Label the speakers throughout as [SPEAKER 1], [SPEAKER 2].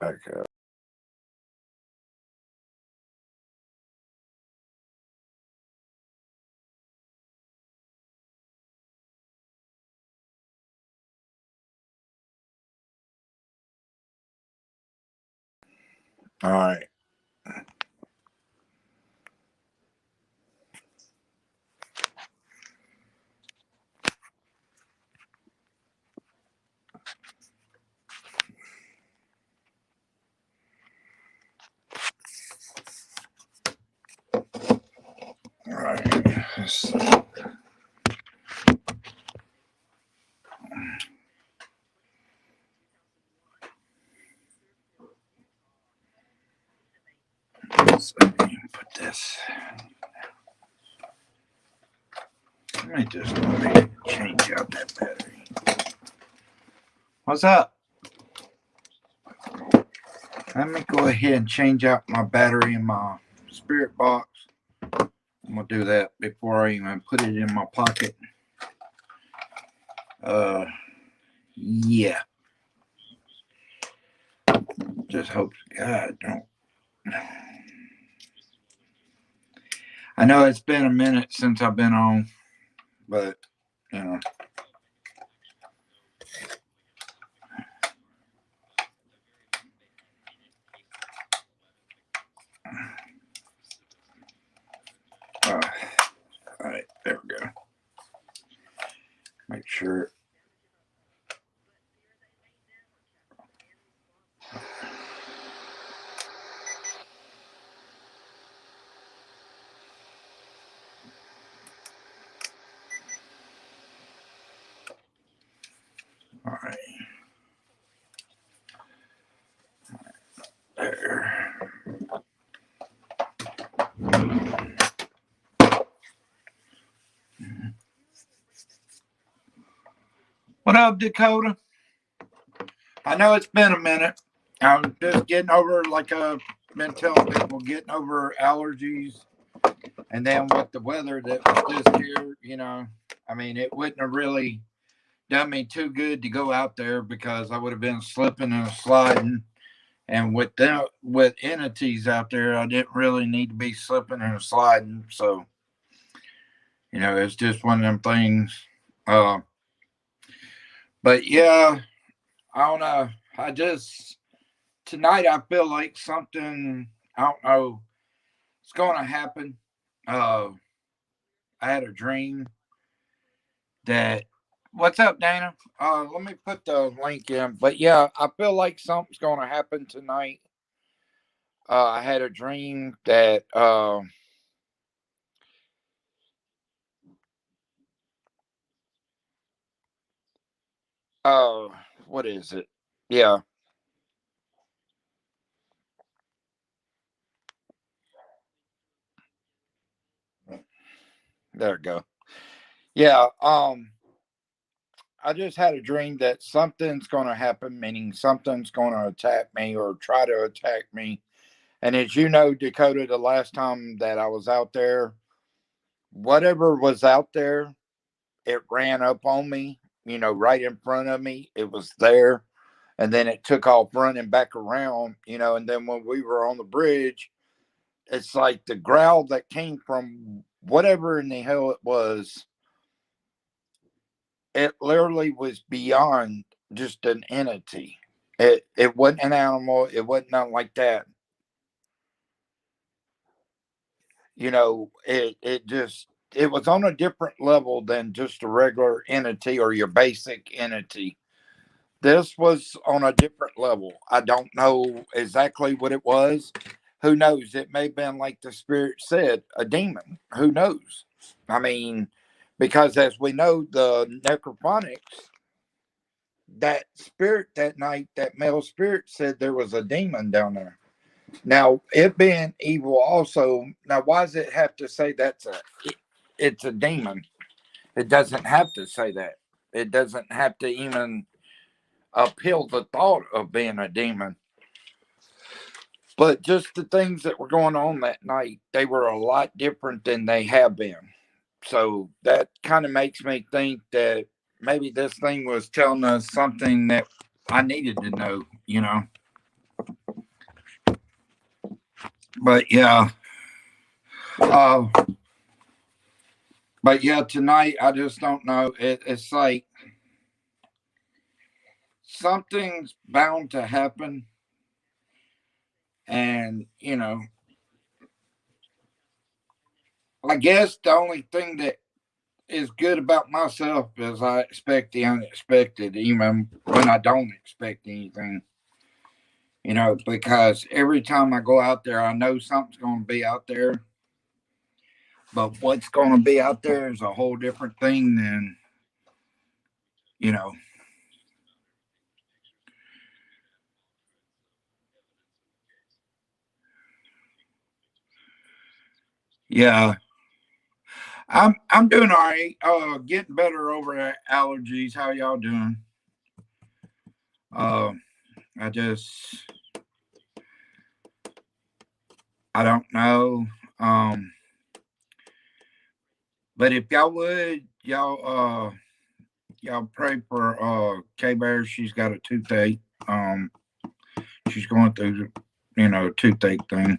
[SPEAKER 1] back up. All right. All right. Let me put this. Let me just go ahead and change out that battery. What's up? Let me go ahead and change out my battery in my spirit box. I'm gonna do that before I even put it in my pocket. Yeah. Just hope God don't. I know it's been a minute since I've been on, but you know. All right, there we go. Make sure. All right. There. What up, Dakota? I know it's been a minute. I'm just getting over, like I've been telling people, getting over allergies. And then with the weather that was just here, I mean, it wouldn't have really done me too good to go out there because I would have been slipping and sliding. And with entities out there, I didn't really need to be slipping and sliding. So, it's just one of them things. But yeah, I don't know. Tonight I feel like something, I don't know, it's going to happen. Uh, I had a dream that, what's up, Dana? Let me put the link in. But yeah, I feel like something's going to happen tonight. I had a dream that, uh, what is it? Yeah, there we go. Yeah, I just had a dream that something's going to happen, meaning something's going to attack me or try to attack me. And as you know, Dakota, the last time that I was out there, whatever was out there, it ran up on me, right in front of me. It was there. And then it took off running back around, and then when we were on the bridge, it's like the growl that came from whatever in the hell it was, it literally was beyond just an entity. It wasn't an animal, it wasn't nothing like that. It was on a different level than just a regular entity or your basic entity. This was on a different level. I don't know exactly what it was. Who knows? It may have been like the spirit said, a demon. Who knows? I mean, because as we know, the necrophonics, that spirit that night, that male spirit said there was a demon down there. Now, it being evil also, now why does it have to say it's a demon? It doesn't have to say that. It doesn't have to even appeal the thought of being a demon. But just the things that were going on that night, they were a lot different than they have been. So that kind of makes me think that maybe this thing was telling us something that I needed to know. But yeah, uh, but yeah, tonight I just don't know. It's like something's bound to happen, and I guess the only thing that is good about myself is I expect the unexpected, even when I don't expect anything. Because every time I go out there, I know something's going to be out there, but what's going to be out there is a whole different thing than, you know, yeah. I'm doing all right. Getting better over allergies. How y'all doing? Uh, I just I don't know. Um, but if y'all would, y'all pray for K Bear. She's got a toothache. She's going through toothache thing.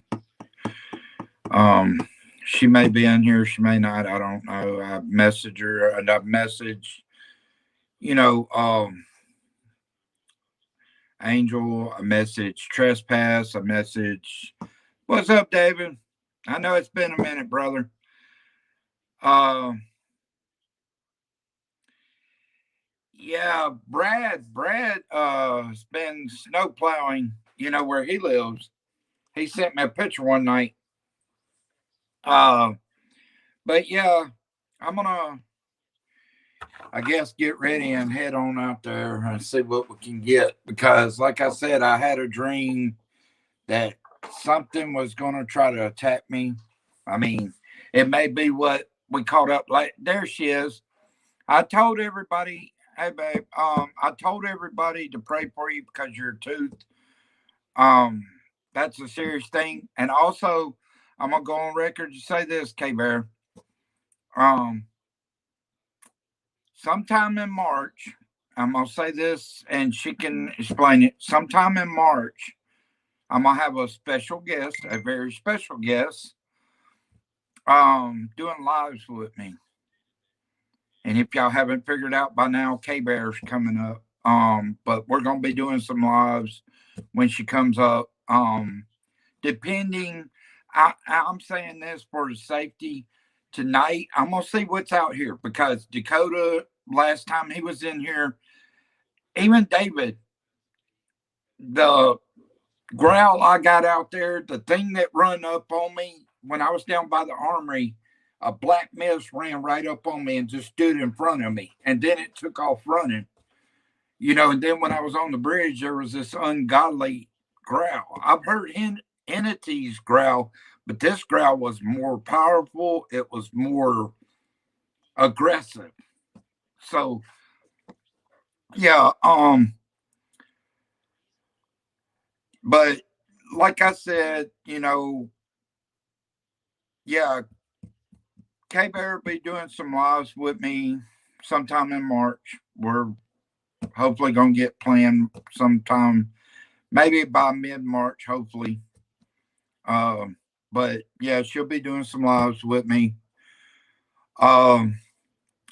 [SPEAKER 1] Um, she may be in here, she may not. I don't know. I messaged her and I've messaged, you know, Angel, a message Trespass, a message. What's up, David? I know it's been a minute, brother. Um, yeah, Brad has been snow plowing, where he lives. He sent me a picture one night. Uh, but yeah, I'm gonna I guess get ready and head on out there and see what we can get because like I said, I had a dream that something was gonna try to attack me. I mean, it may be what we caught up like there she is. I told everybody, hey babe, I told everybody to pray for you because your tooth. Um, that's a serious thing. And also I'm gonna go on record to say this, K Bear. Um, sometime in March, I'm gonna say this and she can explain it. Sometime in March, I'm gonna have a special guest, a very special guest, doing lives with me. And if y'all haven't figured out by now, K Bear's coming up. But we're gonna be doing some lives when she comes up. Depending, I'm saying this for the safety tonight. I'm gonna see what's out here because Dakota, last time he was in here, even David, the growl I got out there, the thing that run up on me when I was down by the armory, a black mist ran right up on me and just stood in front of me. And then it took off running, and then when I was on the bridge, there was this ungodly growl. I've heard entities growl, but this growl was more powerful. It was more aggressive. So, yeah, but like I said, yeah, K Bear will be doing some lives with me sometime in March. We're hopefully gonna get planned sometime, maybe by mid March, hopefully. But yeah, she'll be doing some lives with me. Um,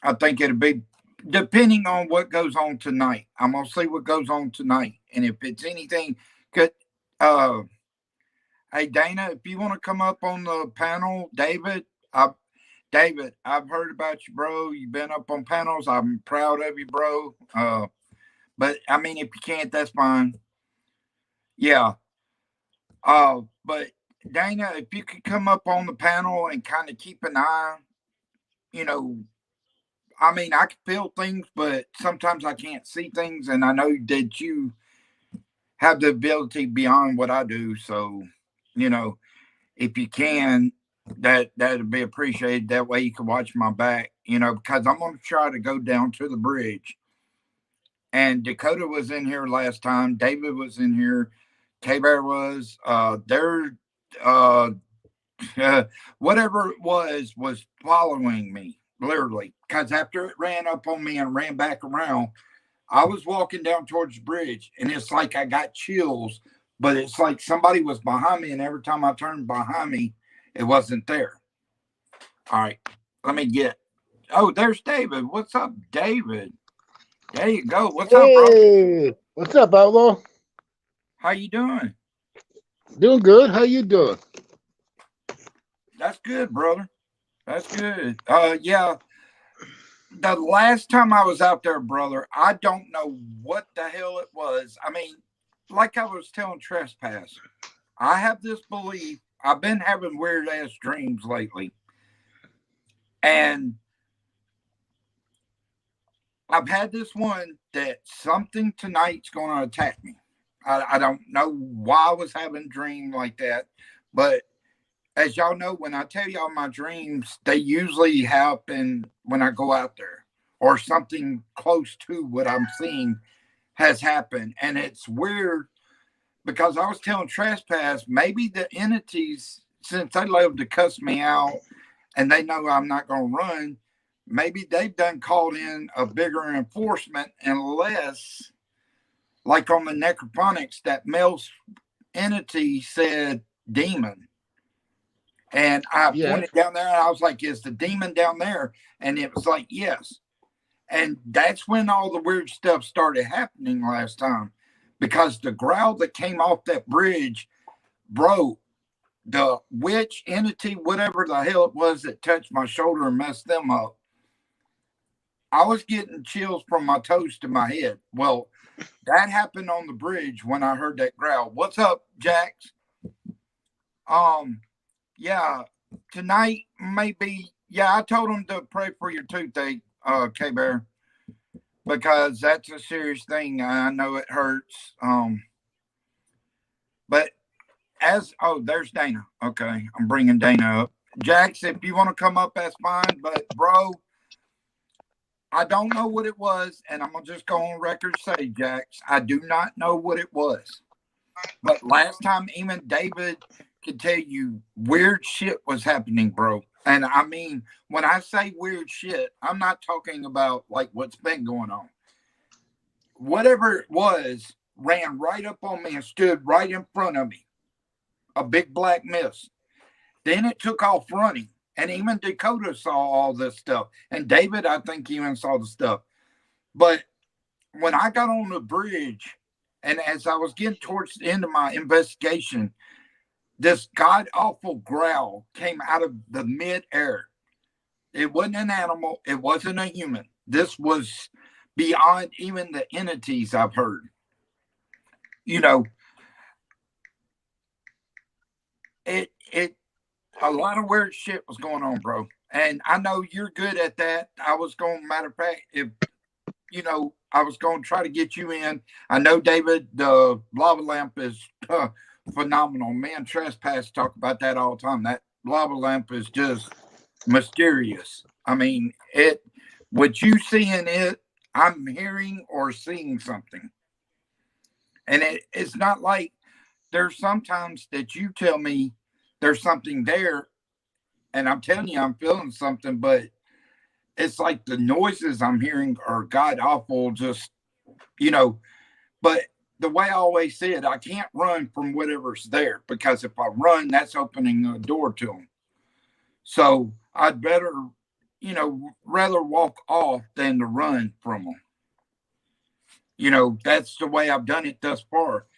[SPEAKER 1] I think it'll be depending on what goes on tonight. I'm gonna see what goes on tonight, and if it's anything good. Uh, hey Dana, if you want to come up on the panel, David, I've heard about you, bro. You've been up on panels. I'm proud of you, bro. But I mean, if you can't, that's fine. Yeah. But Dana, if you could come up on the panel and kind of keep an eye, you know, I mean, I can feel things, but sometimes I can't see things, and I know that you have the ability beyond what I do. So, you know, if you can, that'd be appreciated. That way you can watch my back, because I'm gonna try to go down to the bridge. And Dakota was in here last time. David was in here. K Bear was. They're uh, whatever it was following me literally. Because after it ran up on me and ran back around, I was walking down towards the bridge, and it's like I got chills but it's like somebody was behind me, and every time I turned behind me, it wasn't there. All right, let me get. Oh, there's David. What's up, David? There you go. What's up, bro?
[SPEAKER 2] Hey, what's up, Outlaw?
[SPEAKER 1] How you doing?
[SPEAKER 2] Doing good. How you doing?
[SPEAKER 1] That's good, brother. That's good. Yeah. The last time I was out there, brother, I don't know what the hell it was. I mean, like I was telling Trespass, I have this belief. I've been having weird ass dreams lately, and I've had this one that something tonight's going to attack me. I don't know why I was having a dream like that, but as y'all know, when I tell y'all my dreams, they usually happen when I go out there or something close to what I'm seeing has happened. And it's weird because I was telling Trespass, maybe the entities, since they love to cuss me out and they know I'm not going to run, maybe they've done called in a bigger enforcement unless, like on the necroponics, that Mel's entity said demon. And I
[SPEAKER 2] Yes.
[SPEAKER 1] pointed down there and I was like, is the demon down there? And it was like, yes. And that's when all the weird stuff started happening last time because the growl that came off that bridge, bro, the witch entity, whatever the hell it was that touched my shoulder and messed them up, I was getting chills from my toes to my head. Well, that happened on the bridge when I heard that growl. What's up, Jax? Um, yeah, tonight maybe. Yeah, I told him to pray for your toothache, K Bear, because that's a serious thing. I know it hurts. But there's Dana. Okay, I'm bringing Dana up. Jax, if you want to come up, that's fine. But bro, I don't know what it was, and I'm gonna just go on record say, Jax, I do not know what it was. But last time, even David could tell you weird shit was happening, bro. And I mean, when I say weird shit, I'm not talking about like what's been going on. Whatever it was ran right up on me and stood right in front of me, a big black mist. Then it took off running. And even Dakota saw all this stuff. And David, I think, even saw the stuff. But when I got on the bridge, and as I was getting towards the end of my investigation, this god awful growl came out of the mid air. It wasn't an animal, it wasn't a human. This was beyond even the entities I've heard. You know, it a lot of weird shit was going on, bro. And I know you're good at that. I was going, matter of fact, if I was going to try to get you in. I know David, the lava lamp is phenomenal. Me and Trespass talk about that all the time. That lava lamp is just mysterious. I mean, what you seeing it, I'm hearing or seeing something. And it's not like there's sometimes that you tell me there's something there, and I'm telling you I'm feeling something, but it's like the noises I'm hearing are god awful, just you know. But the way I always say it, I can't run from whatever's there because if I run, that's opening a door to them. So I'd better, rather walk off than to run from them. That's the way I've done it thus far.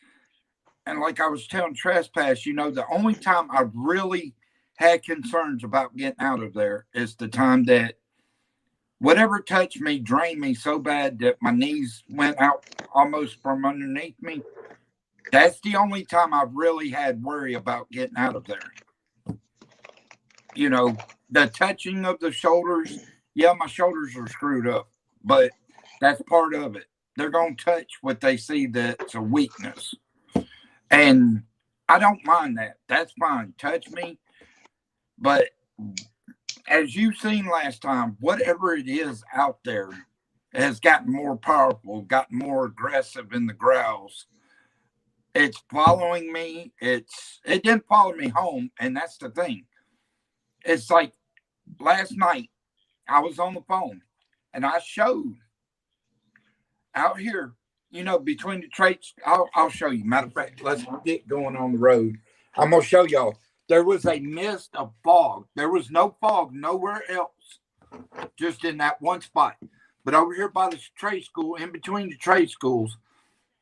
[SPEAKER 1] And like I was telling Trespass, the only time I really had concerns about getting out of there is the time that whatever touched me drained me so bad that my knees went out almost from underneath me. That's the only time I've really had worry about getting out of there. The touching of the shoulders. Yeah, my shoulders are screwed up, but that's part of it. They're going to touch what they see that's a weakness. And I don't mind that. That's fine. Touch me. But as you've seen last time, whatever it is out there has gotten more powerful, gotten more aggressive in the growls. It's following me. It didn't follow me home, and that's the thing. It's like last night I was on the phone and I showed out here, between the trades, I'll show you. Matter of fact, let's get going on the road. I'm gonna show y'all. There was a mist of fog. There was no fog nowhere else, just in that one spot. But over here by the trade school, in between the trade schools,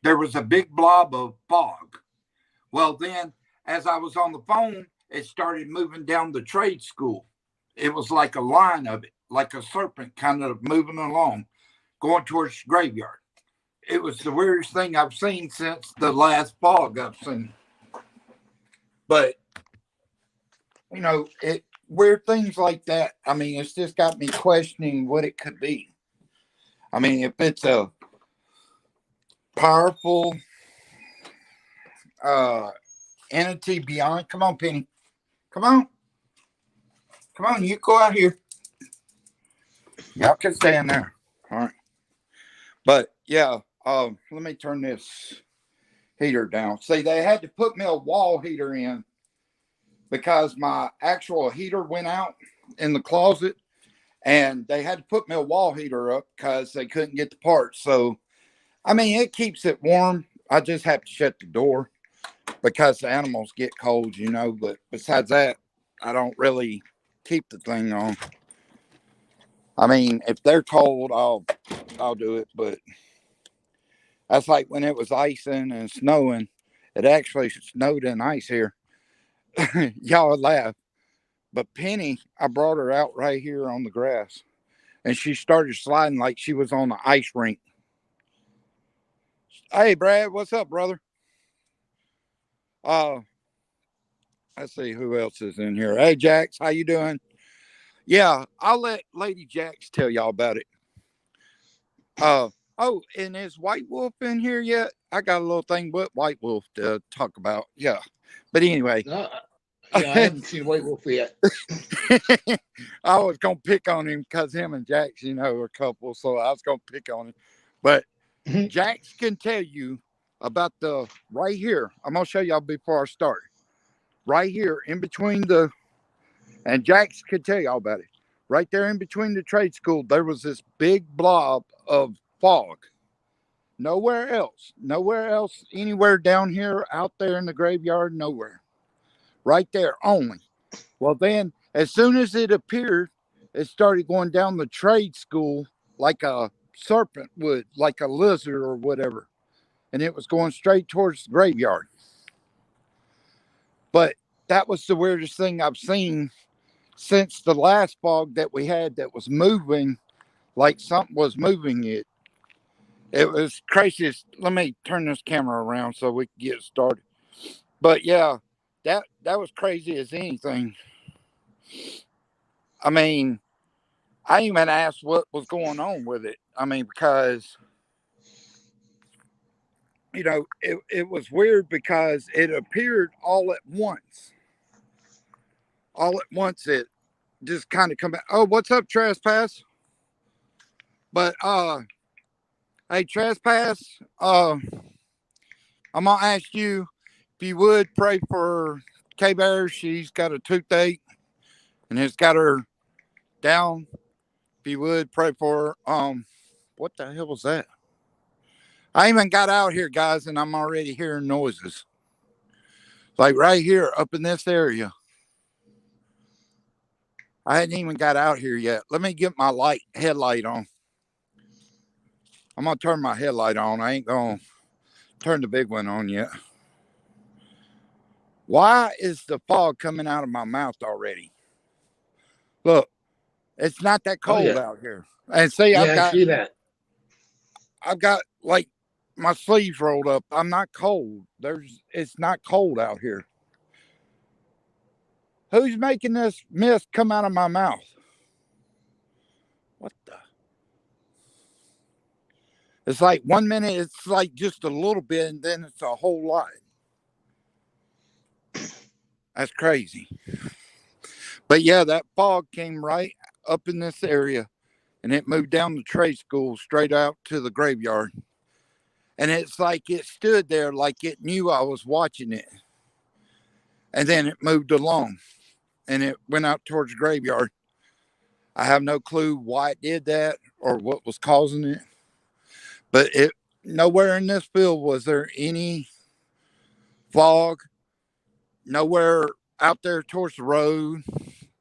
[SPEAKER 1] there was a big blob of fog. Well, then, as I was on the phone, it started moving down the trade school. It was like a line of it, like a serpent kind of moving along, going towards the graveyard. It was the weirdest thing I've seen since the last fog I've seen. But, it weird things like that. I mean, it's just got me questioning what it could be. I mean, if it's a powerful entity beyond, come on, Penny. Come on. Come on, you go out here. Y'all can stay in there. All right. But yeah, let me turn this heater down. See, they had to put me a wall heater in because my actual heater went out in the closet, and they had to put me a wall heater up because they couldn't get the parts. So, I mean, it keeps it warm. I just have to shut the door because the animals get cold, but besides that, I don't really keep the thing on. I mean, if they're cold, I'll do it, but that's like when it was icing and snowing. It actually snowed and ice here. Y'all would laugh. But Penny, I brought her out right here on the grass, and she started sliding like she was on the ice rink. Hey, Brad, what's up, brother? Let's see who else is in here. Hey, Jax, how you doing? Yeah, I'll let Lady Jax tell y'all about it. Oh, and is White Wolf in here yet? I got a little thing with White Wolf to talk about. Yeah, but anyway.
[SPEAKER 2] Yeah, I haven't seen White Wolf yet.
[SPEAKER 1] I was gonna pick on him because him and Jax, are a couple, so I was gonna pick on him. But Jax can tell you about the right here. I'm gonna show y'all before I start. Right here, in between and Jax could tell y'all about it. Right there in between the trade school, there was this big blob of fog. Nowhere else. Nowhere else. Anywhere down here, out there in the graveyard, nowhere. Right there only. Well, then, as soon as it appeared, it started going down the trade school like a serpent would, like a lizard or whatever. And it was going straight towards the graveyard. But that was the weirdest thing I've seen since the last fog that we had that was moving, like something was moving it. It was crazy. Let me turn this camera around so we can get started. But yeah, that was crazy as anything. I mean, I even asked what was going on with it. I mean, because it was weird because it appeared all at once. All at once, it just kind of come back. Oh, what's up, Trespass? But hey, Trespass, I'm gonna ask you if you would pray for K-Bear. She's got a toothache and it's got her down. If you would pray for her. What the hell was that? I even got out here, guys, and I'm already hearing noises. Like right here, up in this area. I hadn't even got out here yet. Let me get my headlight on. I'm going to turn my headlight on. I ain't going to turn the big one on yet. Why is the fog coming out of my mouth already? Look, it's not that cold out here. And see,
[SPEAKER 2] I see that.
[SPEAKER 1] I've got like my sleeves rolled up. I'm not cold. It's not cold out here. Who's making this mist come out of my mouth? What the? It's like 1 minute, it's like just a little bit, and then it's a whole lot. That's crazy. But yeah, that fog came right up in this area, and it moved down the trade school straight out to the graveyard. And it's like it stood there like it knew I was watching it. And then it moved along, and it went out towards the graveyard. I have no clue why it did that or what was causing it. But nowhere in this field was there any fog. Nowhere out there towards the road.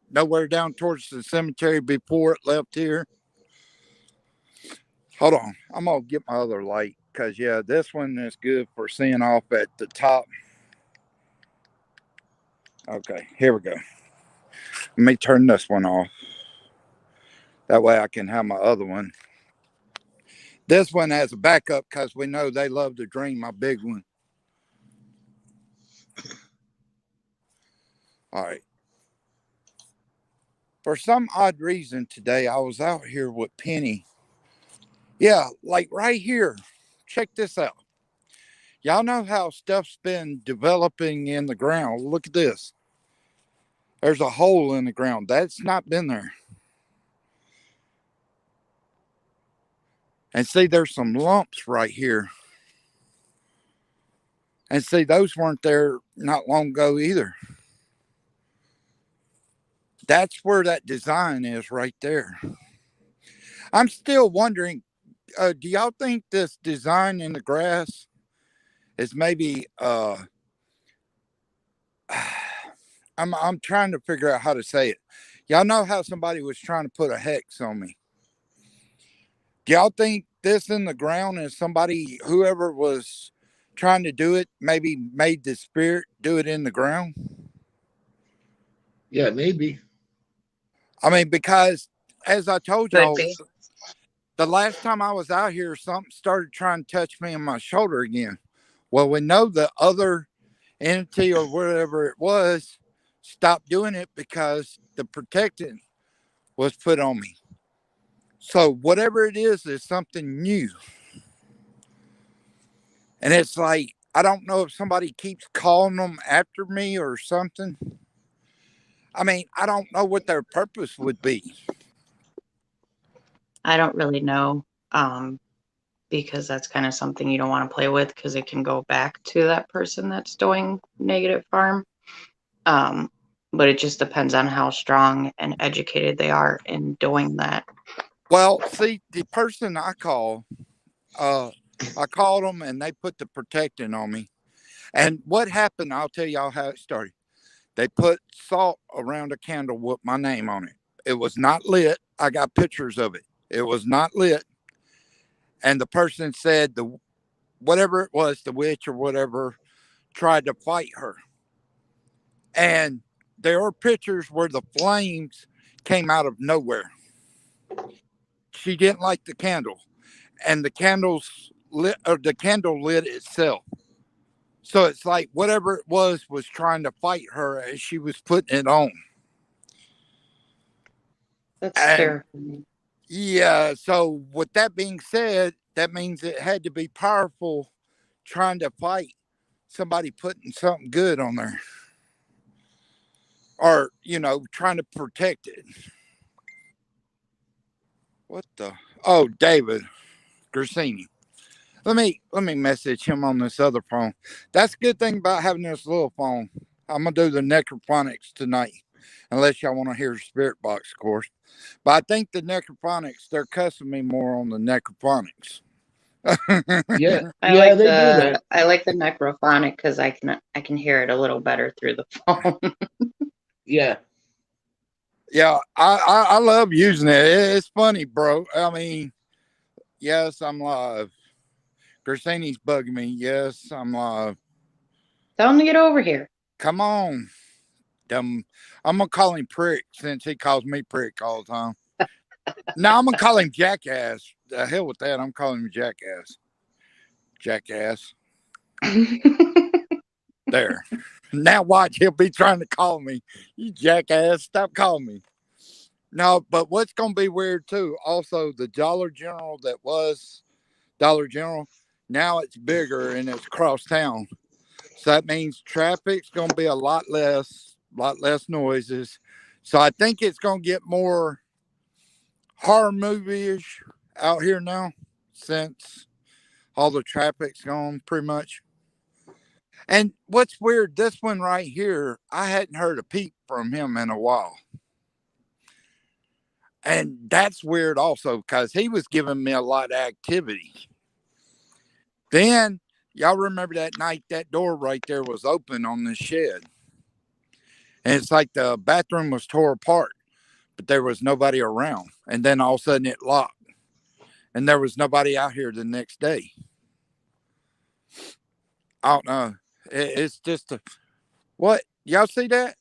[SPEAKER 1] Nowhere down towards the cemetery before it left here. Hold on. I'm going to get my other light because, yeah, this one is good for seeing off at the top. Okay, here we go. Let me turn this one off. That way I can have my other one. This one has a backup because we know they love to dream my big one. All right. For some odd reason today, I was out here with Penny. Yeah, like right here. Check this out. Y'all know how stuff's been developing in the ground. Look at this. There's a hole in the ground. That's not been there. And see, there's some lumps right here. And see, those weren't there not long ago either. That's where that design is right there. I'm still wondering, do y'all think this design in the grass is maybe I'm trying to figure out how to say it. Y'all know how somebody was trying to put a hex on me. Do y'all think this in the ground is somebody, whoever was trying to do it, maybe made the spirit do it in the ground?
[SPEAKER 2] Yeah, maybe.
[SPEAKER 1] I mean, because as I told
[SPEAKER 3] Could
[SPEAKER 1] y'all,
[SPEAKER 3] be.
[SPEAKER 1] the last time I was out here, something started trying to touch me on my shoulder again. Well, we know the other entity or whatever it was stopped doing it because the protectant was put on me. So whatever it is something new. And it's like, I don't know if somebody keeps calling them after me or something. I mean, I don't know what their purpose would be.
[SPEAKER 3] I don't really know, because that's kind of something you don't want to play with because it can go back to that person that's doing negative harm. But it just depends on how strong and educated they are in doing that.
[SPEAKER 1] Well, see, the person I called them and they put the protectant on me. And what happened, I'll tell y'all how it started. They put salt around a candle with my name on it. It was not lit. I got pictures of it. It was not lit. And the person said whatever it was, the witch or whatever, tried to fight her. And there are pictures where the flames came out of nowhere. She didn't like the candle. And the candles lit, or the candle lit itself. So it's like whatever it was trying to fight her as she was putting it on.
[SPEAKER 3] That's
[SPEAKER 1] And
[SPEAKER 3] terrifying.
[SPEAKER 1] yeah, so with that being said, that means it had to be powerful trying to fight somebody putting something good on there. Or, trying to protect it. What the? Oh, David Gersini. Let me message him on this other phone. That's a good thing about having this little phone. I'm gonna do the necrophonics tonight, unless y'all want to hear the spirit box, of course. But I think the necrophonics, they're cussing me more on the necrophonics.
[SPEAKER 2] Yeah,
[SPEAKER 3] I
[SPEAKER 2] yeah,
[SPEAKER 3] like
[SPEAKER 2] they do that.
[SPEAKER 3] the necrophonic because I can hear it a little better through the phone.
[SPEAKER 2] Yeah,
[SPEAKER 1] Yeah, I love using it. It's funny, bro. I mean, yes, I'm live. Gersini's bugging me. Yes, I'm live.
[SPEAKER 3] Tell him to get over here.
[SPEAKER 1] Come on. I'm gonna call him prick since he calls me prick all the time. Now I'm gonna call him jackass. The hell with that. I'm calling him jackass. Jackass. There. Now watch, he'll be trying to call me. You jackass, stop calling me. No, but what's gonna be weird too, also the Dollar General that was Dollar General, now it's bigger and it's across town. So that means traffic's gonna be a lot less noises. So I think it's gonna get more horror movie-ish out here now since all the traffic's gone pretty much. And what's weird, this one right here, I hadn't heard a peep from him in a while. And that's weird also because he was giving me a lot of activity. Then y'all remember that night that door right there was open on the shed. And it's like the bathroom was tore apart, but there was nobody around. And then all of a sudden it locked. And there was nobody out here the next day. I don't know. It's just a what? Y'all see that?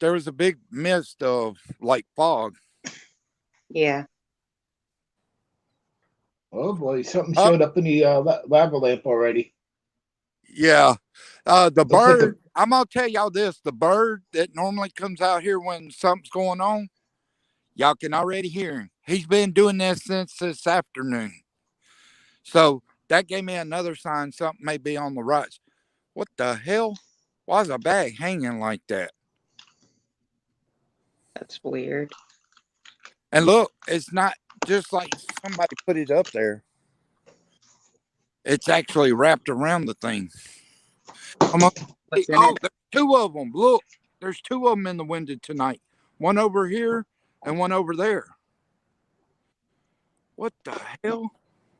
[SPEAKER 1] There was a big mist of like fog.
[SPEAKER 3] Yeah.
[SPEAKER 2] Oh boy, something
[SPEAKER 1] Oh.
[SPEAKER 2] showed up in the lava lamp already.
[SPEAKER 1] Yeah. The
[SPEAKER 2] Looks like a-
[SPEAKER 1] bird, I'm going to tell y'all this, the bird that normally comes out here when something's going on, y'all can already hear him. He's been doing this since this afternoon. So that gave me another sign something may be on the rise. What the hell? Why is a bag hanging like that?
[SPEAKER 3] That's weird.
[SPEAKER 1] And look, it's not just like somebody put it up there. It's actually wrapped around the thing.
[SPEAKER 3] What's in
[SPEAKER 1] Oh,
[SPEAKER 3] it?
[SPEAKER 1] there's two of them. Look, there's two of them in the window tonight. One over here and one over there. What the hell?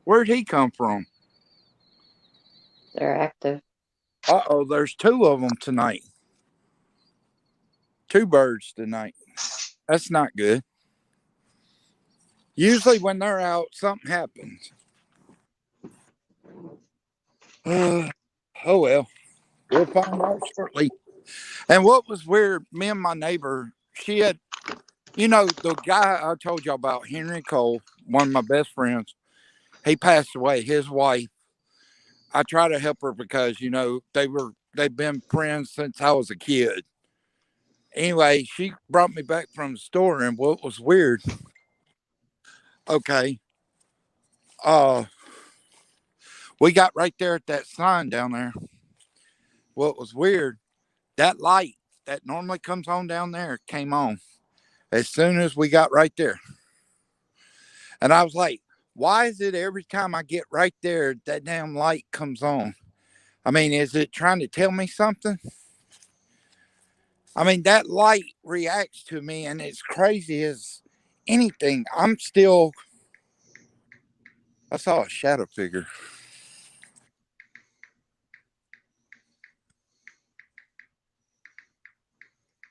[SPEAKER 1] Where'd he come from?
[SPEAKER 3] They're active.
[SPEAKER 1] Uh-oh, there's two of them tonight. Two birds tonight. That's not good. Usually when they're out, something happens. Oh well, we'll find out shortly. And what was weird, me and my neighbor, she had, the guy I told you about, Henry Cole, one of my best friends, he passed away. His wife, I try to help her because, they've been friends since I was a kid. Anyway, she brought me back from the store, and what was weird, okay, we got right there at that sign down there. What was weird, that light that normally comes on down there came on as soon as we got right there. And I was like, why is it every time I get right there, that damn light comes on? I mean, is it trying to tell me something? I mean, that light reacts to me, and it's crazy as anything. I saw a shadow figure.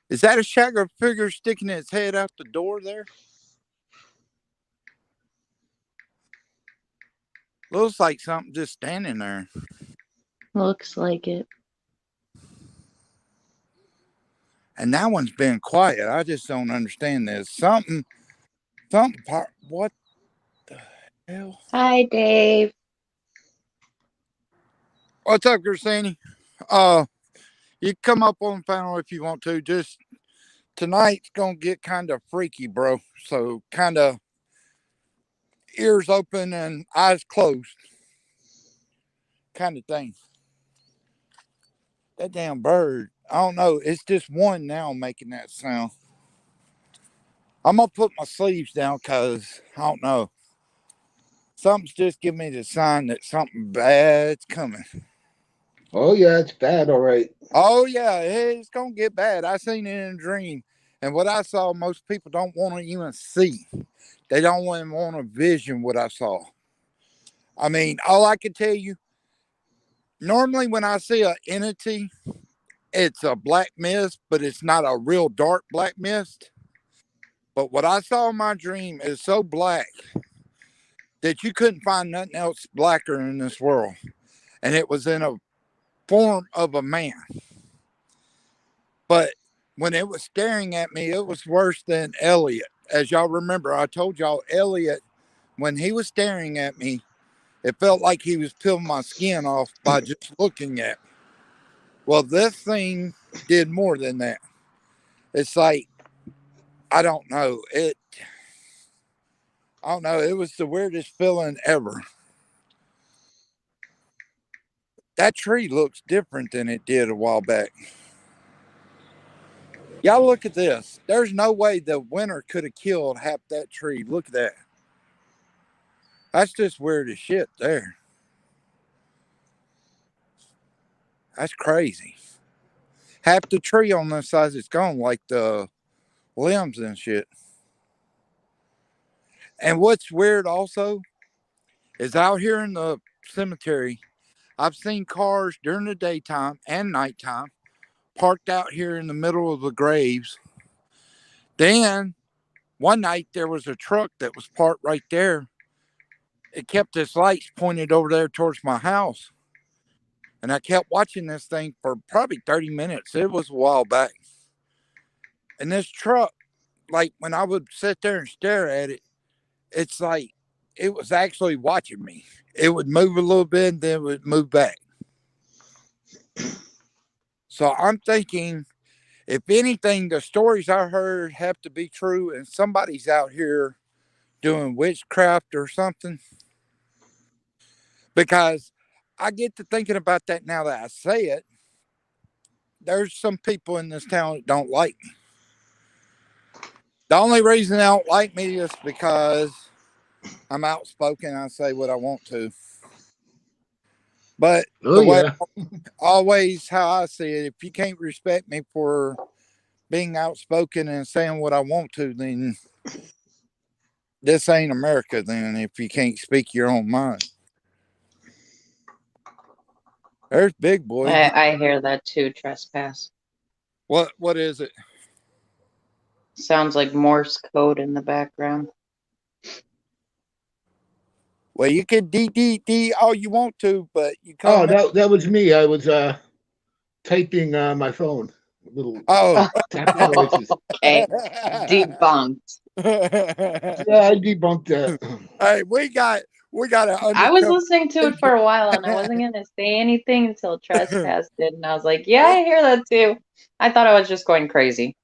[SPEAKER 1] Is that a shadow figure sticking its head out the door there? Looks like something just standing there.
[SPEAKER 3] Looks like it.
[SPEAKER 1] And that one's been quiet. I just don't understand this. What the hell?
[SPEAKER 3] Hi, Dave.
[SPEAKER 1] What's up, Gersani? You can come up on the panel if you want to. Just tonight's gonna get kind of freaky, bro. So kind of ears open and eyes closed, kind of thing. That damn bird. I don't know. It's just one now making that sound. I'm gonna put my sleeves down because I don't know. Something's just giving me the sign that something bad's coming.
[SPEAKER 2] Oh yeah, it's bad, all right.
[SPEAKER 1] Oh yeah, it's gonna get bad. I seen it in a dream, and what I saw, most people don't want to even see. They don't even want to vision what I saw. I mean, all I can tell you, normally when I see an entity, it's a black mist, but it's not a real dark black mist. But what I saw in my dream is so black that you couldn't find nothing else blacker in this world. And it was in a form of a man. But when it was staring at me, it was worse than Elliot. As y'all remember, I told y'all Elliot, when he was staring at me, it felt like he was peeling my skin off by just looking at me. Well, this thing did more than that. It's like, I don't know. I don't know. It was the weirdest feeling ever. That tree looks different than it did a while back. Y'all look at this. There's no way the winter could have killed half that tree. Look at that. That's just weird as shit there. That's crazy. Half the tree on this side is gone, like the limbs and shit. And what's weird also is out here in the cemetery. I've seen cars during the daytime and nighttime parked out here in the middle of the graves. Then one night there was a truck that was parked right there. It kept its lights pointed over there towards my house. And I kept watching this thing for probably 30 minutes. It was a while back. And this truck, like when I would sit there and stare at it, it's like it was actually watching me. It would move a little bit and then it would move back. So I'm thinking, if anything, the stories I heard have to be true and somebody's out here doing witchcraft or something. Because I get to thinking about that now that I say it. There's some people in this town that don't like me. The only reason they don't like me is because I'm outspoken. I say what I want to. But
[SPEAKER 2] Oh,
[SPEAKER 1] the way
[SPEAKER 2] yeah.
[SPEAKER 1] always how I see it, if you can't respect me for being outspoken and saying what I want to, then this ain't America. Then if you can't speak your own mind, there's Big Boy.
[SPEAKER 3] I hear that too, trespass.
[SPEAKER 1] What is it?
[SPEAKER 3] Sounds like Morse code in the background.
[SPEAKER 1] Well, you can D all you want to, but you
[SPEAKER 2] Oh,
[SPEAKER 1] come.
[SPEAKER 2] that was me. I was typing my phone. Little
[SPEAKER 1] Oh.
[SPEAKER 2] tapping noises.
[SPEAKER 3] Okay, debunked.
[SPEAKER 2] Yeah, I debunked that.
[SPEAKER 1] Hey, we got an
[SPEAKER 3] I was
[SPEAKER 1] undercover.
[SPEAKER 3] listening to it for a while and I wasn't going to say anything until trespass did. And I was like, yeah, I hear that too. I thought I was just going crazy.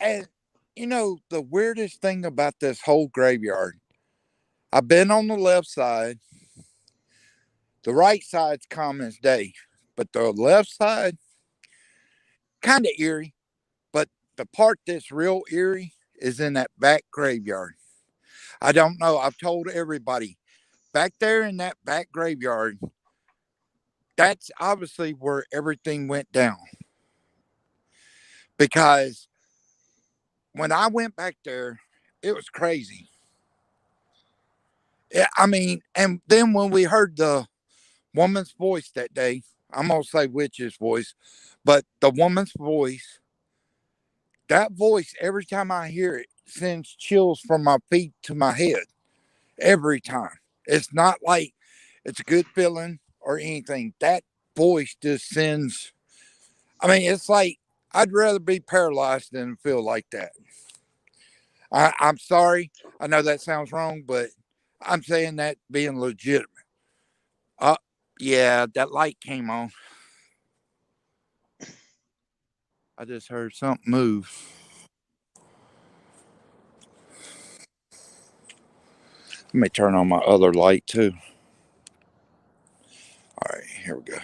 [SPEAKER 1] And you know the weirdest thing about this whole graveyard, I've been on the left side. The right side's calm as day, but the left side, kind of eerie. But the part that's real eerie is in that back graveyard. I don't know. I've told everybody back there in that back graveyard, that's obviously where everything went down. Because when I went back there, it was crazy. Yeah, I mean, and then when we heard the woman's voice that day, I'm going to say witch's voice, but the woman's voice, that voice, every time I hear it, sends chills from my feet to my head. Every time. It's not like it's a good feeling or anything. That voice just sends, I mean, it's like I'd rather be paralyzed than feel like that. I'm sorry. I know that sounds wrong, but I'm saying that being legitimate. Uh, yeah, that light came on. I just heard something move. Let me turn on my other light too. All right, here we go.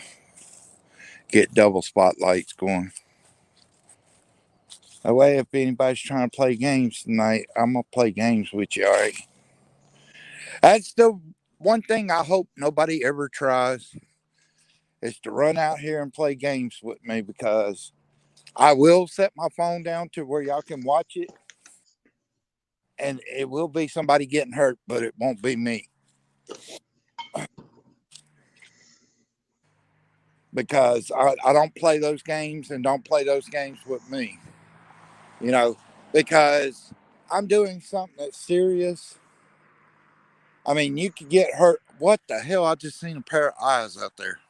[SPEAKER 1] Get double spotlights going. That way, if anybody's trying to play games tonight, I'm going to play games with you, all right? That's the one thing I hope nobody ever tries is to run out here and play games with me, because I will set my phone down to where y'all can watch it, and it will be somebody getting hurt, but it won't be me. Because I don't play those games, and don't play those games with me. You know, because I'm doing something that's serious. I mean, you could get hurt. What the hell? I just seen a pair of eyes out there.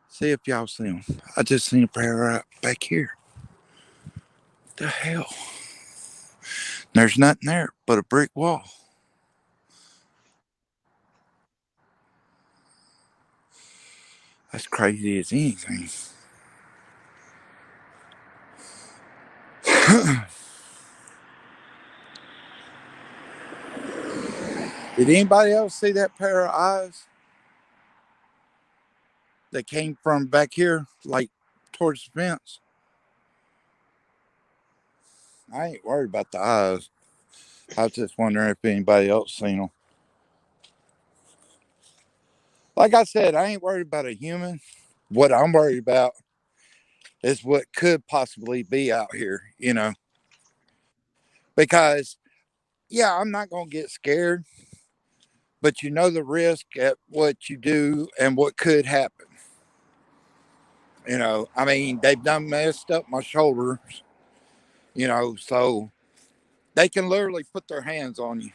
[SPEAKER 1] See if y'all see them. I just seen a pair right back here. What the hell? There's nothing there but a brick wall. That's crazy as anything. Did anybody else see that pair of eyes that came from back here, like towards the fence? I ain't worried about the eyes. I was just wondering if anybody else seen them. Like I said, I ain't worried about a human. What I'm worried about is what could possibly be out here, you know. because yeah, I'm not going to get scared, but you know the risk at what you do and what could happen. I mean, they've done messed up my shoulders, so they can literally put their hands on you,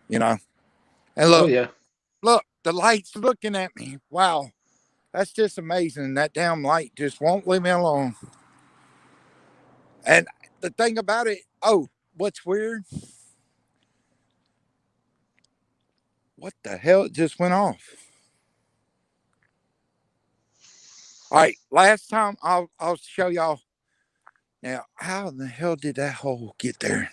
[SPEAKER 1] you know. And
[SPEAKER 2] Oh
[SPEAKER 1] look,
[SPEAKER 2] yeah.
[SPEAKER 1] the light's looking at me. Wow, that's just amazing. That damn light just won't leave me alone. And the thing about it, oh, what's weird? What the hell? It just went off. All right, last time I'll show y'all. Now, how in the hell did that hole get there?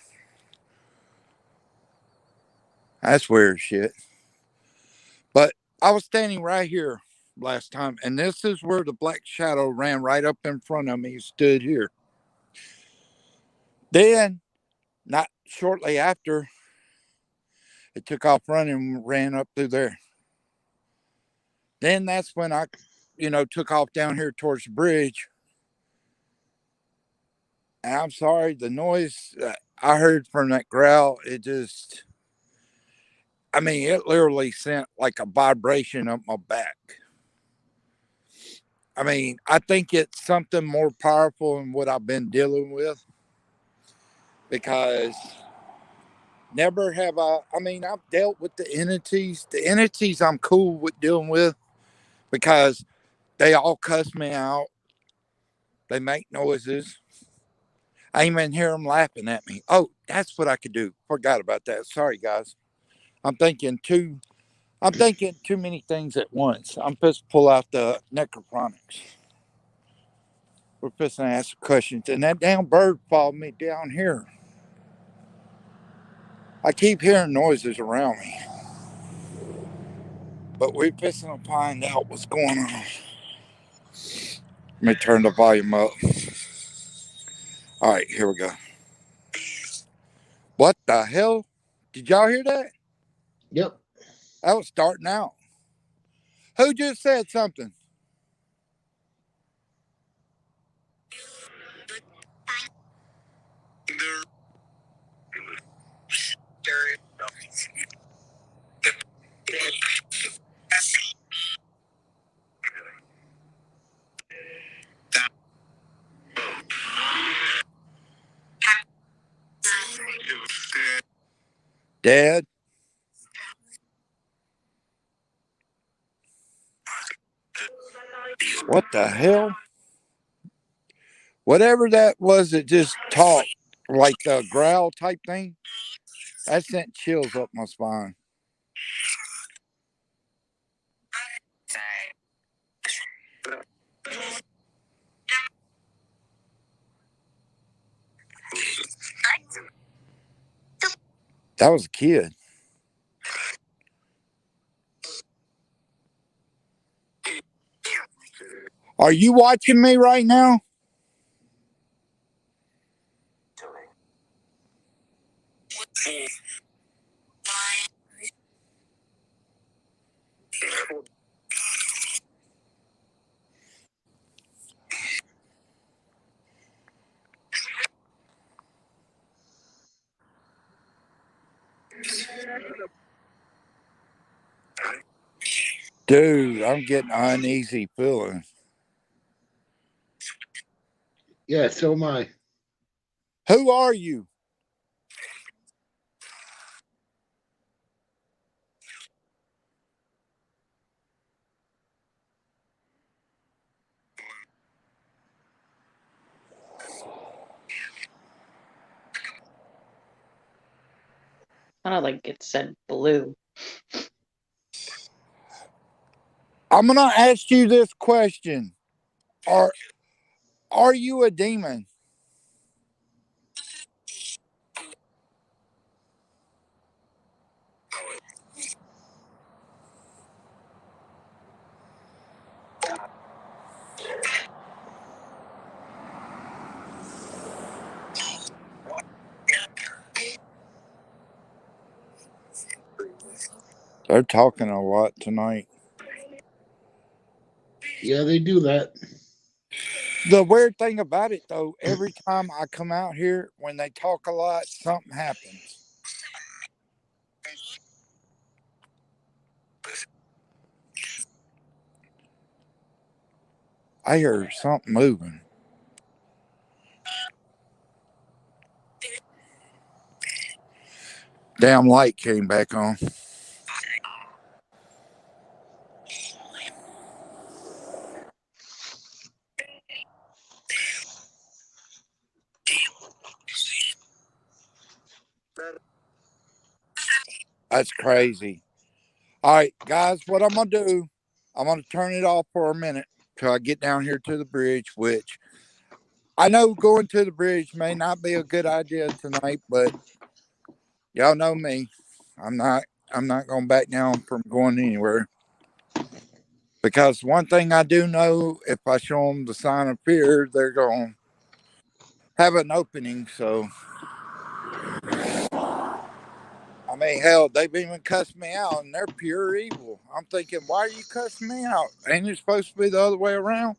[SPEAKER 1] That's weird shit. But I was standing right here last time, and this is where the black shadow ran right up in front of me, stood here. Then, not shortly after, it took off running and ran up through there. Then that's when I, took off down here towards the bridge. And I'm sorry, the noise I heard from that growl, it literally sent like a vibration up my back. I mean, I think it's something more powerful than what I've been dealing with, because never have I've dealt with the entities. The entities I'm cool with dealing with because they all cuss me out. They make noises. I even hear them laughing at me. Oh, that's what I could do. Forgot about that. Sorry, guys. I'm thinking too many things at once. I'm supposed to pull out the necrophonics. We're supposed to ask questions. And that damn bird followed me down here. I keep hearing noises around me. But we're supposed to find out what's going on. Let me turn the volume up. All right, here we go. What the hell? Did y'all hear that?
[SPEAKER 2] Yep.
[SPEAKER 1] That was starting out. Who just said something? Dad? What the hell? Whatever that was that just talked, like the growl type thing, that sent chills up my spine. That was a kid. Are you watching me right now? Dude, I'm getting an uneasy feeling.
[SPEAKER 2] Yeah, so am I.
[SPEAKER 1] Who are you?
[SPEAKER 3] Kind of like it said blue.
[SPEAKER 1] I'm gonna ask you this question. Are you a demon? They're talking a lot tonight.
[SPEAKER 2] Yeah, they do that.
[SPEAKER 1] The weird thing about it, though, every time I come out here, when they talk a lot, something happens. I hear something moving. Damn light came back on. That's crazy. All right, guys, what I'm going to do, I'm going to turn it off for a minute till I get down here to the bridge, which I know going to the bridge may not be a good idea tonight, but y'all know me. I'm not going to back down from going anywhere. Because one thing I do know, if I show them the sign of fear, they're going to have an opening. So, I mean, hell, they've even cussed me out and they're pure evil. I'm thinking, why are you cussing me out? Ain't it supposed to be the other way around?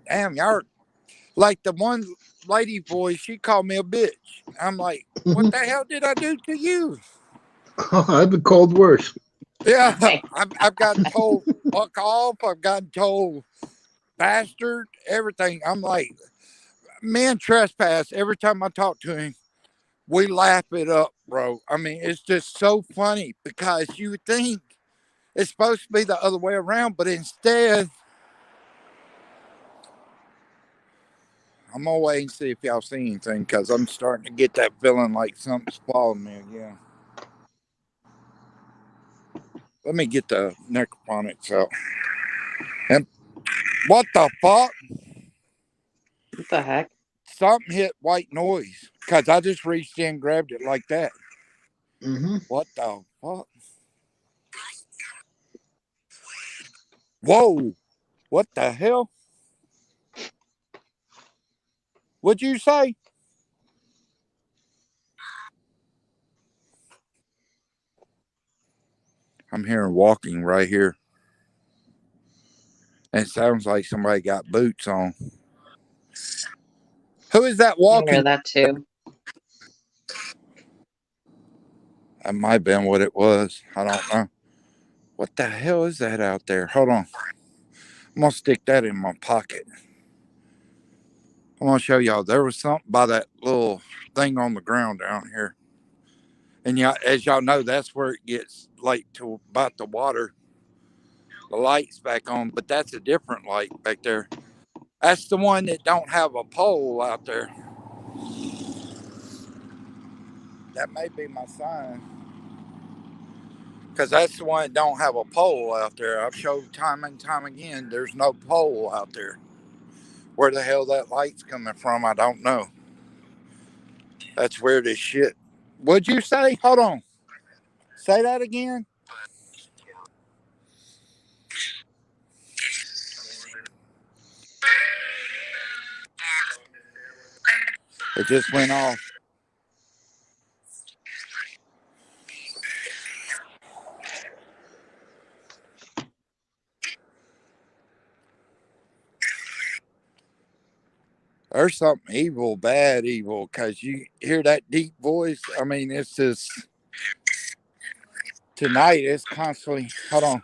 [SPEAKER 1] Damn, y'all are like the one lady voice, she called me a bitch. I'm like, what the hell did I do to you?
[SPEAKER 2] I've been called worse.
[SPEAKER 1] Yeah, I've gotten told fuck off. I've gotten told bastard, everything. I'm like, me and Trespass, every time I talk to him, we laugh it up, bro. I mean, it's just so funny because you think it's supposed to be the other way around, but instead, I'm gonna wait and see if y'all see anything because I'm starting to get that feeling like something's following me again. Let me get the necrophonics out. And what the fuck?
[SPEAKER 3] What the heck?
[SPEAKER 1] Something hit white noise because I just reached in and grabbed it like that.
[SPEAKER 2] Mm-hmm.
[SPEAKER 1] What the fuck? Whoa! What the hell? What'd you say? I'm hearing walking right here. And it sounds like somebody got boots on. Who is that
[SPEAKER 3] I hear
[SPEAKER 1] walking?
[SPEAKER 3] that too.
[SPEAKER 1] That might have been what it was. I don't know. What the hell is that out there? Hold on. I'm going to stick that in my pocket. I'm going to show y'all. There was something by that little thing on the ground down here. And y'all, as y'all know, that's where it gets late to about the water. The light's back on, but that's a different light back there. That's the one that don't have a pole out there. That may be my sign. Because that's the one that don't have a pole out there. I've showed time and time again, there's no pole out there. Where the hell that light's coming from, I don't know. That's weird as shit. What'd you say? Hold on. Say that again. It just went off. There's something evil, bad evil, because you hear that deep voice. I mean, it's just tonight, it's constantly. Hold on.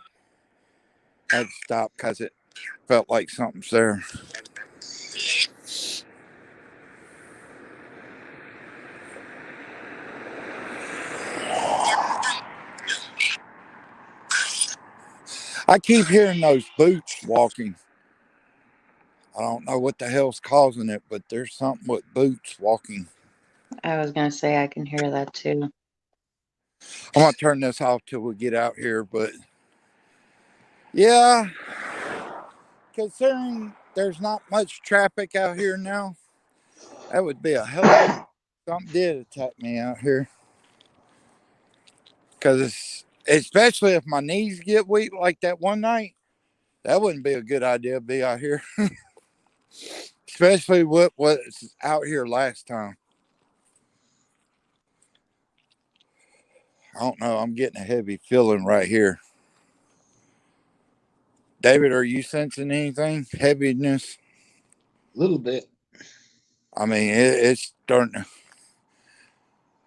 [SPEAKER 1] I had to stop because it felt like something's there. I keep hearing those boots walking. I don't know what the hell's causing it, but there's something with boots walking.
[SPEAKER 3] I was gonna say I can hear that too.
[SPEAKER 1] I'm going to turn this off till we get out here, but yeah, considering there's not much traffic out here now, that would be a hell of a something did attack me out here. Because it's, especially if my knees get weak like that one night, that wouldn't be a good idea to be out here. Especially what was out here last time. I don't know. I'm getting a heavy feeling right here. David, are you sensing anything? Heaviness?
[SPEAKER 2] A little bit.
[SPEAKER 1] I mean, it's starting.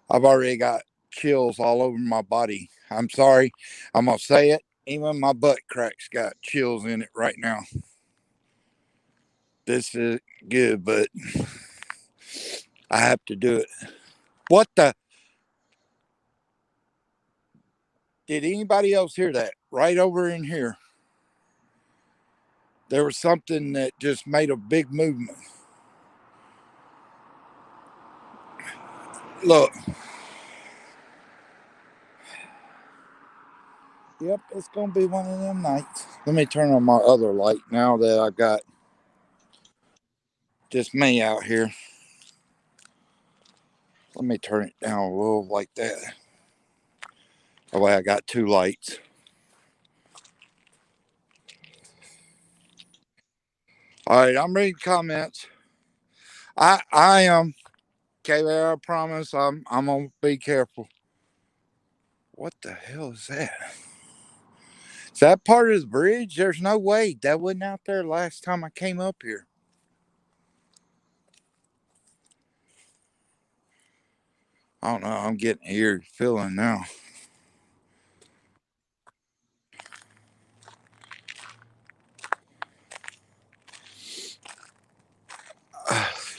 [SPEAKER 1] I've already got chills all over my body. I'm sorry. I'm going to say it. Even my butt crack's got chills in it right now. This is good, but I have to do it. What the? Did anybody else hear that? Right over in here. There was something that just made a big movement. Look. Yep, it's going to be one of them nights. Let me turn on my other light now that I got just me out here. Let me turn it down a little like that. That way I got two lights. All right, I'm reading comments. I am. Okay, I promise I'm gonna be careful. What the hell is that? Is that part of the bridge? There's no way. That wasn't out there last time I came up here. I don't know. I'm getting an eerie feeling now.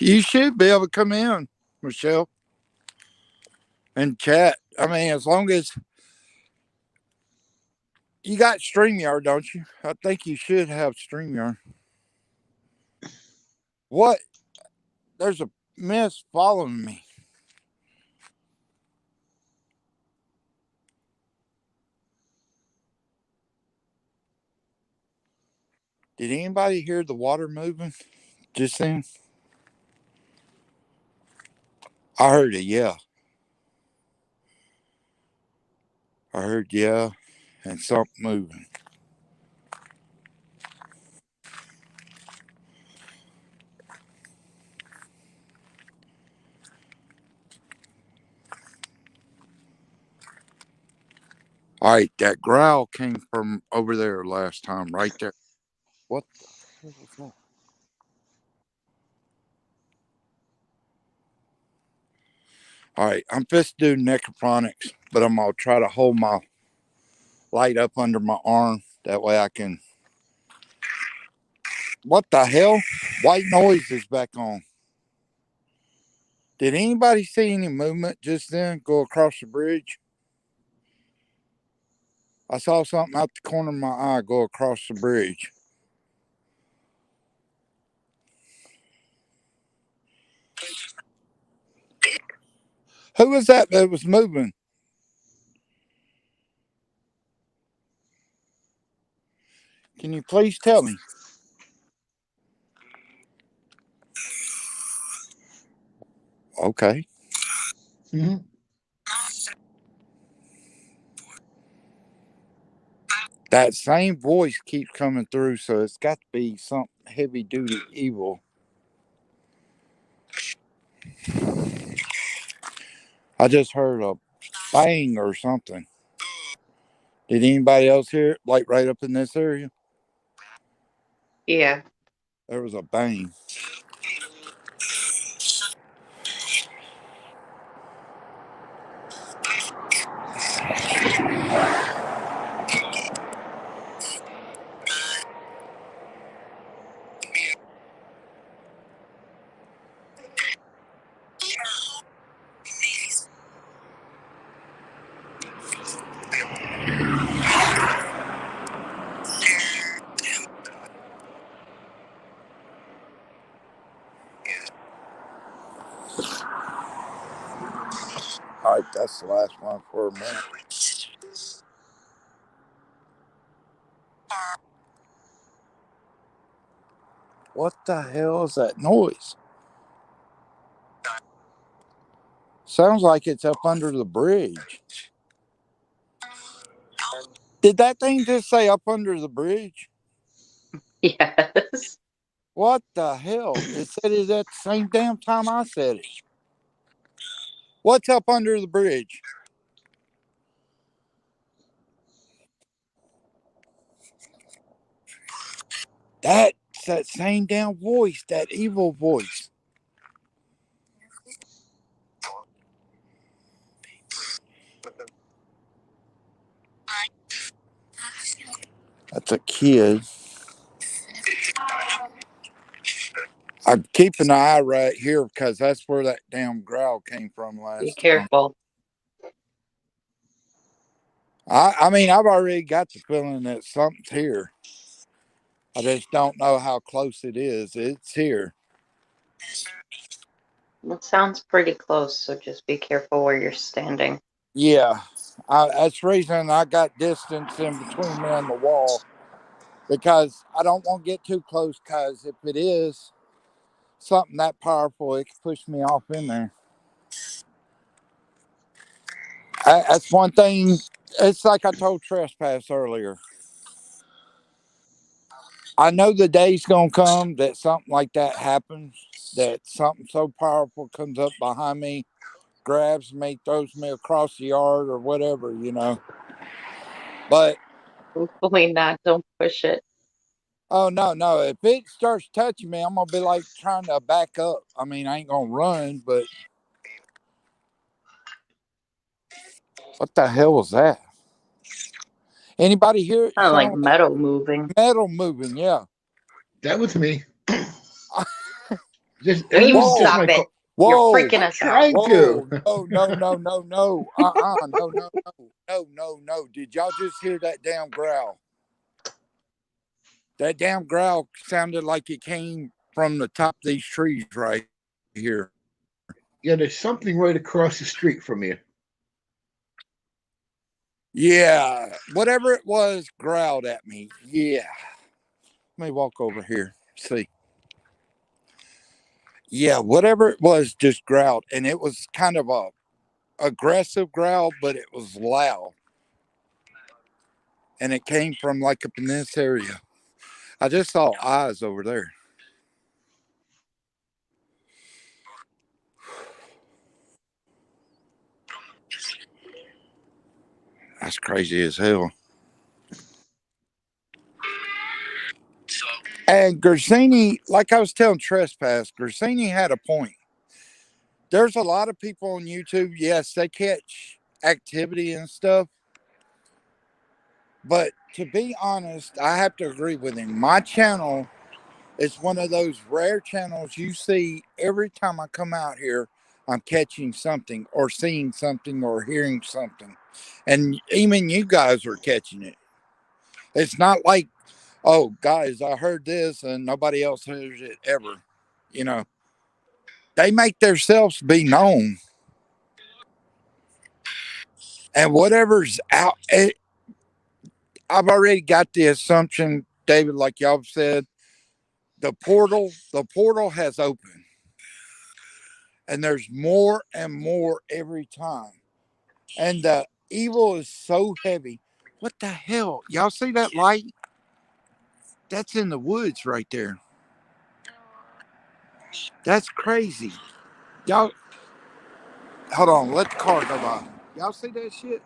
[SPEAKER 1] You should be able to come in, Michelle, and chat. I mean, as long as you got StreamYard, don't you? I think you should have StreamYard. What? There's a mist following me. Did anybody hear the water moving just then? I heard it, yeah. I heard, yeah, and something moving. All right, that growl came from over there last time, right there. What the hell was that? All right, I'm just doing necrophonics, but I'm going to try to hold my light up under my arm. That way I can. What the hell? White noise is back on. Did anybody see any movement just then go across the bridge? I saw something out the corner of my eye go across the bridge. Who was that was moving? Can you please tell me? Okay.
[SPEAKER 2] Mm-hmm.
[SPEAKER 1] That same voice keeps coming through, so it's got to be some heavy duty evil. I just heard a bang or something. Did anybody else hear it? Like right up in this area?
[SPEAKER 3] Yeah.
[SPEAKER 1] There was a bang. All right, that's the last one for a minute. What the hell is that noise? Sounds like it's up under the bridge. Did that thing just say up under the bridge?
[SPEAKER 3] Yes.
[SPEAKER 1] What the hell? It said it at the same damn time I said it. What's up under the bridge? That's that same damn voice, that evil voice. That's a kid. I'm keeping an eye right here because that's where that damn growl came from
[SPEAKER 3] Be
[SPEAKER 1] last time.
[SPEAKER 3] careful.
[SPEAKER 1] I mean, I've already got the feeling that something's here. I just don't know how close it is. It's here.
[SPEAKER 3] It sounds pretty close, so just be careful where you're standing.
[SPEAKER 1] Yeah, that's the reason I got distance in between me and the wall because I don't want to get too close. Because if it is something that powerful, it could push me off in there. That's one thing. It's like I told Trespass earlier. I know the day's gonna come that something like that happens. That something so powerful comes up behind me, grabs me, throws me across the yard or whatever, you know. But
[SPEAKER 3] Hopefully not. Don't push it.
[SPEAKER 1] oh no! If it starts touching me, I'm gonna be like trying to back up. I mean, I ain't gonna run, but what the hell was that? Anybody hear it?
[SPEAKER 3] Kind of like
[SPEAKER 1] Sound
[SPEAKER 3] metal moving.
[SPEAKER 1] metal moving? Yeah.
[SPEAKER 2] That was me. Just
[SPEAKER 3] Will
[SPEAKER 2] it
[SPEAKER 3] you
[SPEAKER 2] was just
[SPEAKER 3] stop
[SPEAKER 2] my
[SPEAKER 3] it?
[SPEAKER 1] Whoa!
[SPEAKER 3] You're freaking
[SPEAKER 2] I'm
[SPEAKER 3] us out.
[SPEAKER 2] trying to.
[SPEAKER 1] Whoa! No! No! Did y'all just hear that damn growl? That damn growl sounded like it came from the top of these trees right here.
[SPEAKER 2] Yeah, there's something right across the street from you.
[SPEAKER 1] Yeah, whatever it was growled at me. Yeah. Let me walk over here. See. Yeah, whatever it was just growled. And it was kind of a aggressive growl, but it was loud. And it came from like up in this area. I just saw eyes over there. That's crazy as hell. And Gersini, like I was telling Trespass, Gersini had a point. There's a lot of people on YouTube, yes, they catch activity and stuff. But to be honest, I have to agree with him. My channel is one of those rare channels you see every time I come out here. I'm catching something or seeing something or hearing something. And even you guys are catching it. It's not like, oh, guys, I heard this and nobody else hears it ever. You know, they make themselves be known. And whatever's out, I've already got the assumption, David, like y'all said, the portal has opened. And there's more and more every time. And the evil is so heavy. What the hell? Y'all see that light? That's in the woods right there. That's crazy. Y'all, hold on. Let the car go by. Y'all see that shit?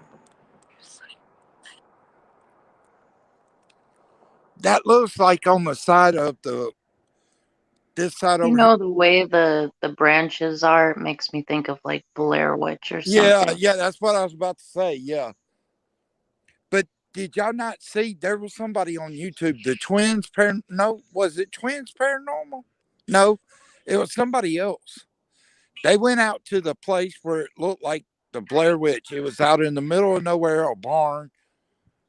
[SPEAKER 1] That looks like on the side of this side
[SPEAKER 3] You
[SPEAKER 1] over here.
[SPEAKER 3] know, the way the branches are, it makes me think of like Blair Witch or
[SPEAKER 1] Yeah,
[SPEAKER 3] something.
[SPEAKER 1] yeah, that's what I was about to say. Yeah. But did y'all not see there was somebody on YouTube, the twins no, was it twins paranormal? No, it was somebody else. They went out to the place where it looked like the Blair Witch. It was out in the middle of nowhere, a barn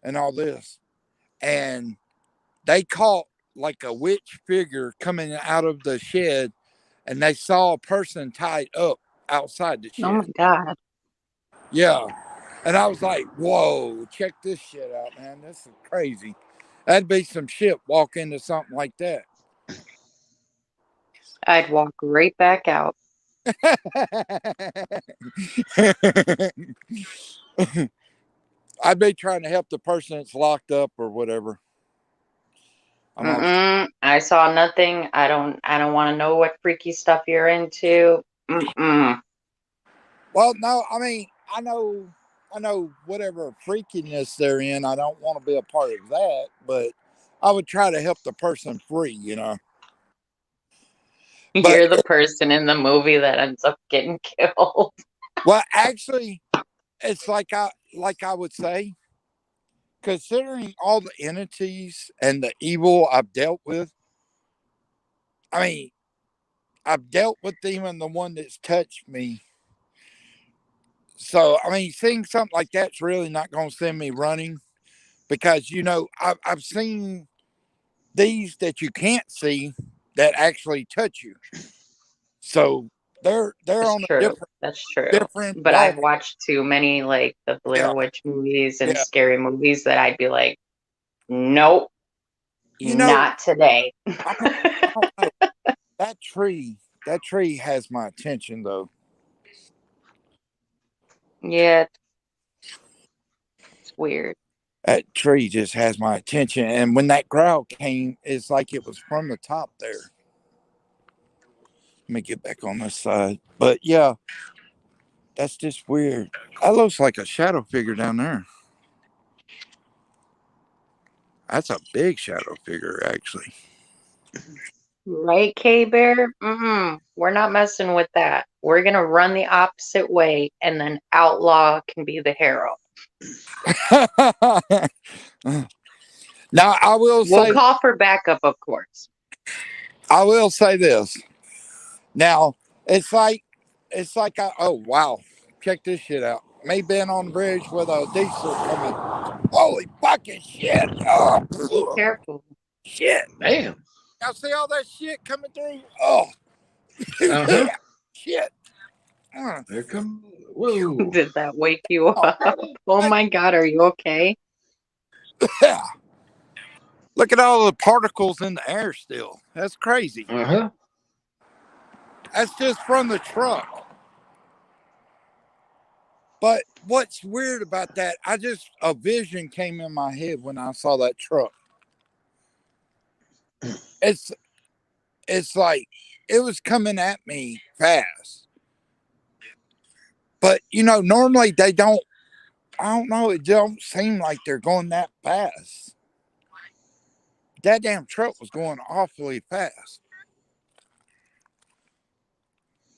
[SPEAKER 1] and all this. And they caught like a witch figure coming out of the shed, and they saw a person tied up outside the
[SPEAKER 3] Oh my
[SPEAKER 1] shed.
[SPEAKER 3] God.
[SPEAKER 1] Yeah. And I was like, whoa, check this shit out, man. This is crazy. That'd be some shit walk into something like that.
[SPEAKER 3] I'd walk right back out.
[SPEAKER 1] I'd be trying to help the person that's locked up or whatever.
[SPEAKER 3] I saw nothing. I don't want to know what freaky stuff you're into.
[SPEAKER 1] Well, no, I mean, I know whatever freakiness they're in, I don't want to be a part of that, but I would try to help the person free, you know. But
[SPEAKER 3] You're the person in the movie that ends up getting killed.
[SPEAKER 1] well, actually, it's like I would say, considering all the entities and the evil I've dealt with. I mean, I've dealt with even the one that's touched me. So I mean, seeing something like that's really not going to send me running because you know I've seen these that you can't see that actually touch you. So they're
[SPEAKER 3] That's
[SPEAKER 1] on a
[SPEAKER 3] true. That's true.
[SPEAKER 1] different
[SPEAKER 3] But I've
[SPEAKER 1] ball.
[SPEAKER 3] watched too many like the Blair
[SPEAKER 1] Yeah,
[SPEAKER 3] Witch movies and
[SPEAKER 1] yeah.
[SPEAKER 3] scary movies that I'd be like, nope,
[SPEAKER 1] You know,
[SPEAKER 3] not today.
[SPEAKER 1] I don't know. That tree has my attention though.
[SPEAKER 3] Yeah, it's weird.
[SPEAKER 1] That tree just has my attention. And when that growl came, it's like it was from the top there. Let me get back on this side. But yeah, that's just weird. That looks like a shadow figure down there. That's a big shadow figure, actually.
[SPEAKER 3] Right, K-Bear? We're not messing with that. We're gonna run the opposite way, and then Outlaw can be the hero.
[SPEAKER 1] Now I will
[SPEAKER 3] We'll
[SPEAKER 1] say
[SPEAKER 3] call for backup, of course.
[SPEAKER 1] this. Now it's like oh wow, check this shit out. Me being on the bridge with a diesel coming. Holy fucking shit! Oh,
[SPEAKER 3] Be careful.
[SPEAKER 1] shit!
[SPEAKER 2] Damn.
[SPEAKER 1] Y'all see all that shit coming through? Oh,
[SPEAKER 2] Uh-huh.
[SPEAKER 1] shit!
[SPEAKER 2] There come. Whoa.
[SPEAKER 3] Did that wake you up? Oh my God, are you okay?
[SPEAKER 1] Yeah. Look at all the particles in the air still. That's crazy.
[SPEAKER 2] Uh-huh.
[SPEAKER 1] That's just from the truck. But what's weird about that, a vision came in my head when I saw that truck. It's it's like it was coming at me fast. But you know, normally they don't I don't know, it don't seem like they're going that fast. That damn truck was going awfully fast.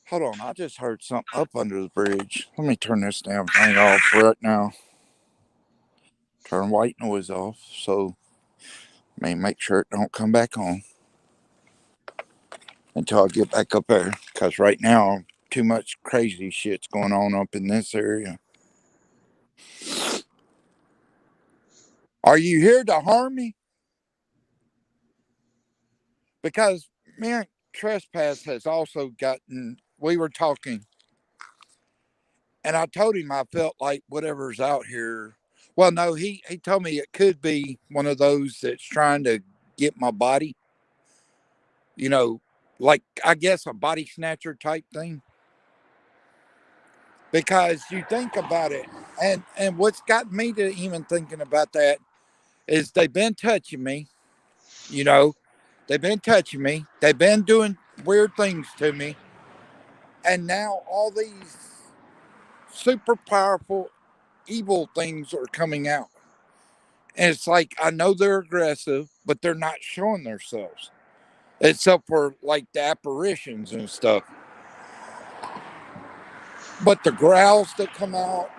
[SPEAKER 1] Hold on, I just heard something up under the bridge. Let me turn this damn thing off right now. Turn white noise off so make sure it don't come back on until I get back up there. Cause right now too much crazy shit's going on up in this area. Are you here to harm me? Because me and Trespass has also gotten we were talking and I told him I felt like whatever's out here. Well, no, he told me it could be one of those that's trying to get my body, you know, like I guess a body snatcher type thing. Because you think about it, and what's got me to even thinking about that is they've been touching me, you know, they've been touching me, they've been doing weird things to me, and now all these super powerful evil things are coming out. And it's like I know they're aggressive, but they're not showing themselves. Except for like the apparitions and stuff. But the growls that come out,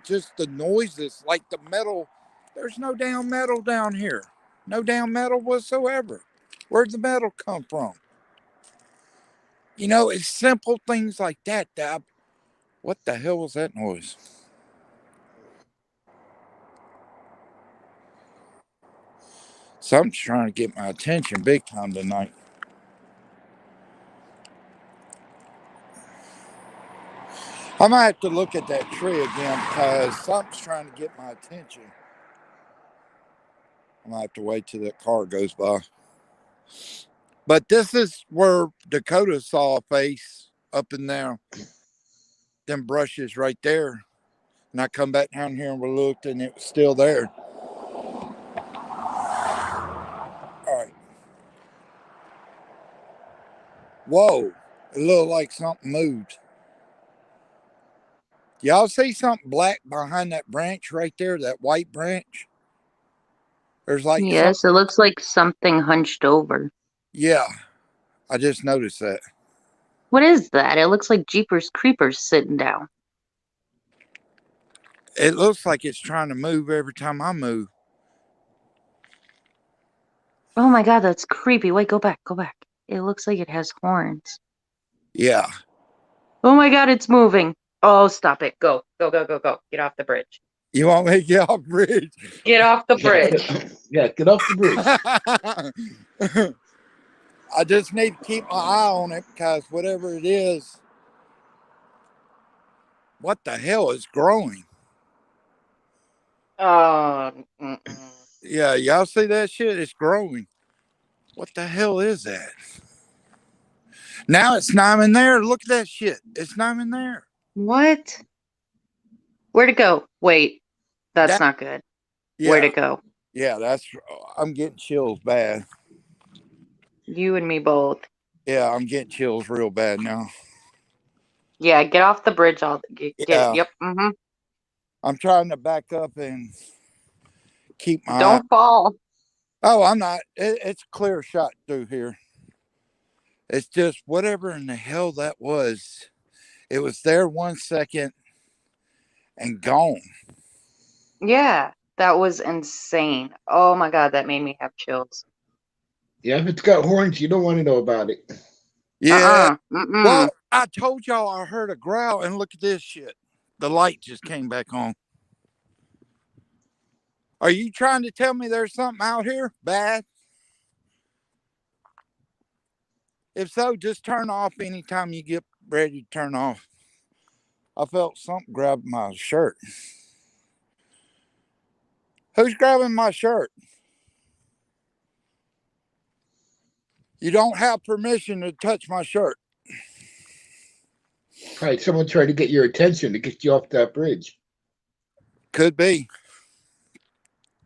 [SPEAKER 1] just the noises, like the metal, there's no damn metal down here. No damn metal whatsoever. Where'd the metal come from? You know, it's simple things like that. What the hell was that noise? Something's trying to get my attention big time tonight. I might have to look at that tree again because something's trying to get my attention. I might have to wait till that car goes by. But this is where Dakota saw a face up in there, them brushes right there. And I come back down here and we looked and it was still there. All right. Whoa. It looked like something moved. Y'all see something black behind that branch right there, that white branch? There's like
[SPEAKER 3] Yes, it looks like something hunched over.
[SPEAKER 1] yeah, I just noticed that.
[SPEAKER 3] What is that? It looks like Jeepers Creepers sitting down.
[SPEAKER 1] It looks like it's trying to move every time I move.
[SPEAKER 3] Oh my god, that's creepy. Wait, go back, go back. It looks like it has horns.
[SPEAKER 1] Yeah.
[SPEAKER 3] Oh my god, it's moving. Oh, stop it. Go, go, go, go, go. Get off the bridge.
[SPEAKER 1] You want me to get off bridge?
[SPEAKER 3] Get off the bridge.
[SPEAKER 2] Yeah, get off the bridge.
[SPEAKER 1] I just need to keep my eye on it because whatever it is, what the hell is growing?
[SPEAKER 3] Oh,
[SPEAKER 1] Yeah, y'all see that shit? It's growing. What the hell is that? Now it's not in there. Look at that shit. It's not in there.
[SPEAKER 3] what? Where'd it go? Wait, that's
[SPEAKER 1] That-
[SPEAKER 3] not good.
[SPEAKER 1] Yeah,
[SPEAKER 3] Where'd it go?
[SPEAKER 1] yeah, I'm getting chills bad.
[SPEAKER 3] You and me both.
[SPEAKER 1] Yeah, I'm getting chills real bad now.
[SPEAKER 3] Yeah, get off the bridge.
[SPEAKER 1] Yeah.
[SPEAKER 3] Yep. Mm-hmm.
[SPEAKER 1] I'm trying to back up and keep my eye.
[SPEAKER 3] Don't fall.
[SPEAKER 1] Oh, I'm not. It's a clear shot through here. It's just whatever in the hell that was. It was there 1 second and gone.
[SPEAKER 3] Yeah, that was insane. Oh my god, that made me have chills.
[SPEAKER 2] Yeah, if it's got horns, you don't want to know about it.
[SPEAKER 1] Yeah.
[SPEAKER 3] Mm-mm.
[SPEAKER 1] Well, I told y'all I heard a growl, and look at this shit. The light just came back on. Are you trying to tell me there's something out here bad? If so, just turn off anytime you get ready to turn off. I felt something grab my shirt. Who's grabbing my shirt? You don't have permission to touch my shirt.
[SPEAKER 2] Probably someone tried to get your attention to get you off that bridge.
[SPEAKER 1] Could be.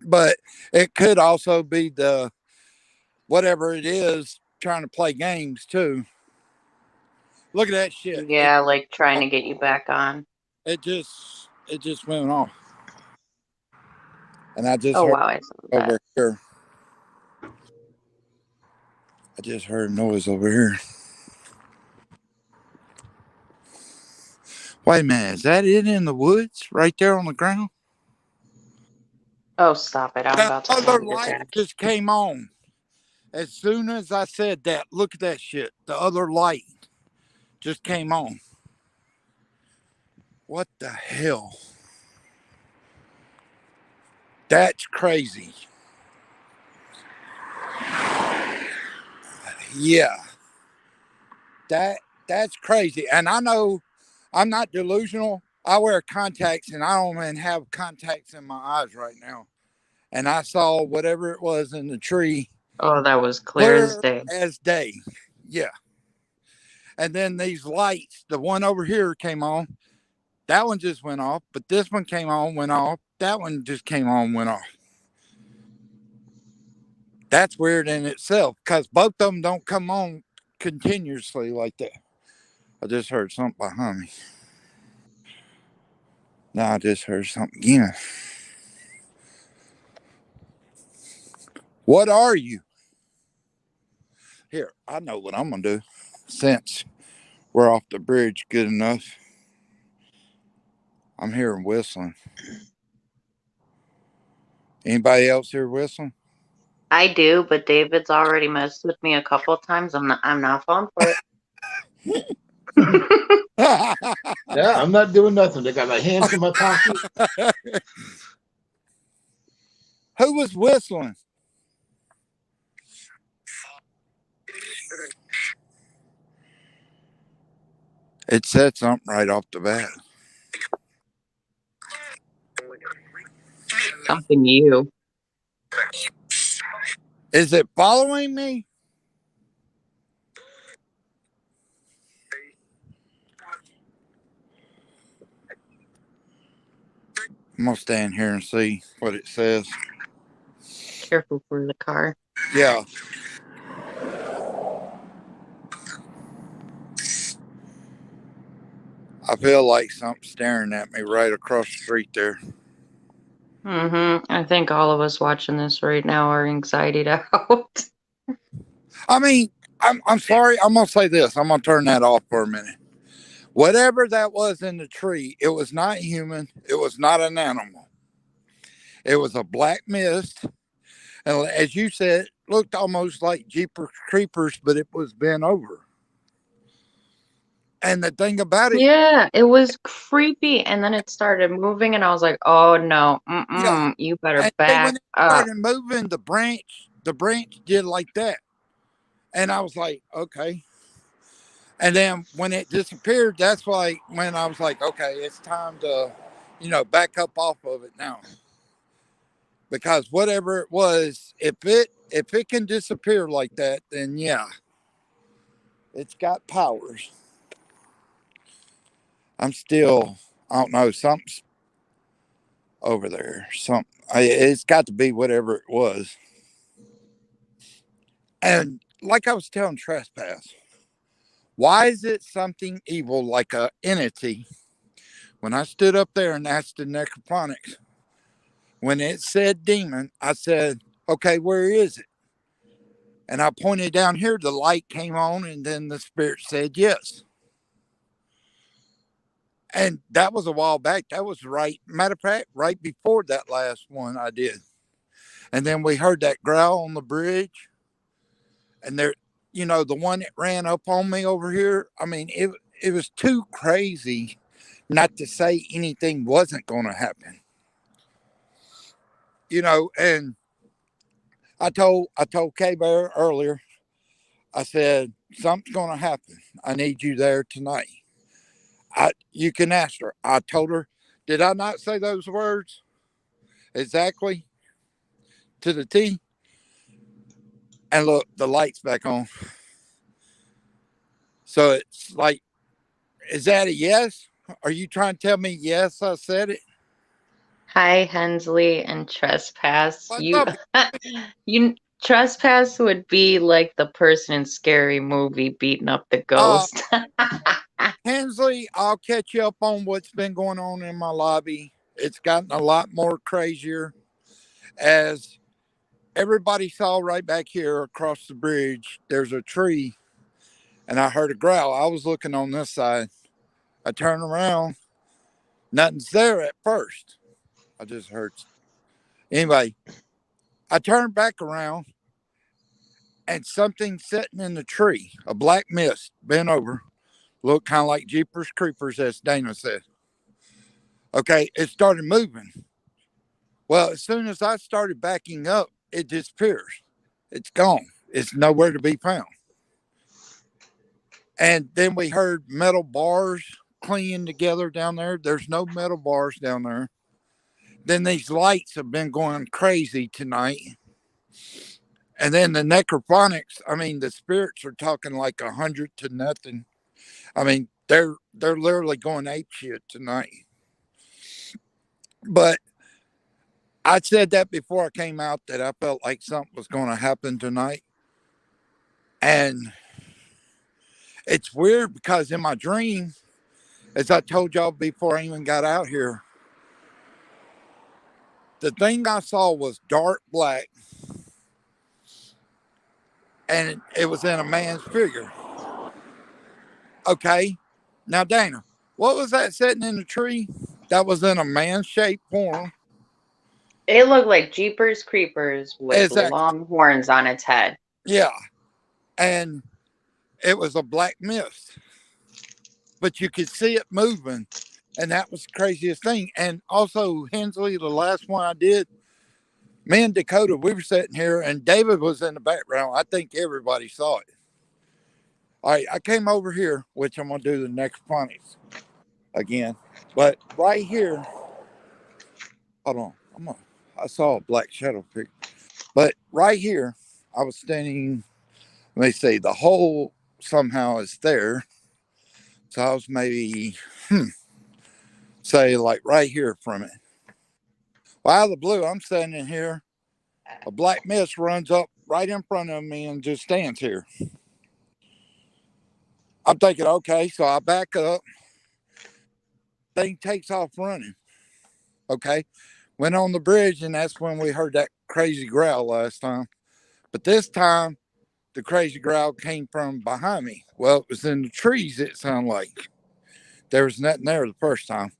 [SPEAKER 1] But it could also be the whatever it is trying to play games too. Look at that shit.
[SPEAKER 3] Yeah, like trying to get you back on.
[SPEAKER 1] It just went off. And I just
[SPEAKER 3] Oh
[SPEAKER 1] heard
[SPEAKER 3] wow, I saw that.
[SPEAKER 1] over here. I just heard noise over here. Wait a minute, is that it in the woods right there on the ground?
[SPEAKER 3] Oh, stop it. I'm
[SPEAKER 1] That
[SPEAKER 3] about to
[SPEAKER 1] other
[SPEAKER 3] call your
[SPEAKER 1] light
[SPEAKER 3] dad.
[SPEAKER 1] just came on. As soon as I said that, look at that shit. The other light just came on. What the hell? That's crazy. Yeah. That's crazy. And I know I'm not delusional. I wear contacts and I don't even have contacts in my eyes right now. And I saw whatever it was in the tree
[SPEAKER 3] Oh, that was clear as day.
[SPEAKER 1] as day. Yeah. And then these lights, the one over here came on. That one just went off, but this one came on, went off. That one just came on, went off. That's weird in itself because both of them don't come on continuously like that. I just heard something behind me. Now I just heard something again. What are you? Here, I know what I'm going to do. Since we're off the bridge good enough, I'm hearing whistling. Anybody else hear whistling?
[SPEAKER 3] I do, but David's already messed with me a couple of times. I'm not falling for it.
[SPEAKER 2] Yeah, I'm not doing nothing. I got my hands in my pocket.
[SPEAKER 1] Who was whistling? It said something right off the bat.
[SPEAKER 3] Something you.
[SPEAKER 1] Is it following me? I'm going to stand here and see what it says.
[SPEAKER 3] Careful for the car.
[SPEAKER 1] Yeah. I feel like something staring at me right across the street there.
[SPEAKER 3] I think all of us watching this right now are anxietied out.
[SPEAKER 1] I mean, I'm sorry. I'm gonna say this. I'm gonna turn that off for a minute. Whatever that was in the tree, it was not human. It was not an animal. It was a black mist, and as you said, it looked almost like Jeepers Creepers, but it was bent over. And the thing about it,
[SPEAKER 3] Yeah, it was creepy, and then it started moving, and I was like, "Oh no,
[SPEAKER 1] yeah.
[SPEAKER 3] you better
[SPEAKER 1] And then when
[SPEAKER 3] back
[SPEAKER 1] it
[SPEAKER 3] up."
[SPEAKER 1] started moving, the branch did like that, and I was like, okay. And then when it disappeared, that's like when I was like, okay, it's time to, back up off of it now. Because whatever it was, if it can disappear like that, then yeah, it's got powers. I don't know, something's over there. It's got to be whatever it was. And like I was telling Trespass, why is it something evil like a entity? When I stood up there and asked the necrophonics, when it said demon, I said, okay, where is it? And I pointed down here, the light came on, and then the spirit said yes. And that was a while back. That was matter of fact, right before that last one I did. And then we heard that growl on the bridge. And the one that ran up on me over here, I mean, it was too crazy not to say anything wasn't going to happen. And I told K Bear earlier, I said, something's going to happen. I need you there tonight. You can ask her. I told her, did I not say those words exactly to the T? And look, the light's back on. So it's like, is that a yes? Are you trying to tell me yes, I said it?
[SPEAKER 3] Hi, Hensley and Trespass.
[SPEAKER 1] What's
[SPEAKER 3] You,
[SPEAKER 1] up?
[SPEAKER 3] you Trespass would be like the person in Scary Movie beating up the
[SPEAKER 1] Uh,
[SPEAKER 3] ghost.
[SPEAKER 1] Hensley, I'll catch you up on what's been going on in my lobby. It's gotten a lot more crazier as everybody saw right back here across the bridge. There's a tree, and I heard a growl. I was looking on this side. I turned around, nothing's there at first. I just heard. Anyway, I turned back around, and something sitting in the tree, a black mist, bent over, looked kind of like Jeepers Creepers, as Dana said. Okay, it started moving. Well, as soon as I started backing up, it disappears. It's gone. It's nowhere to be found. And then we heard metal bars clinging together down there. There's no metal bars down there. Then these lights have been going crazy tonight. And then the necrophonics, I mean, the spirits are talking like 100 to nothing. I mean, they're literally going ape shit tonight. But I said that before I came out that I felt like something was going to happen tonight. And it's weird because in my dream, as I told y'all before I even got out here, the thing I saw was dark black and it was in a man's figure. Okay. Now, Dana, what was that sitting in the tree that was in a man shaped form?
[SPEAKER 3] It looked like Jeepers Creepers with
[SPEAKER 1] Exactly.
[SPEAKER 3] long horns on its head.
[SPEAKER 1] Yeah. And it was a black mist, but you could see it moving. And that was the craziest thing. And also, Hensley, the last one I did, me and Dakota, we were sitting here and David was in the background. I think everybody saw it. All right, I came over here, which I'm going to do the necrophonics again. But right here, hold on. I saw a black shadow figure. But right here, I was standing, let me see, the hole somehow is there. So I was maybe, say, like right here from it. Well, out of the blue, I'm standing here. A black mist runs up right in front of me and just stands here. I'm thinking, okay, so I back up. Thing takes off running. Okay. Went on the bridge, and that's when we heard that crazy growl last time. But this time, the crazy growl came from behind me. Well, it was in the trees, it sounded like. There was nothing there the first time.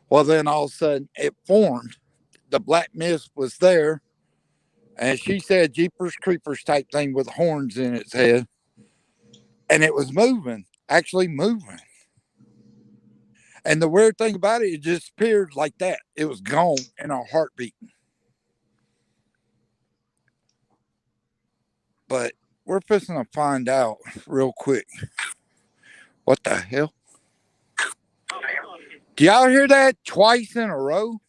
[SPEAKER 1] Well, then all of a sudden, it formed. The black mist was there. And she said Jeepers Creepers type thing with horns in its head. And it was moving, actually moving. And the weird thing about it, it just appeared like that. It was gone in a heartbeat. But we're fixing to find out real quick. What the hell? Do y'all hear that twice in a row?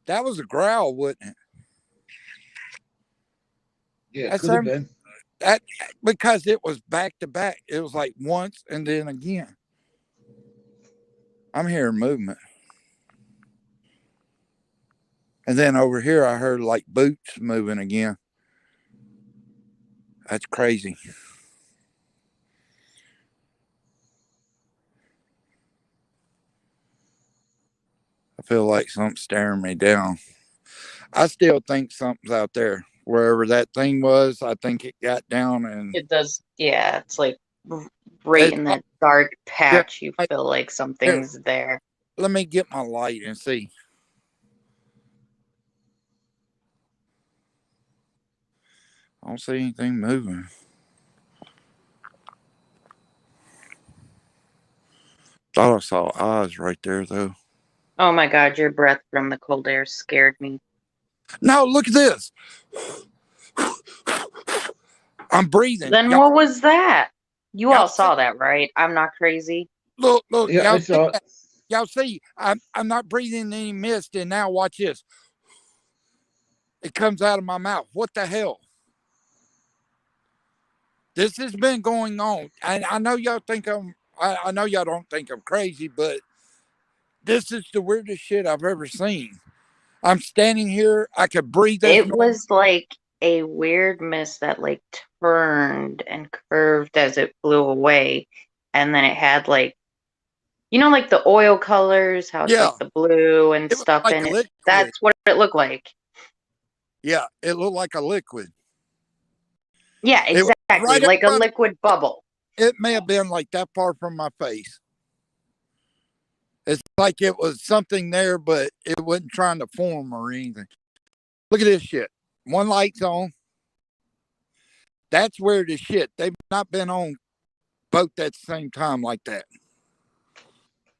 [SPEAKER 1] That was a growl, wasn't it?
[SPEAKER 2] Yeah,
[SPEAKER 1] That's
[SPEAKER 2] could have been.
[SPEAKER 1] that because it was back to back. It was like once and then again. I'm hearing movement. And then over here I heard like boots moving again. That's crazy. I feel like something's staring me down. I still think something's out there. Wherever that thing was, I think it got down and
[SPEAKER 3] It does. Yeah, it's like right
[SPEAKER 1] it's
[SPEAKER 3] in that dark patch. You
[SPEAKER 1] right
[SPEAKER 3] feel like
[SPEAKER 1] here.
[SPEAKER 3] something's there.
[SPEAKER 1] Let me get my light and see. I don't see anything moving. Thought I saw eyes right there though.
[SPEAKER 3] Oh my God, your breath from the cold air scared me.
[SPEAKER 1] No, look at this. I'm breathing.
[SPEAKER 3] Then
[SPEAKER 1] Y'all,
[SPEAKER 3] what was that? You
[SPEAKER 1] y'all
[SPEAKER 3] all
[SPEAKER 1] see,
[SPEAKER 3] saw that, right? I'm not crazy.
[SPEAKER 1] look,
[SPEAKER 2] Yeah, I
[SPEAKER 1] y'all see
[SPEAKER 2] saw it.
[SPEAKER 1] that? Y'all see, I'm not breathing any mist, and now watch this. It comes out of my mouth. What the hell? This has been going on. I know y'all think I know y'all don't think I'm crazy, but this is the weirdest shit I've ever seen. I'm standing here. I could breathe as
[SPEAKER 3] It
[SPEAKER 1] normal.
[SPEAKER 3] was like a weird mist that like turned and curved as it flew away. And then it had like, like the oil colors, how it's
[SPEAKER 1] Yeah,
[SPEAKER 3] like the blue and
[SPEAKER 1] it was
[SPEAKER 3] stuff
[SPEAKER 1] like
[SPEAKER 3] in
[SPEAKER 1] a
[SPEAKER 3] it.
[SPEAKER 1] liquid.
[SPEAKER 3] That's what it looked like.
[SPEAKER 1] Yeah, it looked like a liquid.
[SPEAKER 3] Yeah,
[SPEAKER 1] It was
[SPEAKER 3] exactly.
[SPEAKER 1] right in
[SPEAKER 3] Like a
[SPEAKER 1] front of
[SPEAKER 3] liquid bubble.
[SPEAKER 1] it may have been like that far from my face. It's like it was something there, but it wasn't trying to form or anything. Look at this shit. One light's on. That's weird as shit. They've not been on both at the same time like that.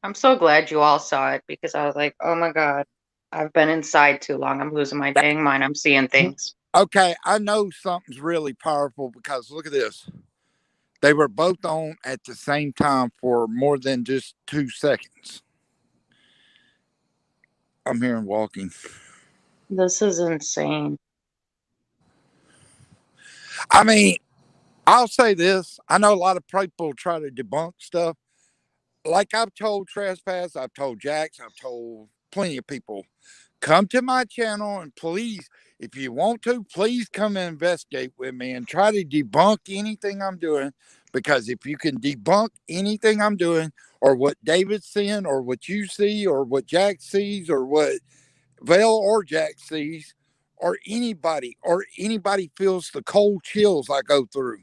[SPEAKER 3] I'm so glad you all saw it because I was like, oh my God, I've been inside too long. I'm losing my dang mind. I'm seeing things.
[SPEAKER 1] Okay, I know something's really powerful because look at this. They were both on at the same time for more than just 2 seconds. I'm hearing walking.
[SPEAKER 3] This is insane.
[SPEAKER 1] I mean, I'll say this. I know a lot of people try to debunk stuff. Like I've told Trespass, I've told Jax, I've told plenty of people, come to my channel and please, if you want to, please come and investigate with me and try to debunk anything I'm doing. Because if you can debunk anything I'm doing, or what David's seeing, or what you see, or what Jack sees, or what Vale or Jack sees, or anybody feels the cold chills I go through,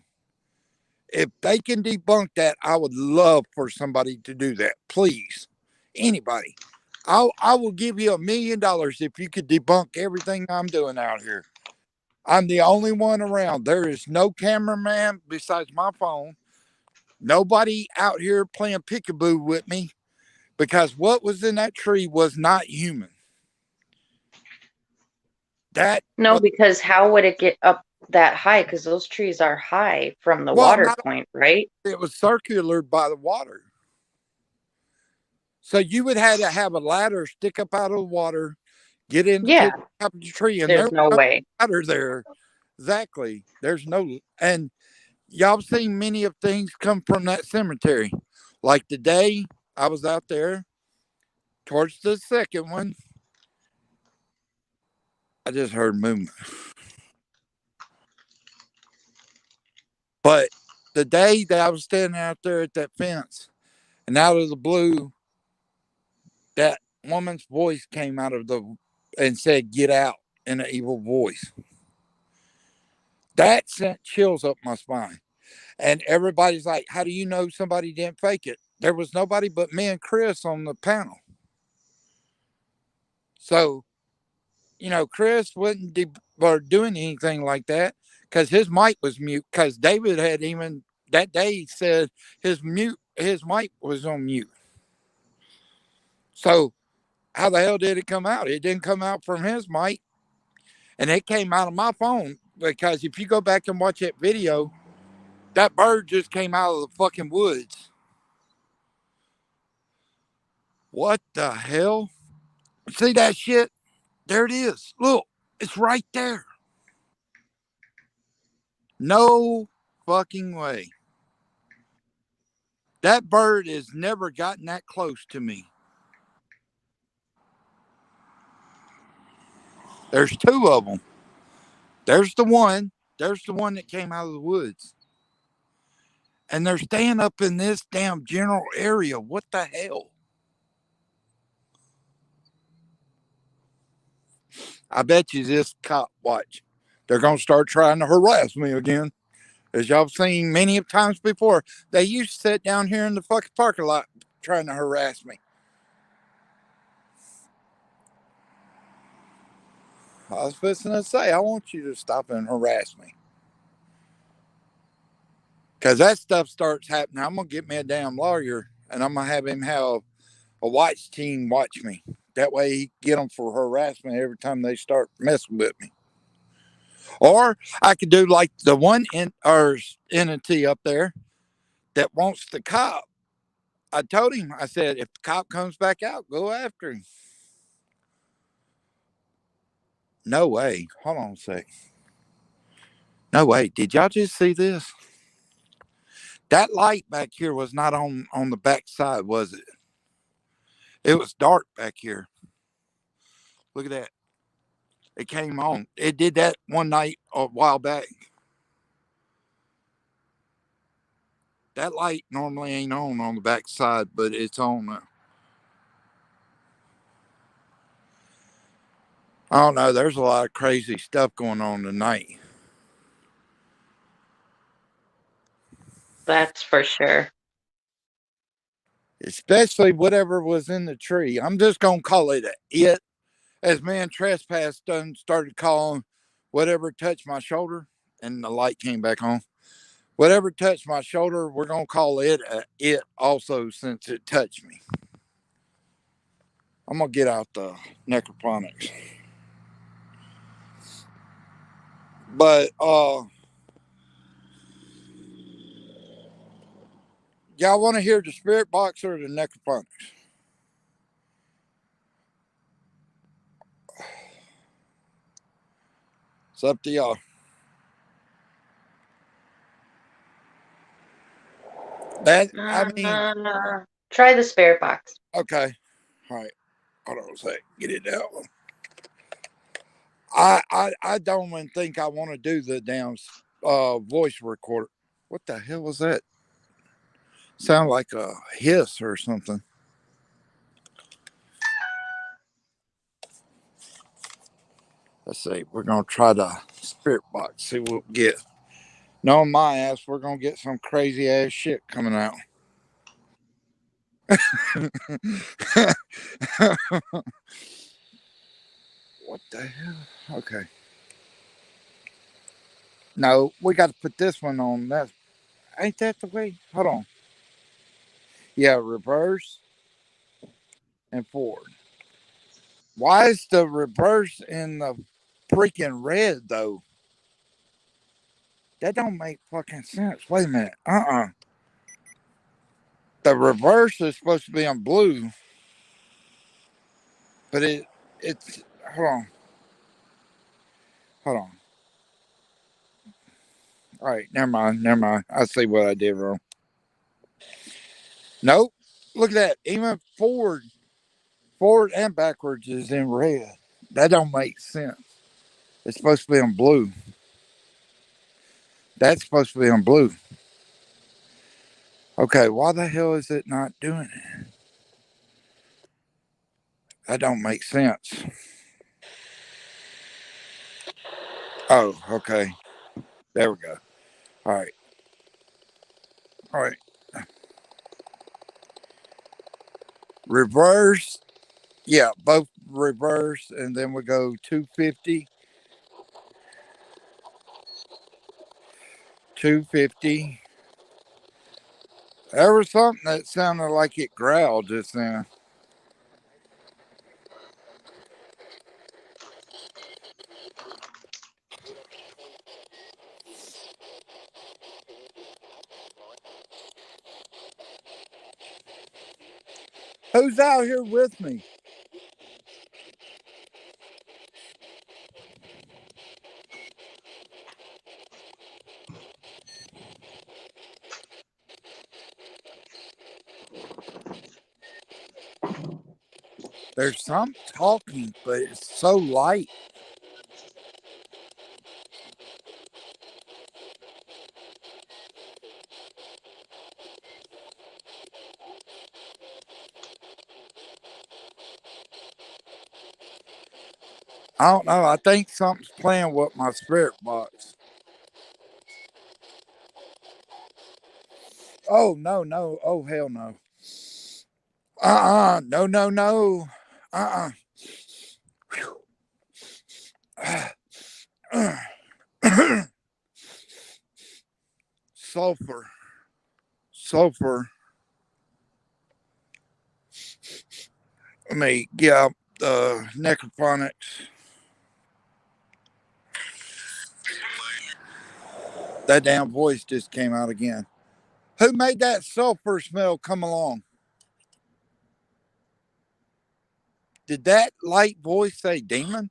[SPEAKER 1] if they can debunk that, I would love for somebody to do that. Please, anybody. I will give you $1 million if you could debunk everything I'm doing out here. I'm the only one around. There is no cameraman besides my phone. Nobody out here playing peekaboo with me because what was in that tree was not human. That
[SPEAKER 3] No,
[SPEAKER 1] was,
[SPEAKER 3] because how would it get up that high? Because those trees are high from the
[SPEAKER 1] well,
[SPEAKER 3] water
[SPEAKER 1] not
[SPEAKER 3] point, right?
[SPEAKER 1] it was circular by the water. So you would have to have a ladder stick up out of the water, get into
[SPEAKER 3] Yeah,
[SPEAKER 1] the top of the tree, and
[SPEAKER 3] there's
[SPEAKER 1] there's
[SPEAKER 3] no
[SPEAKER 1] no
[SPEAKER 3] way.
[SPEAKER 1] ladder there. Exactly. There's no, and y'all seen many of things come from that cemetery. Like the day I was out there towards the second one, I just heard movement. But the day that I was standing out there at that fence, and out of the blue, that woman's voice came out of the and said, "Get out," in an evil voice. That sent chills up my spine. And everybody's like, "How do you know somebody didn't fake it?" There was nobody but me and Chris on the panel. So, Chris wasn't or doing anything like that because his mic was mute. Because David had even that day said his mic was on mute. So, how the hell did it come out? It didn't come out from his mic, and it came out of my phone. Because if you go back and watch that video, that bird just came out of the fucking woods. What the hell? See that shit? There it is. Look, it's right there. No fucking way. That bird has never gotten that close to me. There's two of them. There's the one. There's the one that came out of the woods. And they're staying up in this damn general area. What the hell? I bet you this cop, watch. They're going to start trying to harass me again. As y'all have seen many times before, they used to sit down here in the fucking parking lot trying to harass me. I was fixing to say, I want you to stop and harass me. Because that stuff starts happening. I'm going to get me a damn lawyer and I'm going to have him have a watch team watch me. That way he get them for harassment every time they start messing with me. Or I could do like the one entity up there that wants the cop. I told him, I said, if the cop comes back out, go after him. No way. Hold on a sec. No way. Did y'all just see this? That light back here was not on the back side, was it? It was dark back here. Look at that. It came on. It did that one night a while back. That light normally ain't on the back side, but it's on now. I don't know. There's a lot of crazy stuff going on tonight.
[SPEAKER 3] That's for sure.
[SPEAKER 1] Especially whatever was in the tree. I'm just going to call it it. As man trespass done started calling whatever touched my shoulder, and the light came back on. Whatever touched my shoulder, we're going to call it it also since it touched me. I'm going to get out the necroponics. But, y'all want to hear the spirit box or the necroponics? It's up to y'all.
[SPEAKER 3] Try the spirit box.
[SPEAKER 1] Okay. All right. Hold on a sec. Get it down. I don't even think I want to do the damn voice recorder. What the hell was that? Sound like a hiss or something. Let's see. We're gonna try the spirit box. See what we get. Knowing my ass, we're gonna get some crazy ass shit coming out. What the hell? Okay. No, we got to put this one on. That ain't that the way? Hold on. Yeah, reverse and forward. Why is the reverse in the freaking red though? That don't make fucking sense. Wait a minute. The reverse is supposed to be on blue, but it's hold on. All right, never mind. I see what I did wrong. Nope. Look at that. Even forward and backwards is in red. That don't make sense. It's supposed to be on blue. That's supposed to be on blue. Okay, why the hell is it not doing it? That don't make sense. Oh, okay. There we go. All right. All right. Reverse. Yeah, both reverse, and then we go 250, 250. There was something that sounded like it growled just then. Who's out here with me? There's some talking, but it's so light. I don't know. I think something's playing with my spirit box. Oh, no, no. Oh, hell no. No, no, no. Uh Sulfur. Sulfur. Let me get out the necrophonics. That damn voice just came out again. Who made that sulfur smell come along? Did that light voice say demon?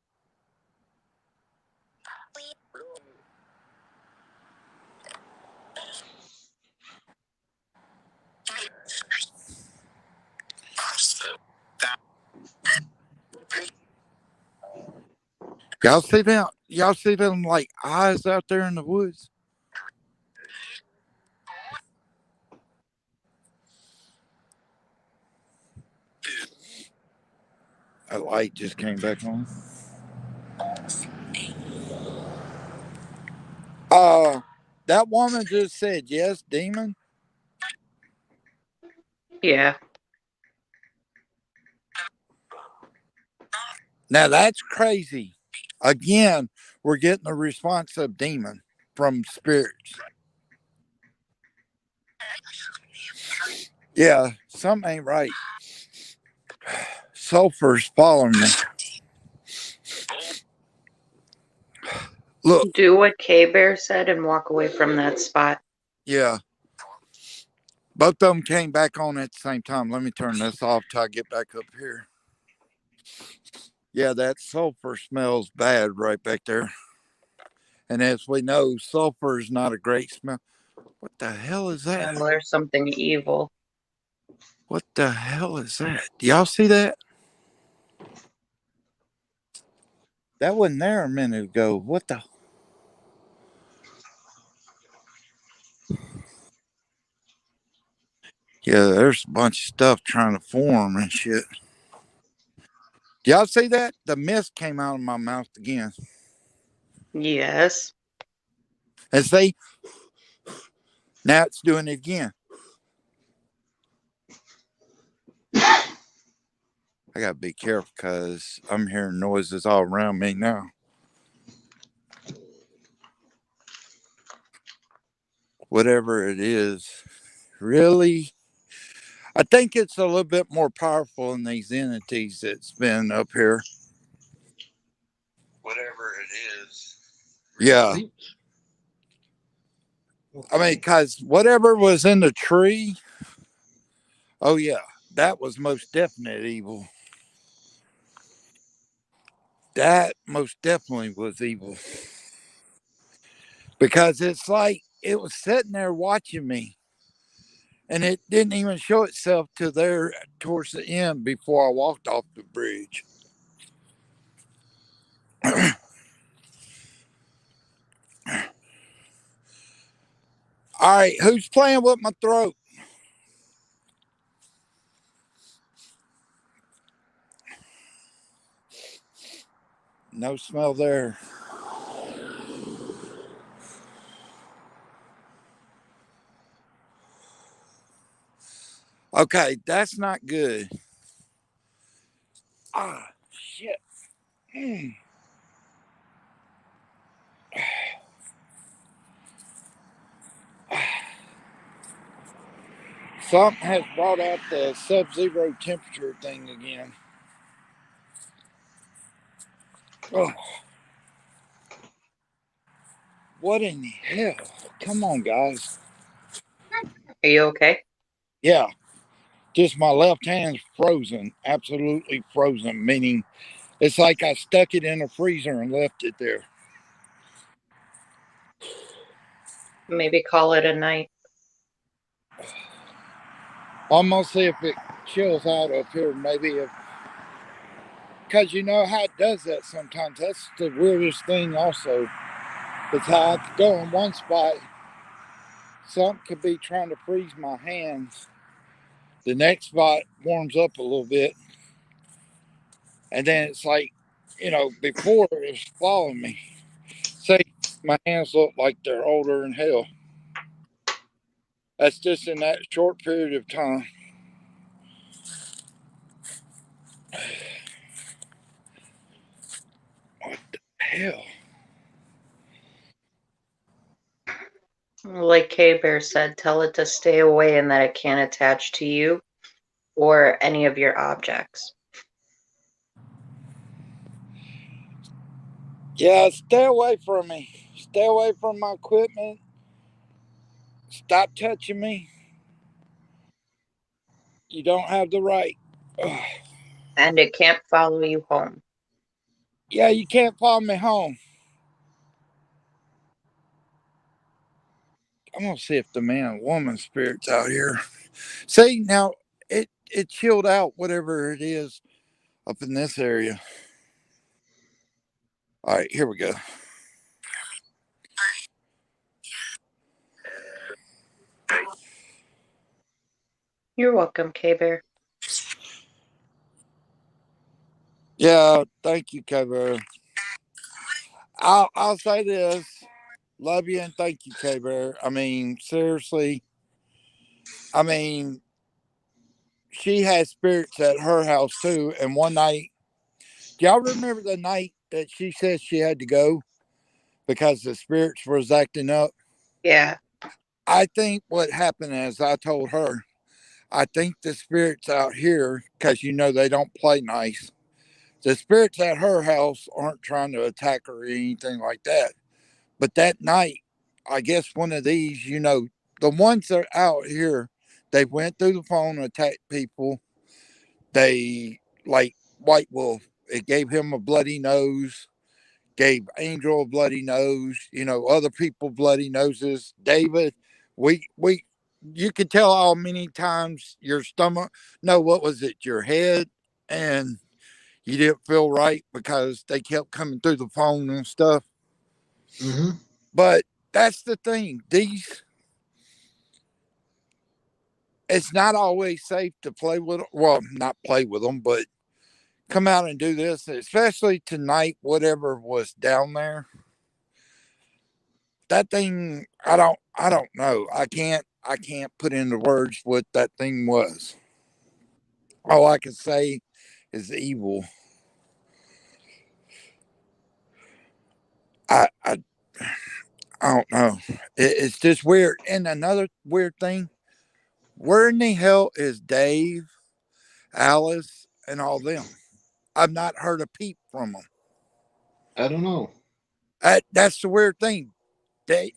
[SPEAKER 1] Y'all see them? Y'all see them like eyes out there in the woods? That light just came back on. That woman just said yes, demon.
[SPEAKER 3] Yeah.
[SPEAKER 1] Now that's crazy. Again, we're getting a response of demon from spirits. Yeah, something ain't right. Sulfur's following me. Look,
[SPEAKER 3] Do what K Bear said and walk away from that spot.
[SPEAKER 1] yeah. Both of them came back on at the same time. Let me turn this off till I get back up here. Yeah, that sulfur smells bad right back there. And as we know, sulfur is not a great smell. What the hell is that?
[SPEAKER 3] Oh, there's something evil.
[SPEAKER 1] What the hell is that? Do y'all see that? That wasn't there a minute ago. What the? Yeah, there's a bunch of stuff trying to form and shit. Do y'all see that? The mist came out of my mouth again.
[SPEAKER 3] Yes.
[SPEAKER 1] And see, now it's doing it again. I gotta be careful because I'm hearing noises all around me now. Whatever it is, really, I think it's a little bit more powerful than these entities that's been up here. Whatever it is. Yeah. I mean, because whatever was in the tree, oh, yeah, that was most definite evil. That most definitely was evil. Because it's like it was sitting there watching me. And it didn't even show itself till there towards the end before I walked off the bridge. All right, who's playing with my throat? No smell there. Okay, that's not good. Ah, shit. Mm. Something has brought out the sub-zero temperature thing again. Oh, what in the hell? Come on, guys.
[SPEAKER 3] Are you okay?
[SPEAKER 1] Yeah, just my left hand's frozen, absolutely frozen, meaning it's like I stuck it in a freezer and left it there.
[SPEAKER 3] Maybe call it a night.
[SPEAKER 1] I'm gonna see if it chills out up here, maybe if, because you know how it does that sometimes. That's the weirdest thing also. It's how I could go in one spot, something could be trying to freeze my hands. The next spot warms up a little bit, and then it's like, before it was following me. Say my hands look like they're older than hell. That's just in that short period of time. What the hell?
[SPEAKER 3] Like K Bear said, tell it to stay away and that it can't attach to you or any of your objects.
[SPEAKER 1] Yeah, stay away from me. Stay away from my equipment. Stop touching me. You don't have the right. Ugh.
[SPEAKER 3] And it can't follow you home.
[SPEAKER 1] Yeah, you can't follow me home. I'm gonna see if the man and woman spirit's out here. See now, it chilled out whatever it is up in this area. All right, here we go.
[SPEAKER 3] You're welcome, K Bear.
[SPEAKER 1] Yeah, thank you, K-Bear. I'll say this. Love you and thank you, K-Bear. I mean, seriously. I mean, she has spirits at her house too. And one night, do y'all remember the night that she said she had to go because the spirits was acting up?
[SPEAKER 3] Yeah.
[SPEAKER 1] I think what happened is I told her, I think the spirits out here, because they don't play nice. The spirits at her house aren't trying to attack her or anything like that. But that night, I guess one of these, the ones that are out here, they went through the phone and attacked people. They, like White Wolf, it gave him a bloody nose, gave Angel a bloody nose, other people bloody noses. David, we, you could tell how many times your stomach, no, what was it, your head, and you didn't feel right because they kept coming through the phone and stuff.
[SPEAKER 2] Mm-hmm.
[SPEAKER 1] But that's the thing. It's not always safe to play with them. Well, not play with them, but come out and do this, especially tonight, whatever was down there. That thing, I don't know. I can't put into words what that thing was. All I can say is evil. I I don't know. It's just weird. And another weird thing, where in the hell is Dave, Alice, and all them? I've not heard a peep from them.
[SPEAKER 2] I don't know.
[SPEAKER 1] That's the weird thing. They,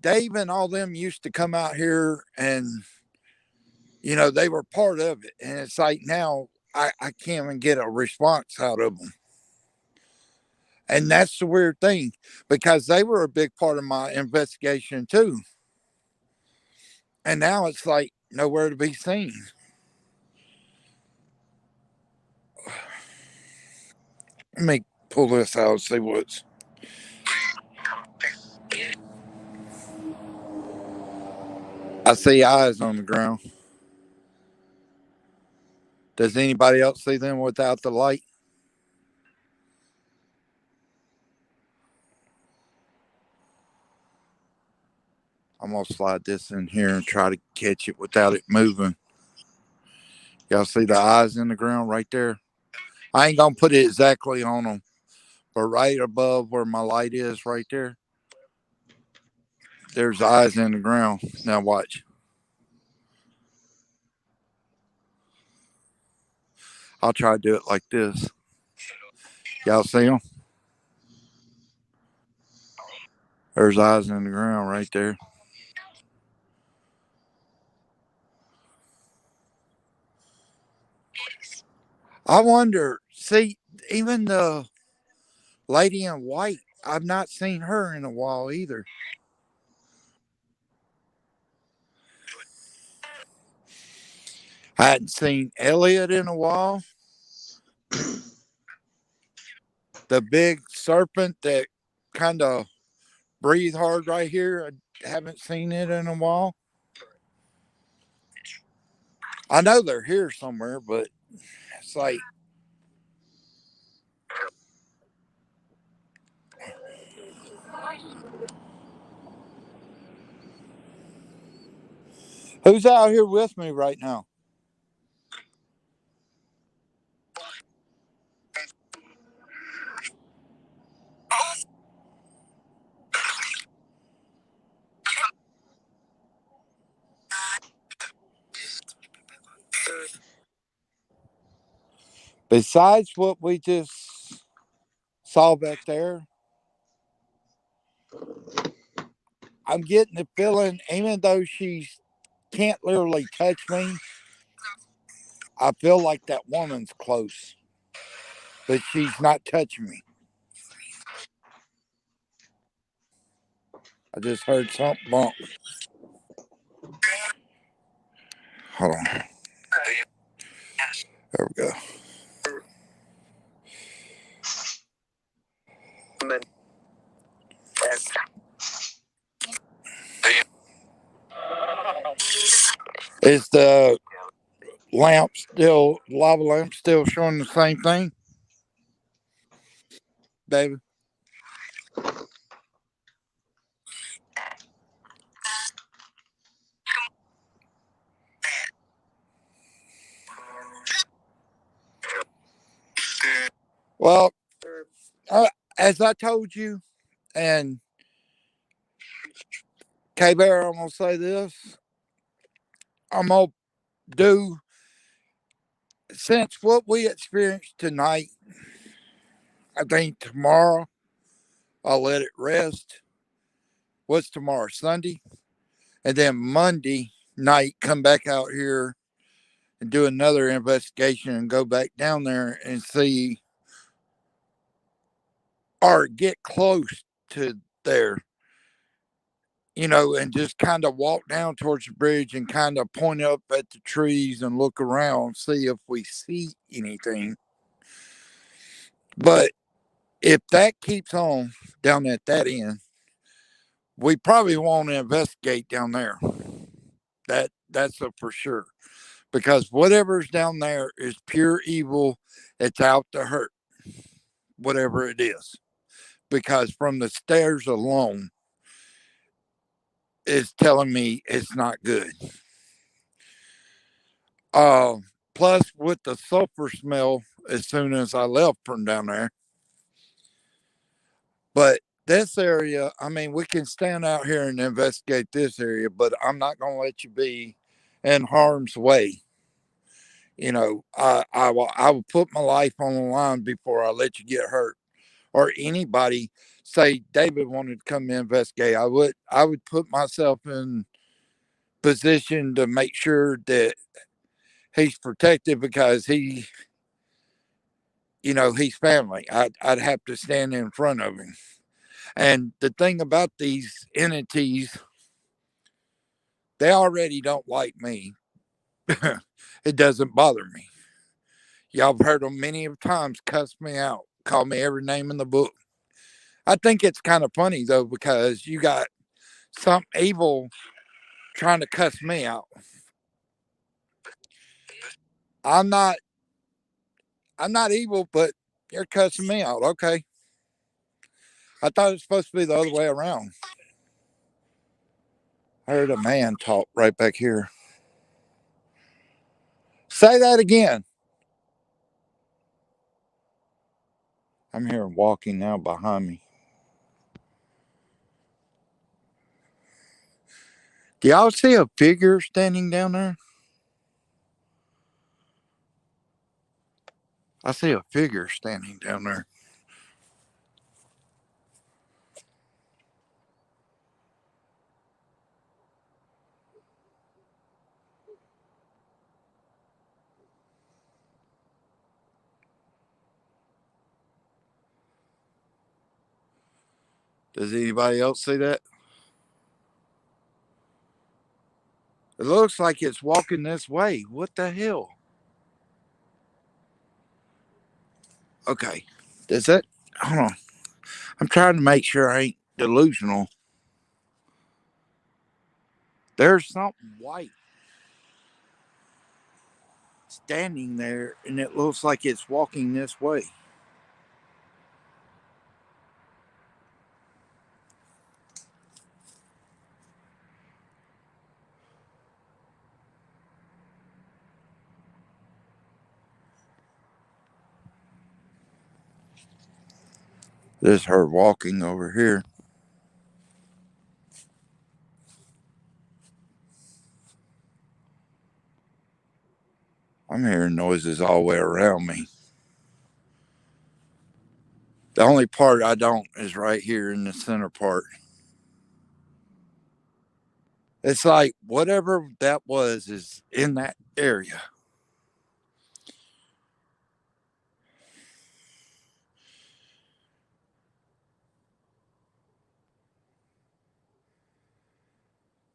[SPEAKER 1] Dave and all them used to come out here and, they were part of it. And it's like now I can't even get a response out of them. And that's the weird thing because they were a big part of my investigation too. And now it's like nowhere to be seen. Let me pull this out and see what's. I see eyes on the ground. Does anybody else see them without the light? I'm gonna slide this in here and try to catch it without it moving. Y'all see the eyes in the ground right there? I ain't gonna put it exactly on them, but right above where my light is, right there, there's eyes in the ground. Now watch. I'll try to do it like this. Y'all see them? There's eyes in the ground right there. I wonder, see, even the lady in white, I've not seen her in a while either. I hadn't seen Elliot in a while. The big serpent that kind of breathe hard right here, I haven't seen it in a while. I know they're here somewhere, but it's like, who's out here with me right now? Besides what we just saw back there, I'm getting the feeling, even though she can't literally touch me, I feel like that woman's close, but she's not touching me. I just heard something bump. Hold on. There we go. Is the lava lamp still showing the same thing, David? Well, as I told you, and K Bear, I'm going to say this. I'm going to do, since what we experienced tonight, I think tomorrow I'll let it rest. What's tomorrow? Sunday? And then Monday night, come back out here and do another investigation and go back down there and see or get close to there, and just kind of walk down towards the bridge and kind of point up at the trees and look around, see if we see anything. But if that keeps on down at that end, we probably won't investigate down there. That's a for sure. Because whatever's down there is pure evil. It's out to hurt whatever it is. Because from the stairs alone, it's telling me it's not good. Uh, Plus, with the sulfur smell as soon as I left from down there. But this area, I mean, we can stand out here and investigate this area, but I'm not going to let you be in harm's way. I will put my life on the line before I let you get hurt, or anybody say David wanted to come investigate. I would put myself in position to make sure that he's protected because he's family. I'd have to stand in front of him. And the thing about these entities, they already don't like me. It doesn't bother me. Y'all have heard them many times cuss me out, call me every name in the book. I think it's kind of funny though, because you got some evil trying to cuss me out. I'm not I'm not evil, but you're cussing me out. Okay. I thought it was supposed to be the other way around. I heard a man talk right back here. Say that again. I'm hearing walking now behind me. Do y'all see a figure standing down there? I see a figure standing down there. Does anybody else see that? It looks like it's walking this way. What the hell? Okay. Does that? Hold on. I'm trying to make sure I ain't delusional. There's something white standing there, and it looks like it's walking this way. This is her walking over here. I'm hearing noises all the way around me. The only part I don't is right here in the center part. It's like whatever that was is in that area.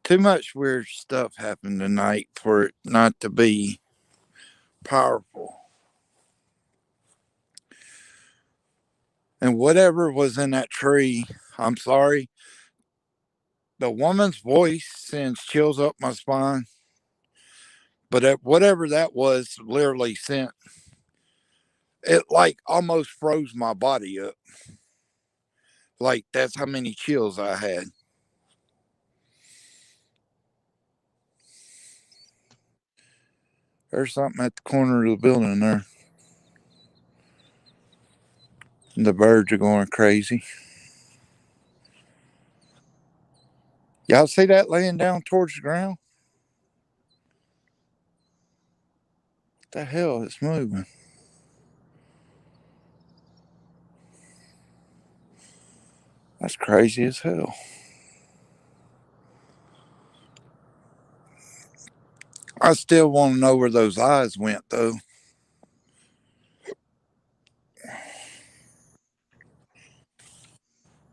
[SPEAKER 1] Too much weird stuff happened tonight for it not to be powerful. And whatever was in that tree, I'm sorry. The woman's voice sends chills up my spine. But whatever that was, literally sent it like almost froze my body up. Like that's how many chills I had. There's something at the corner of the building there. And the birds are going crazy. Y'all see that laying down towards the ground? What the hell? It's moving. That's crazy as hell. I still want to know where those eyes went, though.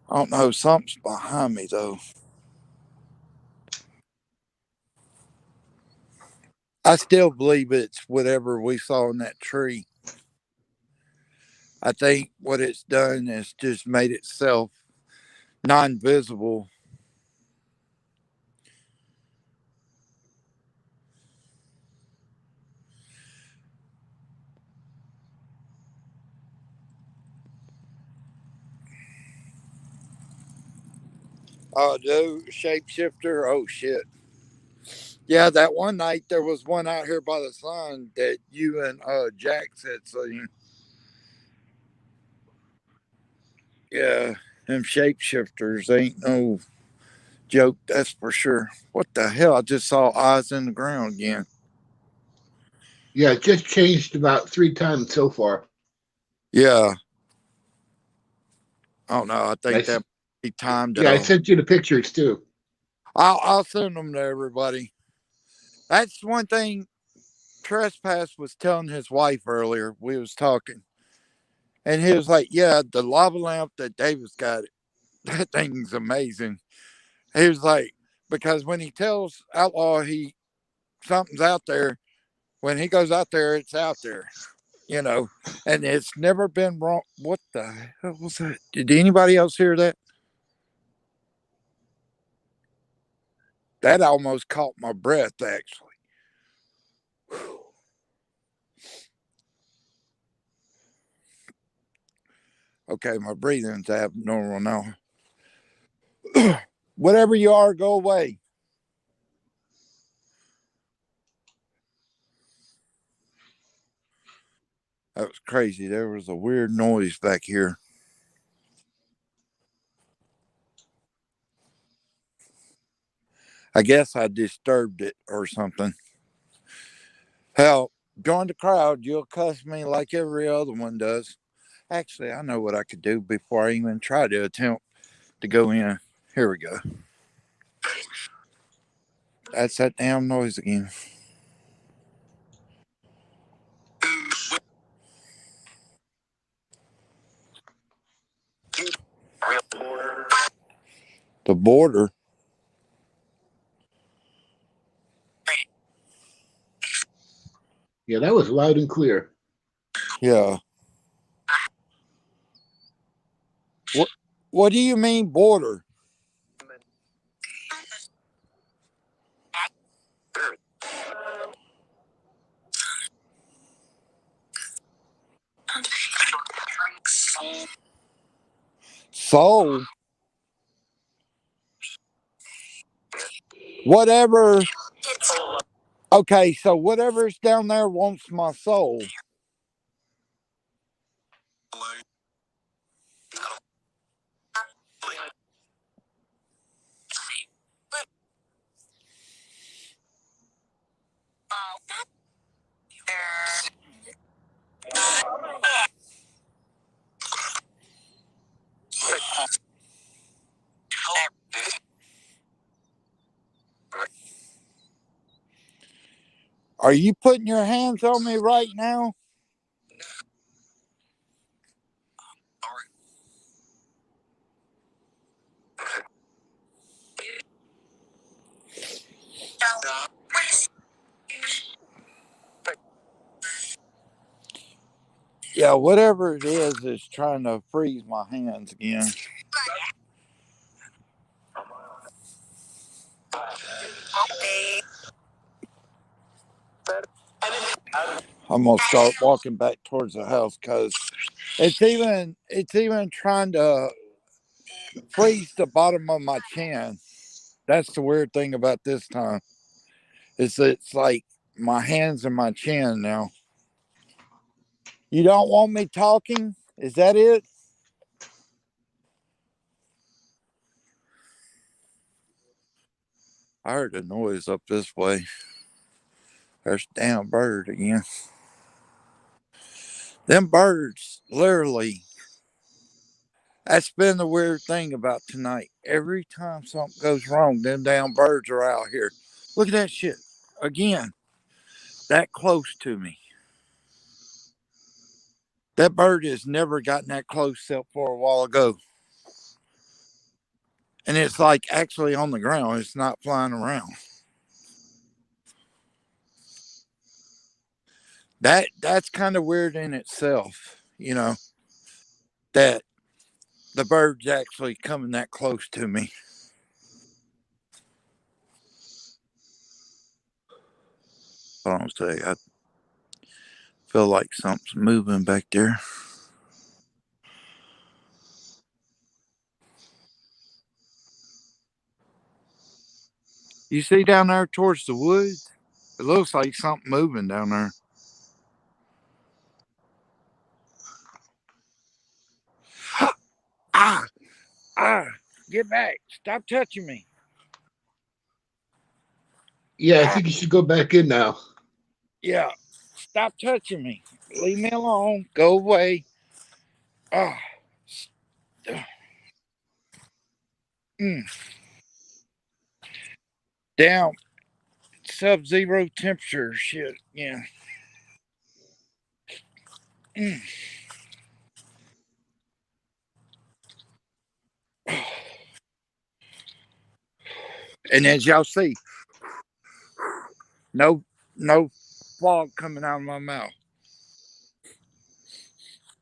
[SPEAKER 1] I don't know. Something's behind me, though. I still believe it's whatever we saw in that tree. I think what it's done is just made itself non visible. Oh, dude, shapeshifter. Oh, shit. Yeah, that one night there was one out here by the sun that you and Jack had seen. Yeah, them shapeshifters ain't no joke, that's for sure. What the hell? I just saw eyes in the ground again.
[SPEAKER 2] Yeah, it just changed about 3 times so far.
[SPEAKER 1] Yeah. I don't know. I think
[SPEAKER 2] I,
[SPEAKER 1] that be timed.
[SPEAKER 2] yeah, I sent you the pictures too.
[SPEAKER 1] I'll send them to everybody. That's one thing Trespass was telling his wife earlier. We was talking. And he was like, yeah, the lava lamp that Davis got, that thing's amazing. He was like, because when he tells Outlaw something's out there, when he goes out there, it's out there, and it's never been wrong. What the hell was that? Did anybody else hear that? That almost caught my breath, actually. Okay, my breathing's abnormal now. Whatever you are, go away. That was crazy. There was a weird noise back here. I guess I disturbed it or something. Hell, join the crowd. You'll cuss me like every other one does. Actually, I know what I could do before I even try to attempt to go in. Here we go. That's that damn noise again. The border.
[SPEAKER 2] Yeah, that was loud and clear.
[SPEAKER 1] Yeah. What do you mean border? Soul. Whatever. Okay, so whatever's down there wants my soul. Are you putting your hands on me right now? Yeah, whatever it is trying to freeze my hands again. I'm gonna start walking back towards the house because it's even trying to freeze the bottom of my chin. That's the weird thing about this time. It's like my hands and my chin now. You don't want me talking? Is that it? I heard a noise up this way. There's a damn bird again. Them birds, literally. That's been the weird thing about tonight. Every time something goes wrong, them damn birds are out here. Look at that shit. Again, that close to me. That bird has never gotten that close except for a while ago. And it's like actually on the ground. It's not flying around. That's kind of weird in itself, that the bird's actually coming that close to me. Hold on a second. I feel like something's moving back there. You see down there towards the woods? It looks like something moving down there. Ah, get back. Stop touching me.
[SPEAKER 2] Yeah, I think you should go back in now.
[SPEAKER 1] Yeah, stop touching me. Leave me alone. Go away. Ah. Down. Sub-zero temperature shit. Yeah. And as y'all see, no fog coming out of my mouth.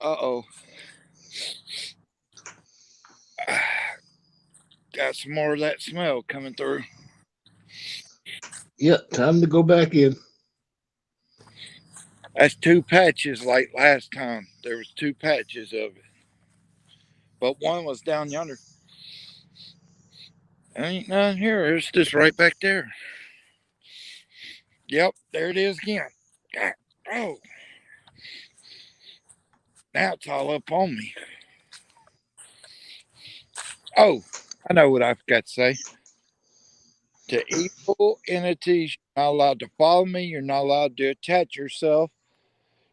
[SPEAKER 1] Uh-oh. Got some more of that smell coming through.
[SPEAKER 2] Yep, time to go back in.
[SPEAKER 1] That's 2 patches like last time. There was 2 patches of it. But one was down yonder. Ain't none here. It's just right back there. Yep, there it is again. God, oh. Now it's all up on me. Oh, I know what I forgot to say. To evil entities, you're not allowed to follow me. You're not allowed to attach yourself.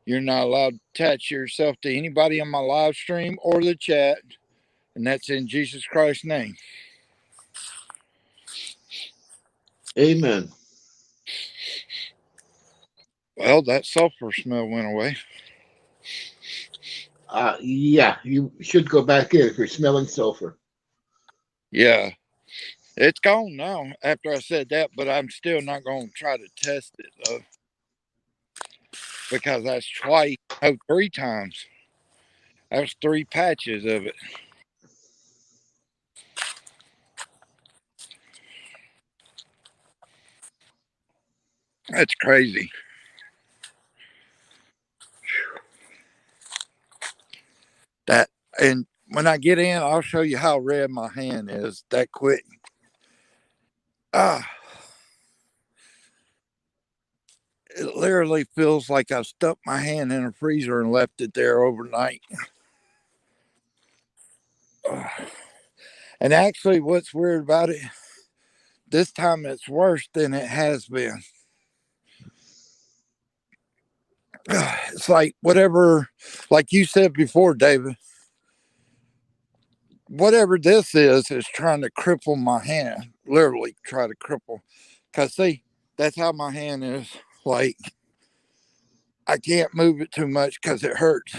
[SPEAKER 1] You're not allowed to attach yourself to anybody on my live stream or the chat. And that's in Jesus Christ's name.
[SPEAKER 2] Amen.
[SPEAKER 1] Well, that sulfur smell went away.
[SPEAKER 2] Yeah, you should go back in if you're smelling sulfur.
[SPEAKER 1] Yeah, it's gone now after I said that, but I'm still not going to try to test it though. Because that's twice, no, 3 times. That's 3 patches of it. That's crazy. That, and when I get in, I'll show you how red my hand is that quick. Ah, it literally feels like I stuck my hand in a freezer and left it there overnight. And actually, what's weird about it, this time it's worse than it has been. It's like whatever, like you said before, David, whatever this is trying to cripple my hand, literally try to cripple. Because, see, that's how my hand is. Like, I can't move it too much because it hurts.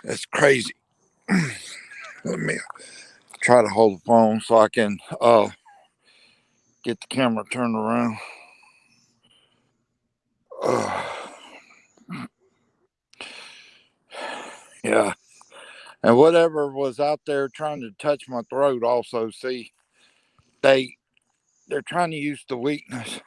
[SPEAKER 1] That's crazy. Let me try to hold the phone so I can get the camera turned around. Yeah. And whatever was out there trying to touch my throat also, see, they're trying to use the weakness.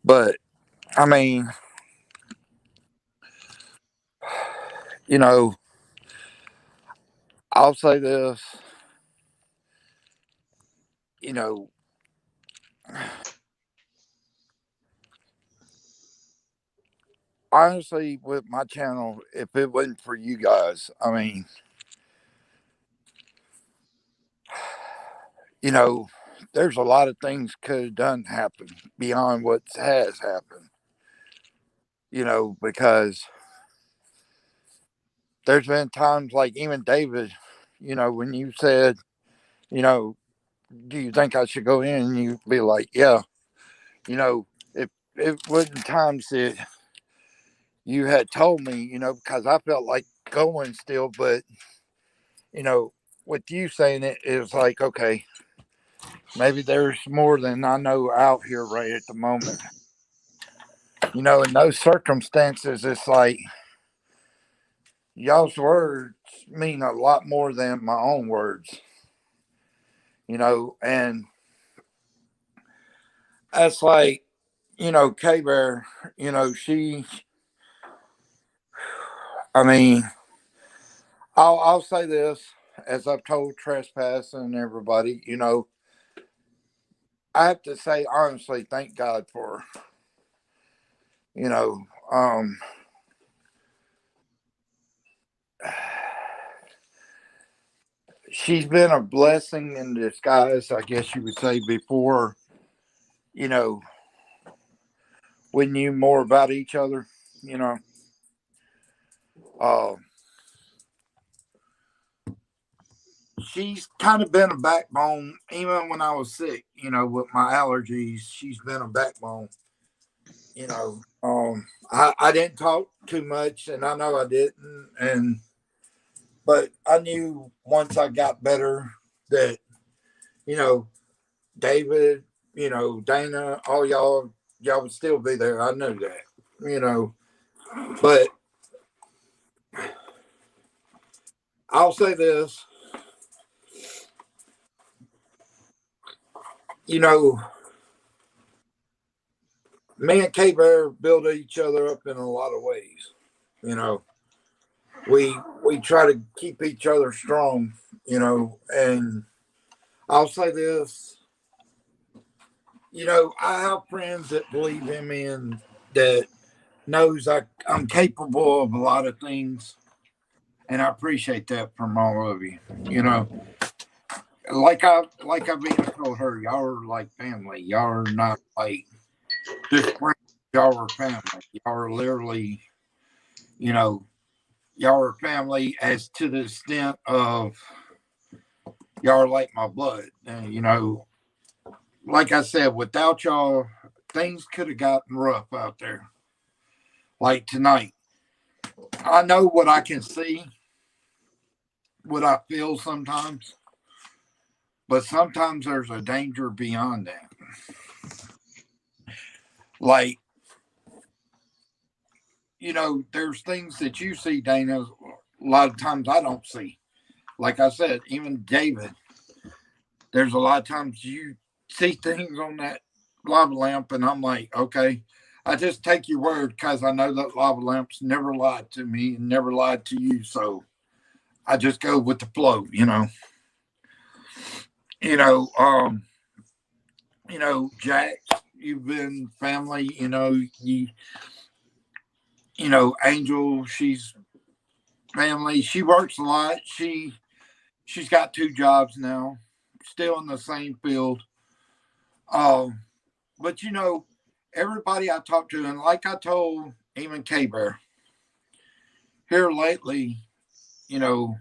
[SPEAKER 1] But I mean, you know, I'll say this, you know, honestly, with my channel, if it wasn't for you guys, I mean, you know, there's a lot of things could have done happen beyond what has happened, you know, because there's been times like even David, you know, when you said, you know, do you think I should go in? And you'd be like, yeah, you know, if it wasn't times that you had told me, you know, because I felt like going still, but, you know, with you saying it, it was like, okay, maybe there's more than I know out here right at the moment. You know, in those circumstances, it's like y'all's words mean a lot more than my own words, you know, and that's like, you know, K Bear, you know, I mean, I'll say this as I've told Trespass and everybody, you know, I have to say honestly, thank God for, you know, she's been a blessing in disguise, I guess you would say, before, you know, we knew more about each other, you know. Uh, she's kind of been a backbone, even when I was sick, you know, with my allergies. She's been a backbone, you know. I didn't talk too much, and I know I didn't, but I knew once I got better that, you know, David, you know, Dana, all y'all would still be there. I knew that, you know. But I'll say this, you know, me and K Bear build each other up in a lot of ways. You know, we we try to keep each other strong, you know. And I'll say this, you know, I have friends that believe in me and that knows I'm capable of a lot of things, and I appreciate that from all of you. You know, like I've been told her, y'all are like family. Y'all are not like just friends. Y'all are family. Y'all are literally, you know, y'all are family as to the extent of y'all are like my blood. And you know, like I said, without y'all, things could have gotten rough out there. Like tonight, I know what I can see, what I feel sometimes, but sometimes there's a danger beyond that. Like, you know, there's things that you see, Dana, a lot of times I don't see. Like I said, even David, there's a lot of times you see things on that lava lamp, and I'm like, okay, I just take your word because I know that lava lamp's never lied to me and never lied to you. So I just go with the flow, you know. You know, you know, Jack, you've been family, you know, Angel, she's family. She works a lot. She's got 2 jobs now, still in the same field. But you know, everybody I talk to, and like I told even K Bear, here lately, you know,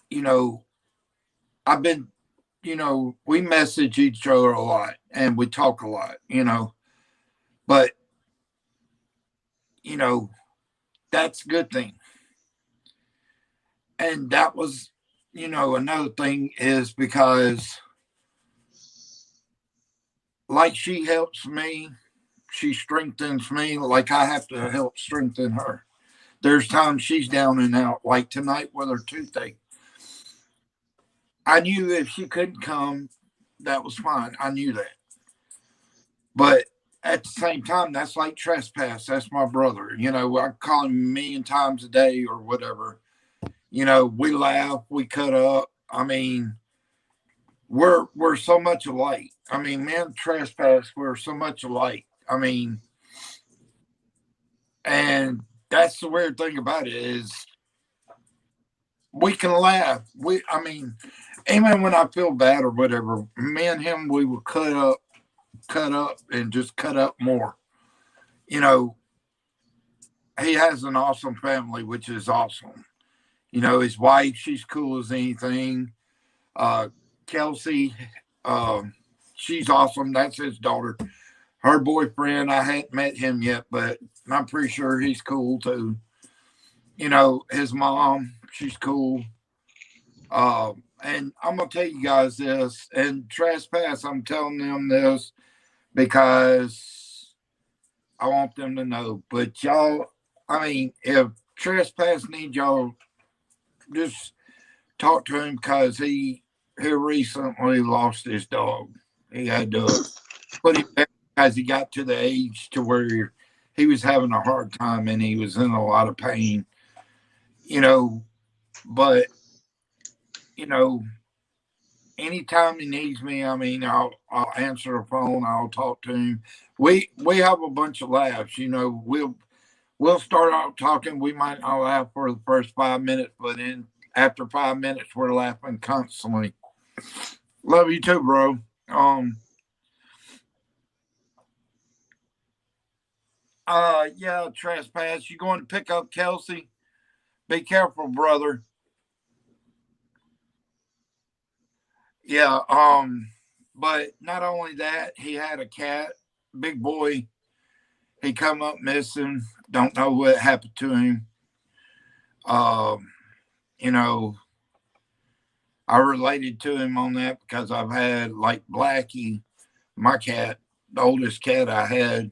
[SPEAKER 1] you know, I've been, you know, we message each other a lot and we talk a lot, you know, but you know, that's a good thing. And that was, you know, another thing is because like she helps me, she strengthens me, like I have to help strengthen her. There's times she's down and out, like tonight with her toothache. I knew if she couldn't come, that was fine. I knew that. But at the same time, that's like trespass. That's my brother. You know, I call him a million times a day or whatever. You know, we laugh, we cut up. I mean, we're so much alike. I mean, men trespass, we're so much alike. I mean, and that's the weird thing about it is we can laugh. I mean, even when I feel bad or whatever, me and him, we will cut up, and just cut up more. You know, he has an awesome family, which is awesome. You know, his wife, she's cool as anything. Kelsey, uh, she's awesome. That's his daughter. Her boyfriend, I hadn't met him yet, but I'm pretty sure he's cool too. You know, his mom, she's cool. And I'm gonna tell you guys this, and trespass, I'm telling them this because I want them to know. But y'all, I mean, if trespass needs y'all, just talk to him because he recently lost his dog. He had to put him back because he got to the age to where he was having a hard time and he was in a lot of pain. You know, but you know, anytime he needs me, I mean, I'll answer the phone. I'll talk to him. We have a bunch of laughs. You know, we'll start out talking. We might not laugh for the first 5 minutes, but then after 5 minutes, we're laughing constantly. Love you too, bro. Yeah, trespass. You going to pick up Kelsey? Be careful, brother. Yeah. But not only that, he had a cat, big boy. He come up missing. Don't know what happened to him. Um, you know, I related to him on that because I've had like Blackie, my cat, the oldest cat I had,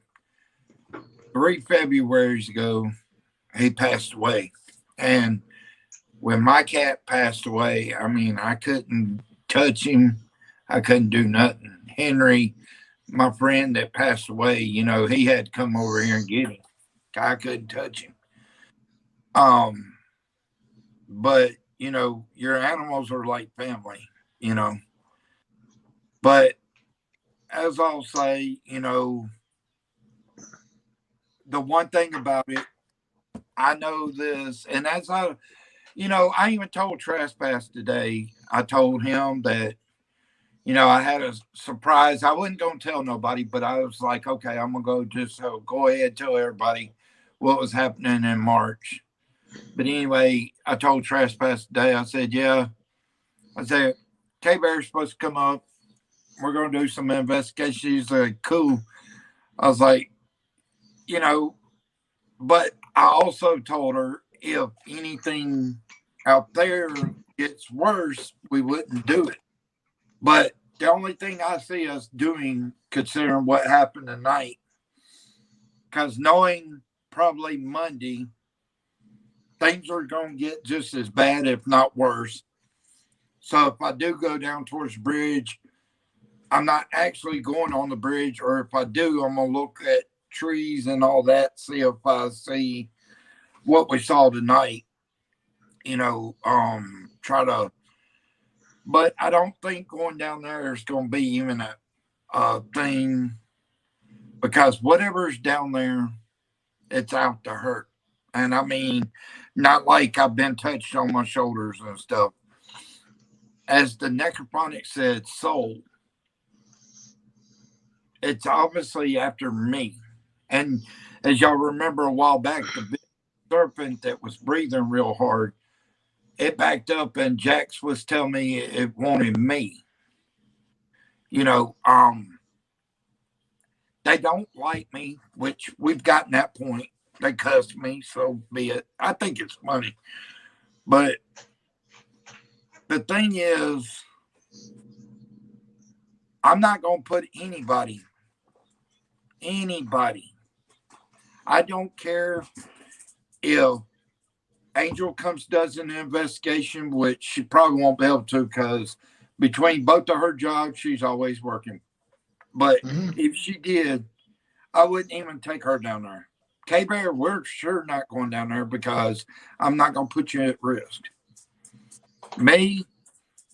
[SPEAKER 1] 3 Februarys ago, he passed away. And when my cat passed away, I mean, I couldn't touch him. I couldn't do nothing. Henry, my friend that passed away, you know, he had to come over here and get him. I couldn't touch him. But you know, your animals are like family, you know. But as I'll say, you know, the one thing about it, I know this, and as I, you know, I even told Trespass today. I told him that, you know, I had a surprise. I wasn't gonna tell nobody, but I was like, okay, I'm gonna go just so go ahead tell everybody what was happening in March. But anyway, I told Trespass today. I said, yeah. I said, K Bear's supposed to come up. We're gonna do some investigation. He's like, cool. I was like, you know, but I also told her if anything out there gets worse, we wouldn't do it. But the only thing I see us doing, considering what happened tonight, because knowing probably Monday things are going to get just as bad, if not worse. So if I do go down towards the bridge, I'm not actually going on the bridge, or if I do, I'm going to look at trees and all that, see if I see what we saw tonight, you know, try to, but I don't think going down there is going to be even a thing, because whatever's down there, it's out to hurt. And I mean, not like I've been touched on my shoulders and stuff. As the necrophonic said, soul, it's obviously after me. And as y'all remember a while back, the big serpent that was breathing real hard, it backed up and Jax was telling me it wanted me. You know, they don't like me, which we've gotten that point. They cuss me, so be it. I think it's funny. But the thing is, I'm not going to put anybody. I don't care if Angel comes does an investigation, which she probably won't be able to, because between both of her jobs, she's always working. But if she did, I wouldn't even take her down there. K Bear, we're sure not going down there, because I'm not going to put you at risk. Me,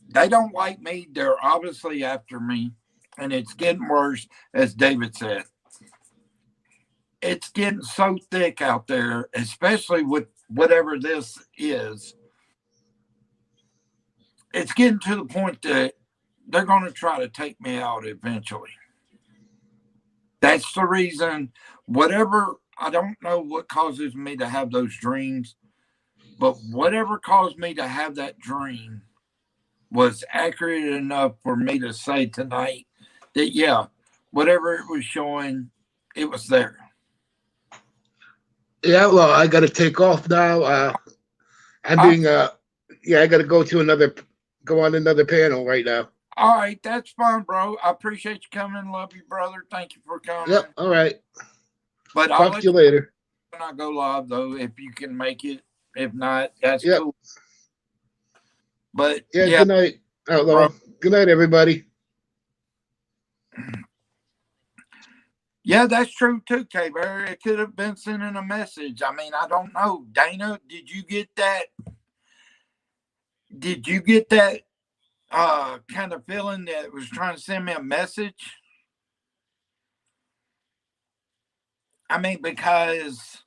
[SPEAKER 1] they don't like me. They're obviously after me. And it's getting worse, as David said. It's getting so thick out there, especially with whatever this is. It's getting to the point that they're going to try to take me out eventually. That's the reason, whatever, I don't know what causes me to have those dreams, but whatever caused me to have that dream was accurate enough for me to say tonight that, yeah, whatever it was showing, it was there.
[SPEAKER 2] Yeah, well, I got to take off now. I'm being, yeah, I got to go on another panel right now.
[SPEAKER 1] All right, that's fine, bro. I appreciate you coming. Love you, brother. Thank you for coming.
[SPEAKER 2] Yep, all right.
[SPEAKER 1] But
[SPEAKER 2] Talk
[SPEAKER 1] I'll
[SPEAKER 2] to
[SPEAKER 1] let
[SPEAKER 2] you later.
[SPEAKER 1] when I go live, though, if you can make it. If not, that's
[SPEAKER 2] Yep.
[SPEAKER 1] cool. But
[SPEAKER 2] Yeah,
[SPEAKER 1] yeah,
[SPEAKER 2] good night, Outlaw. Good night, everybody.
[SPEAKER 1] yeah, that's true too, K Bear. It could have been sending a message. I mean, I don't know. Dana, did you get that? Did you get that kind of feeling that it was trying to send me a message? I mean, because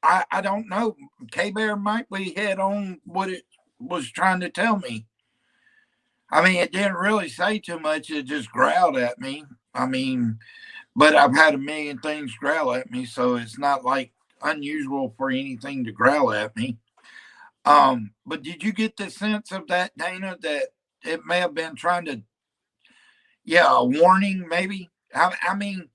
[SPEAKER 1] I don't know. K Bear might be head on what it was trying to tell me. I mean, it didn't really say too much. It just growled at me. I mean, but I've had a million things growl at me, so it's not like unusual for anything to growl at me. But did you get the sense of that, Dana, that it may have been trying to, yeah, a warning maybe? I mean,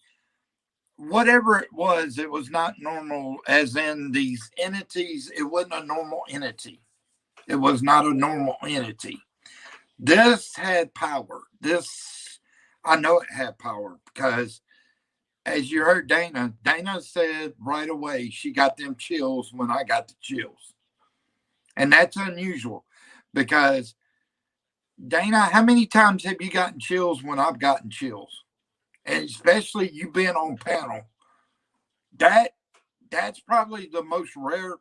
[SPEAKER 1] whatever it was not normal, as in these entities. It wasn't a normal entity. It was not a normal entity. This had power. This, I know it had power, because as you heard Dana said right away she got them chills when I got the chills. And that's unusual, because Dana, how many times have you gotten chills when I've gotten chills? And especially you being on panel. that's probably the most rare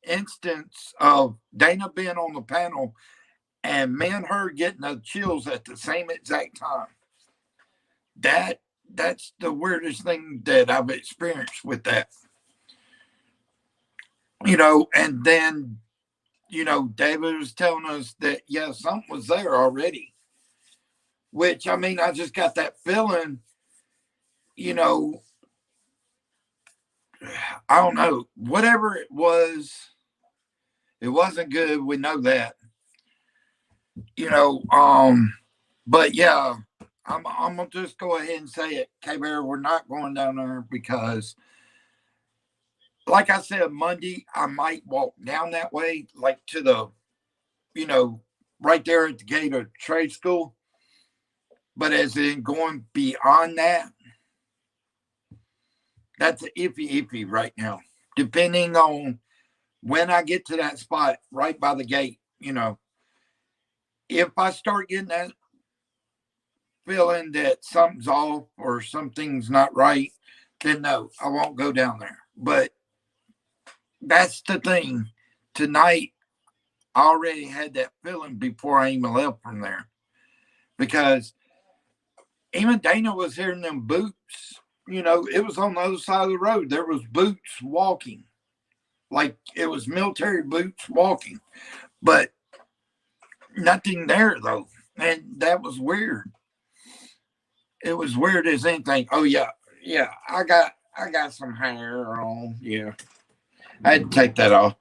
[SPEAKER 1] instance of Dana being on the panel and me and her getting the chills at the same exact time. That's the weirdest thing that I've experienced with that. And then David was telling us that yeah, something was there already. Which I mean, I just got that feeling, you know, I don't know, whatever it wasn't good. We know that, you know. But yeah, I'm gonna just go ahead and say it, K Bear. We're not going down there because, like I said, Monday I might walk down that way, like to the, right there at the gate of trade school. But as in going beyond that, that's iffy right now. Depending on when I get to that spot right by the gate, if I start getting that feeling that something's off or something's not right, then no, I won't go down there. But that's the thing. Tonight, I already had that feeling before I even left from there. Because even Dana was hearing them boots. It was on the other side of the road. There was boots walking. Like it was military boots walking. But nothing there though. And that was weird. It was weird as anything. Oh yeah. Yeah. I got some hair on. Yeah. I had to take that off.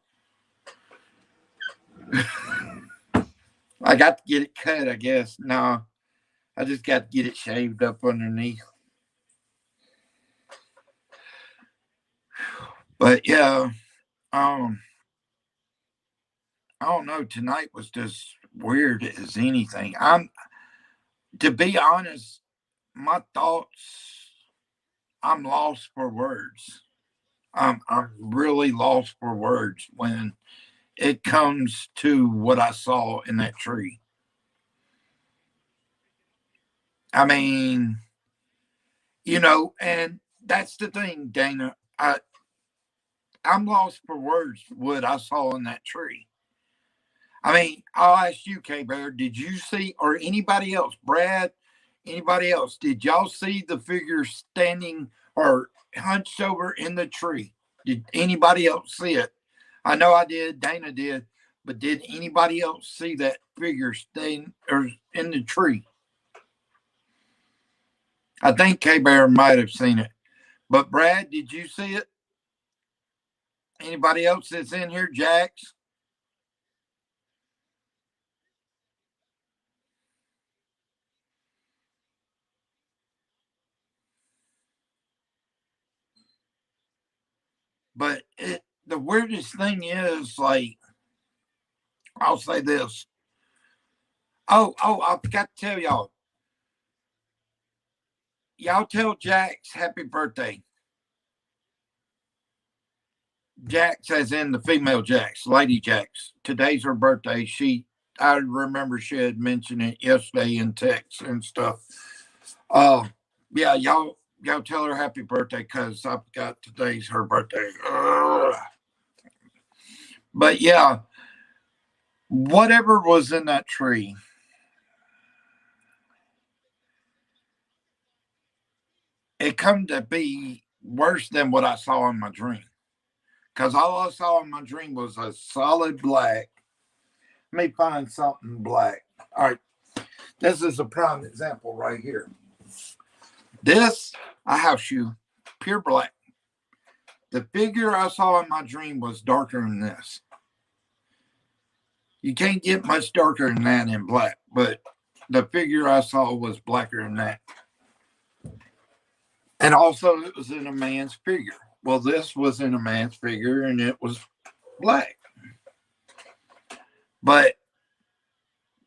[SPEAKER 1] I got to get it cut, I guess. No. I just got to get it shaved up underneath. But yeah, I don't know. Tonight was just weird as anything. To be honest, my thoughts, I'm lost for words. I'm really lost for words when it comes to what I saw in that tree. I mean, and that's the thing, Dana. I'm lost for words what I saw in that tree. I mean, I'll ask you, K Bear, did you see, or anybody else, Brad, anybody else, did y'all see the figure standing or hunched over in the tree? Did anybody else see it? I know I did, Dana did, but did anybody else see that figure staying or in the tree? I think K Bear might have seen it. But Brad, did you see it? Anybody else that's in here, Jax? But the weirdest thing is, like, I'll say this. Oh, I forgot to tell y'all. Y'all tell Jax happy birthday. Jax, as in the female Jax, Lady Jax. Today's her birthday. I remember she had mentioned it yesterday in text and stuff. Yeah, y'all tell her happy birthday because I forgot today's her birthday. But yeah, whatever was in that tree, it come to be worse than what I saw in my dream. Because all I saw in my dream was a solid black. Let me find something black. All right. This is a prime example right here. This, a house shoe, pure black. The figure I saw in my dream was darker than this. You can't get much darker than that in black, but the figure I saw was blacker than that. And also, it was in a man's figure. Well, this was in a man's figure, and it was black. But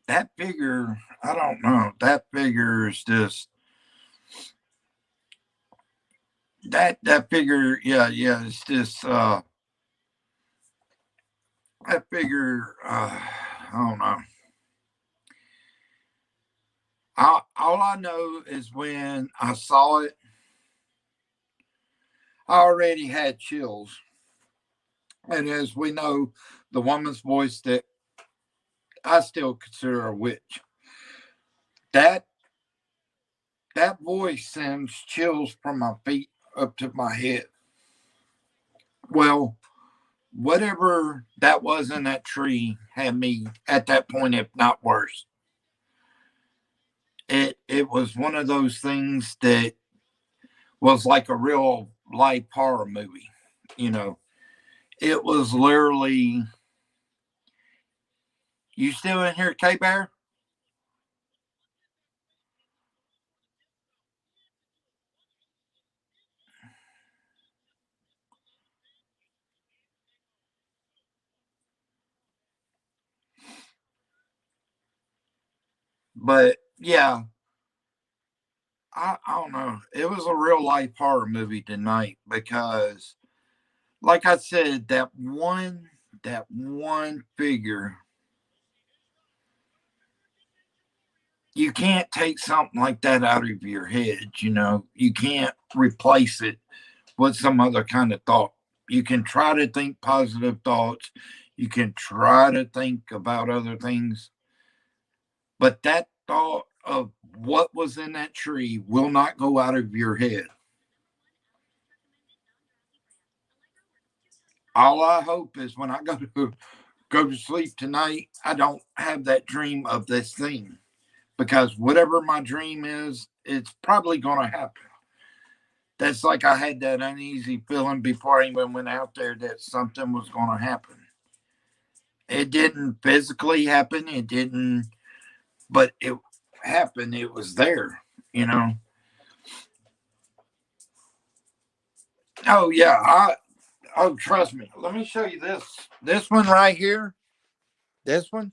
[SPEAKER 1] that figure, I don't know. That figure is just that figure. Yeah. It's just that figure. I don't know. All I know is when I saw it, I already had chills. And as we know, the woman's voice that I still consider a witch, that that voice sends chills from my feet up to my head. Well, whatever that was in that tree had me at that point, if not worse. It was one of those things that was like a real life horror movie. You know, it was literally. You still in here, K Bear? But yeah, I don't know. It was a real life horror movie tonight because, like I said, that one figure, you can't take something like that out of your head. You know, you can't replace it with some other kind of thought. You can try to think positive thoughts. You can try to think about other things, but that thought of what was in that tree will not go out of your head. All I hope is when I go to sleep tonight, I don't have that dream of this thing because whatever my dream is, it's probably going to happen. That's like I had that uneasy feeling before I even went out there that something was going to happen. It didn't physically happen. It didn't, but it happened. It was there, you know. Oh yeah, oh trust me. Let me show you this. This one right here. This one.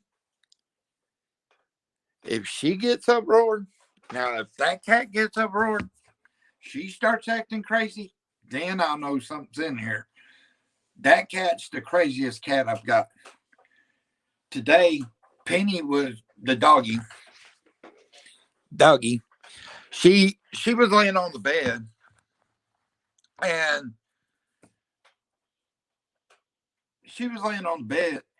[SPEAKER 1] If she gets uproared, now if that cat gets uproared, she starts acting crazy, then I'll know something's in here. That cat's the craziest cat I've got. Today, Penny was the doggy. Doggy. She was laying on the bed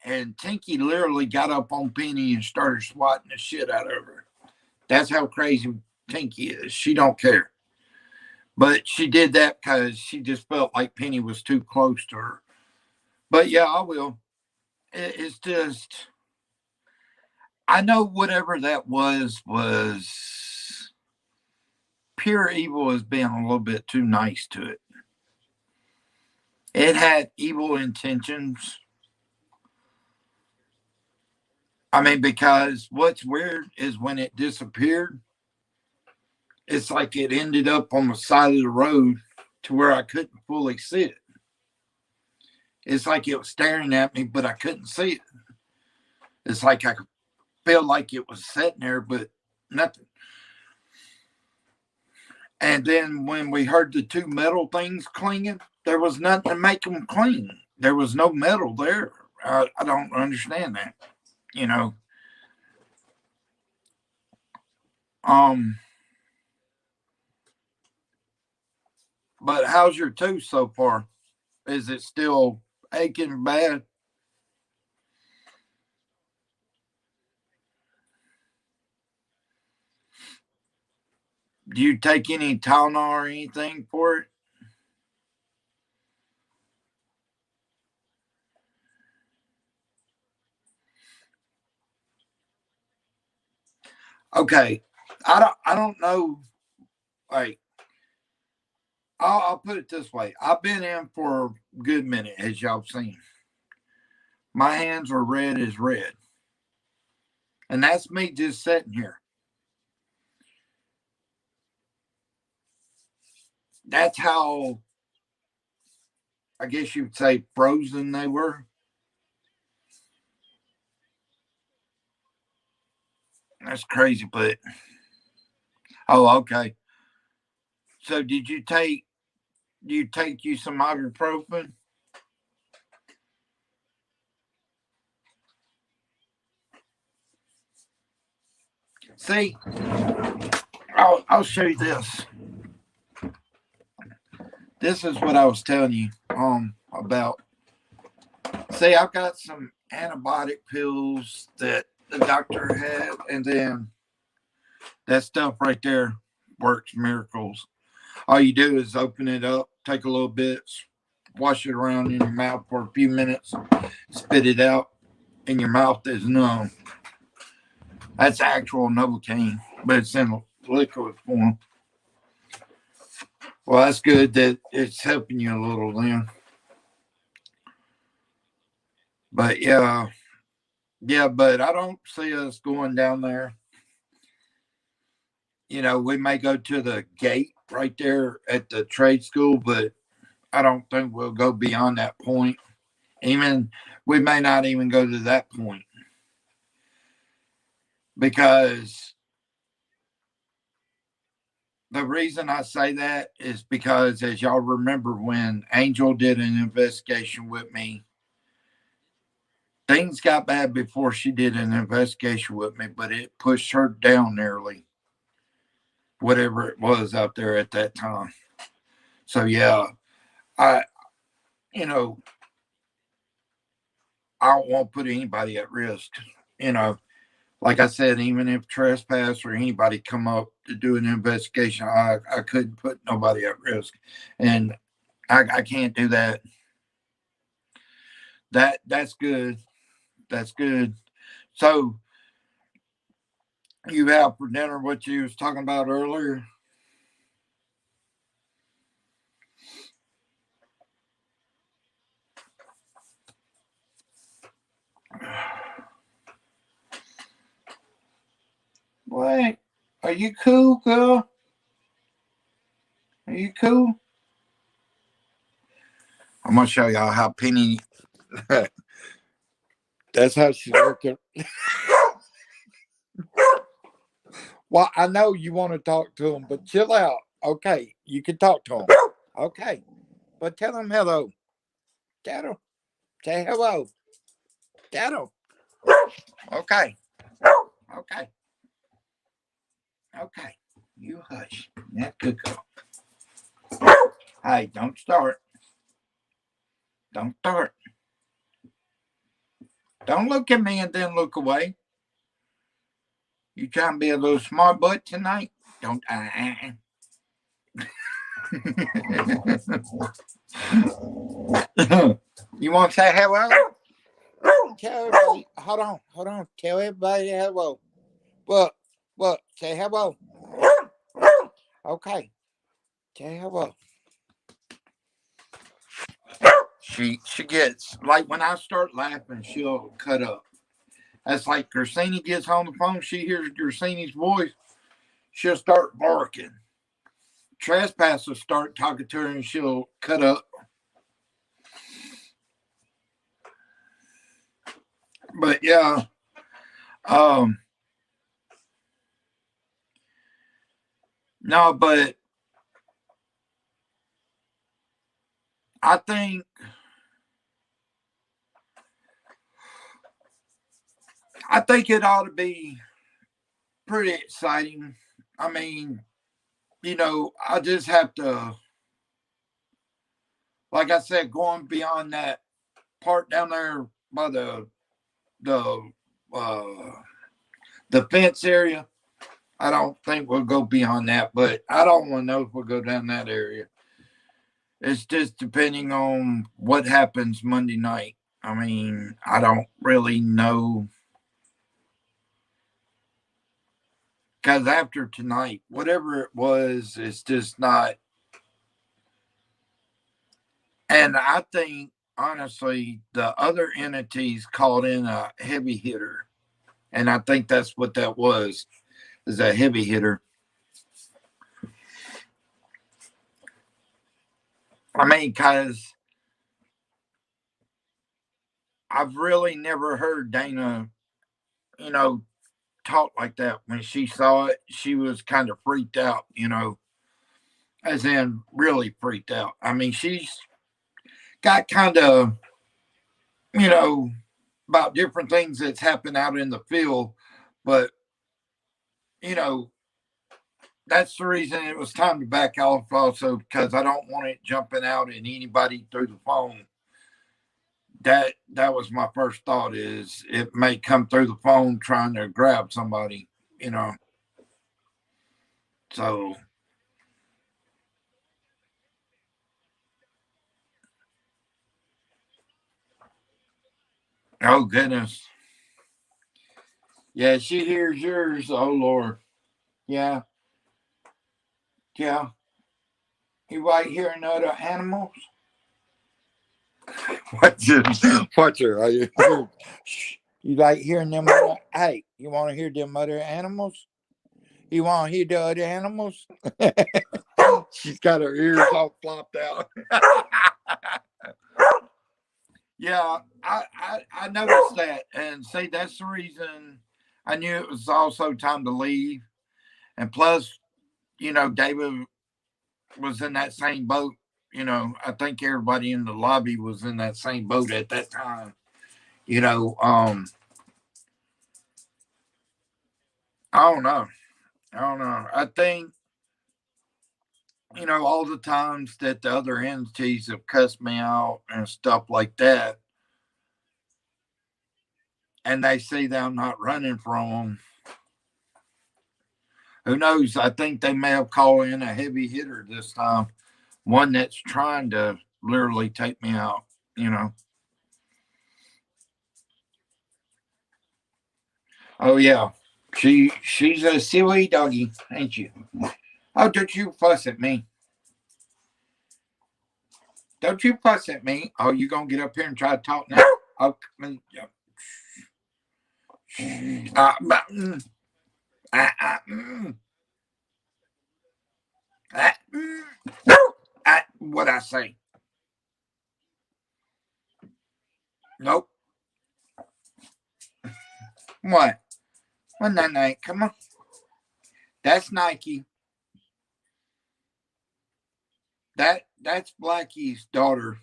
[SPEAKER 1] and Tinky literally got up on Penny and started swatting the shit out of her. That's how crazy Tinky is. She don't care. But she did that because she just felt like Penny was too close to her. But yeah, I will. It's just, I know whatever that was pure evil as being a little bit too nice to it. It had evil intentions. I mean, because what's weird is when it disappeared, it's like it ended up on the side of the road to where I couldn't fully see it. It's like it was staring at me, but I couldn't see it. It's like I could feel like it was sitting there, but nothing. And then when we heard the two metal things clinging, there was nothing to make them cling. There was no metal there. I don't understand that, you know. Um, but how's your tooth so far? Is it still aching bad? Do you take any Tylenol or anything for it? Okay, I don't know. Like, I'll put it this way: I've been in for a good minute, as y'all seen. My hands are red as red, and that's me just sitting here. That's how I guess you would say frozen they were. That's crazy, but oh, okay. So did you take you some ibuprofen? See, I'll show you this. this is what I was telling you about. See, I've got some antibiotic pills that the doctor had, and then that stuff right there works miracles. All you do is open it up, take a little bit, wash it around in your mouth for a few minutes, spit it out, and your mouth is numb. That's actual Novocaine, but it's in liquid form. Well, that's good that it's helping you a little then. But yeah, but I don't see us going down there. You know, we may go to the gate right there at the trade school, but I don't think we'll go beyond that point. Even we may not even go to that point because the reason I say that is because, as y'all remember, when Angel did an investigation with me, things got bad before she did an investigation with me, but it pushed her down nearly whatever it was out there at that time. So yeah, I, you know, I don't want to put anybody at risk. You know, like I said, even if trespass or anybody come up to do an investigation, I couldn't put nobody at risk, and I can't do that. That's good. That's good. So you have for dinner what you was talking about earlier. What? Are you cool, girl? Are you cool? I'm gonna show y'all how Penny. That's how she's looking. Well, I know you want to talk to him, but chill out. Okay, you can talk to him. Okay, but tell him hello. Tell him. Say hello. Tell him. Okay. Okay. Okay. You hush. That's good girl. Hey, don't start. Don't start. Don't look at me and then look away. You trying to be a little smart butt tonight? Don't. You want to say hello? Tell everybody. Hold on. Tell everybody hello. What? Say hello. Okay. Say hello. She gets like when I start laughing, she'll cut up. That's like Gersini gets on the phone. She hears Gersini's voice. She'll start barking. Trespass will start talking to her and she'll cut up. But yeah, no, but I think it ought to be pretty exciting. I mean, you know, I just have to, like I said, going beyond that part down there by the the fence area. I don't think we'll go beyond that, but I don't want to know if we'll go down that area. It's just depending on what happens Monday night. I mean, I don't really know. Because after tonight, whatever it was, it's just not. And I think, honestly, the other entities called in a heavy hitter. And I think that's what that was, is a heavy hitter. I mean, because I've really never heard Dana, you know, talk like that. When she saw it, she was kind of freaked out, you know, as in really freaked out. I mean, she's got kind of, you know, about different things that's happened out in the field, but, you know, that's the reason it was time to back off also, because I don't want it jumping out at anybody through the phone. That was my first thought, is it may come through the phone trying to grab somebody, you know. So oh goodness. Yeah, she hears yours. Oh Lord. Yeah, yeah. You like hearing other animals? Watch her. You like hearing them? Hey, you want to hear them other animals? You want to hear the other animals? She's got her ears all flopped out. Yeah, I noticed that, and see, that's the reason I knew it was also time to leave. And plus, David was in that same boat. I think everybody in the lobby was in that same boat at that time. You know, I don't know. I don't know. I think, all the times that the other entities have cussed me out and stuff like that, and they see that I'm not running from them, who knows? I think they may have called in a heavy hitter this time, one that's trying to literally take me out, you know. Oh yeah. She's a silly doggy, ain't you? Oh, don't you fuss at me. Don't you fuss at me. Oh, you gonna get up here and try to talk now? Oh, but, what I say? Nope. What? Well, night. Come on. That's Nike. That's Blackie's daughter,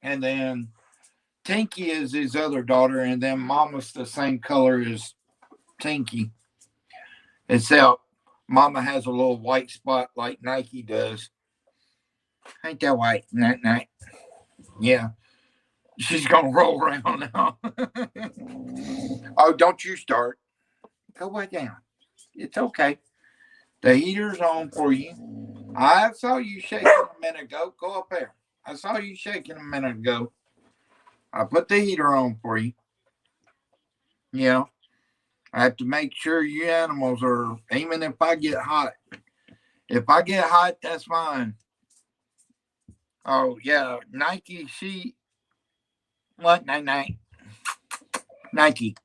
[SPEAKER 1] and then Tinky is his other daughter, and then Mama's the same color as Tinky, except Mama has a little white spot like Nike does. Ain't that white? Night. Yeah, she's gonna roll around now. Oh, don't you start. Go way down. It's okay. The heater's on for you. I saw you shaking a minute ago. Go up there. I saw you shaking a minute ago. I put the heater on for you. Yeah. I have to make sure you animals are, even if I get hot. If I get hot, that's fine. Oh, yeah. Nike, what? Night. Nike.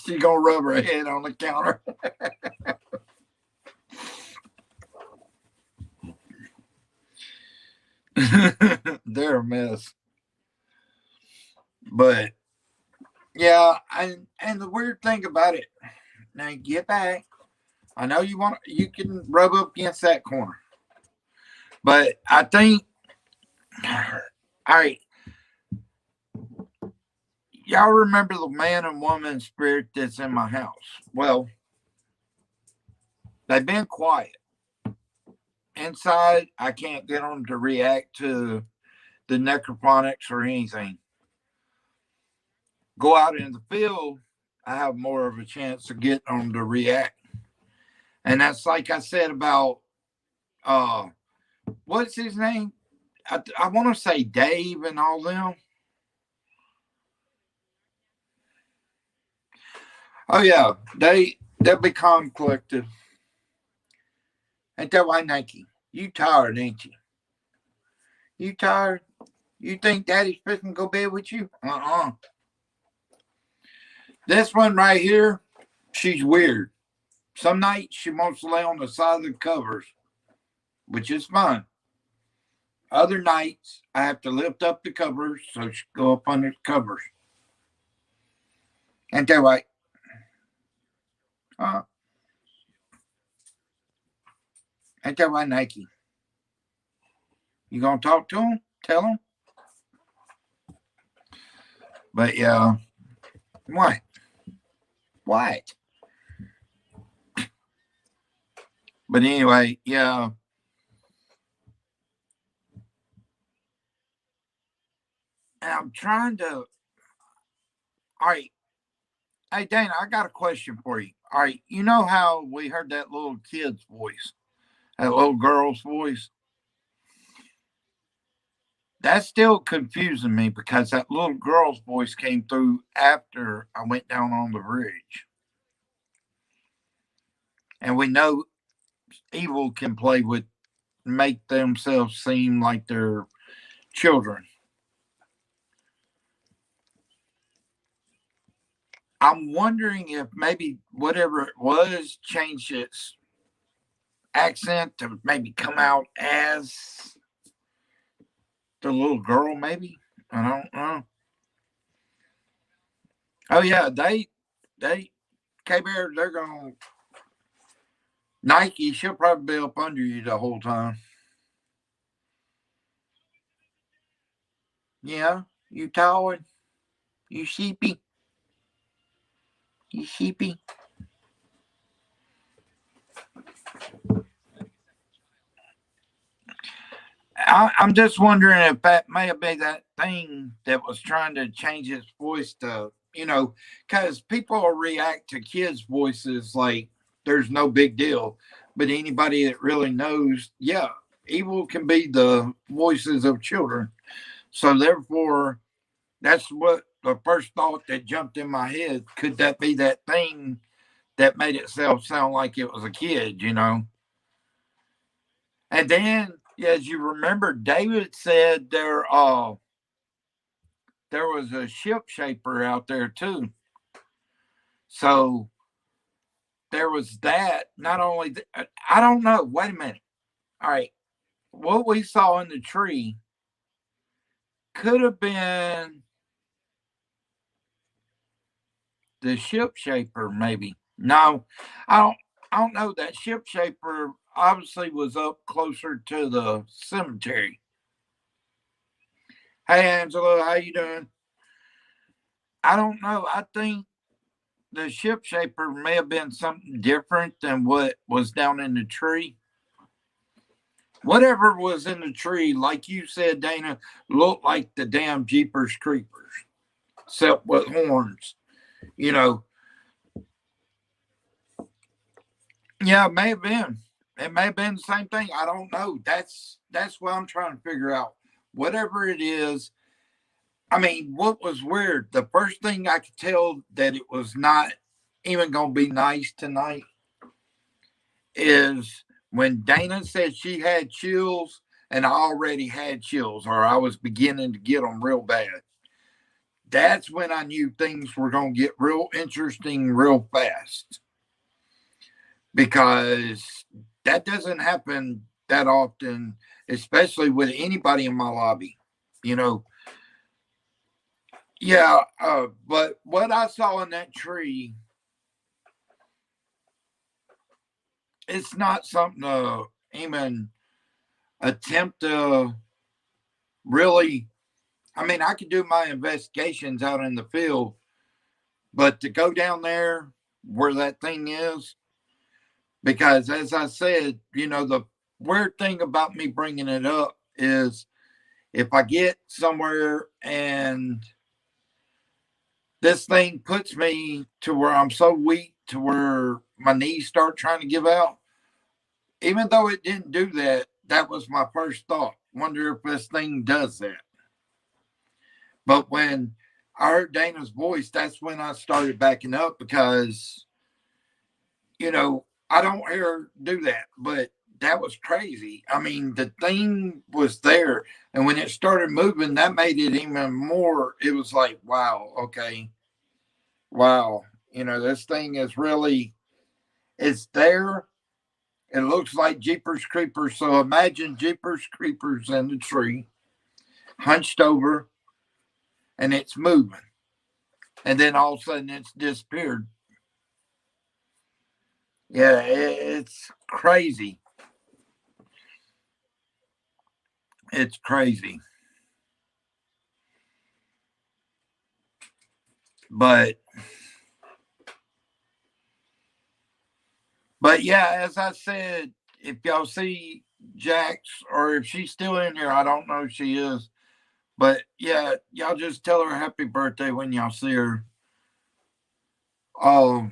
[SPEAKER 1] She gonna rub her head on the counter. They're a mess. But yeah, and the weird thing about it, now get back. I know you can rub up against that corner. But I think, all right, y'all remember the man and woman spirit that's in my house? Well, they've been quiet. Inside, I can't get them to react to the necroponics or anything. Go out in the field, I have more of a chance of getting them to react. And that's like I said about, what's his name? I want to say Dave and all them. Oh yeah, they'll become collective. Ain't that why, Nike? You tired, ain't you? You tired? You think Daddy's fixing to go bed with you? This one right here, she's weird. Some nights she wants to lay on the side of the covers, which is fine. Other nights I have to lift up the covers so she can go up under the covers. Ain't that right? Ain't that right, Nike? You gonna talk to him? Tell him? But yeah, What? What? But anyway, yeah. I'm trying to. All right. Hey, Dana, I got a question for you. All right. You know how we heard that little kid's voice, that little girl's voice? That's still confusing me because that little girl's voice came through after I went down on the bridge. And we know evil can play with, make themselves seem like they're children. I'm wondering if maybe whatever it was changed its accent to maybe come out as the little girl, maybe. I don't know. Oh yeah, they K Bear, they're gonna Nike, she'll probably be up under you the whole time. Yeah, you tall, you sheepy, you sheepy. I'm just wondering if that may have been that thing that was trying to change its voice to, because people will react to kids' voices like there's no big deal. But anybody that really knows, yeah, evil can be the voices of children. So therefore, that's what the first thought that jumped in my head. Could that be that thing that made itself sound like it was a kid? And then, as you remember, David said there was a ship shaper out there too. So there was that. Not only I don't know. Wait a minute. All right, what we saw in the tree could have been the ship shaper, maybe. No, I don't. I don't know. That ship shaper obviously was up closer to the cemetery. Hey, Angela, how you doing? I don't know. I think the ship shaper may have been something different than what was down in the tree. Whatever was in the tree, like you said, Dana, looked like the damn Jeepers Creepers, except with horns. You know, yeah, it may have been. It may have been the same thing. I don't know. That's what I'm trying to figure out. Whatever it is, I mean, what was weird? The first thing I could tell that it was not even going to be nice tonight is when Dana said she had chills, and I already had chills, or I was beginning to get them real bad. That's when I knew things were going to get real interesting real fast because that doesn't happen that often, especially with anybody in my lobby. You know, yeah, but what I saw in that tree, it's not something to even attempt to really. I mean, I could do my investigations out in the field, but to go down there where that thing is, because as I said, the weird thing about me bringing it up is if I get somewhere and this thing puts me to where I'm so weak to where my knees start trying to give out, even though it didn't do that, that was my first thought. Wonder if this thing does that. But when I heard Dana's voice, that's when I started backing up because, I don't hear her do that, but that was crazy. I mean, the thing was there. And when it started moving, that made it even more. It was like, wow, okay, wow. This thing is really, it's there. It looks like Jeepers Creepers. So imagine Jeepers Creepers in the tree, hunched over, and it's moving. And then all of a sudden it's disappeared. Yeah, it's crazy. It's crazy. But yeah, as I said, if y'all see Jax, or if she's still in here, I don't know if she is. But yeah, y'all just tell her happy birthday when y'all see her. Oh,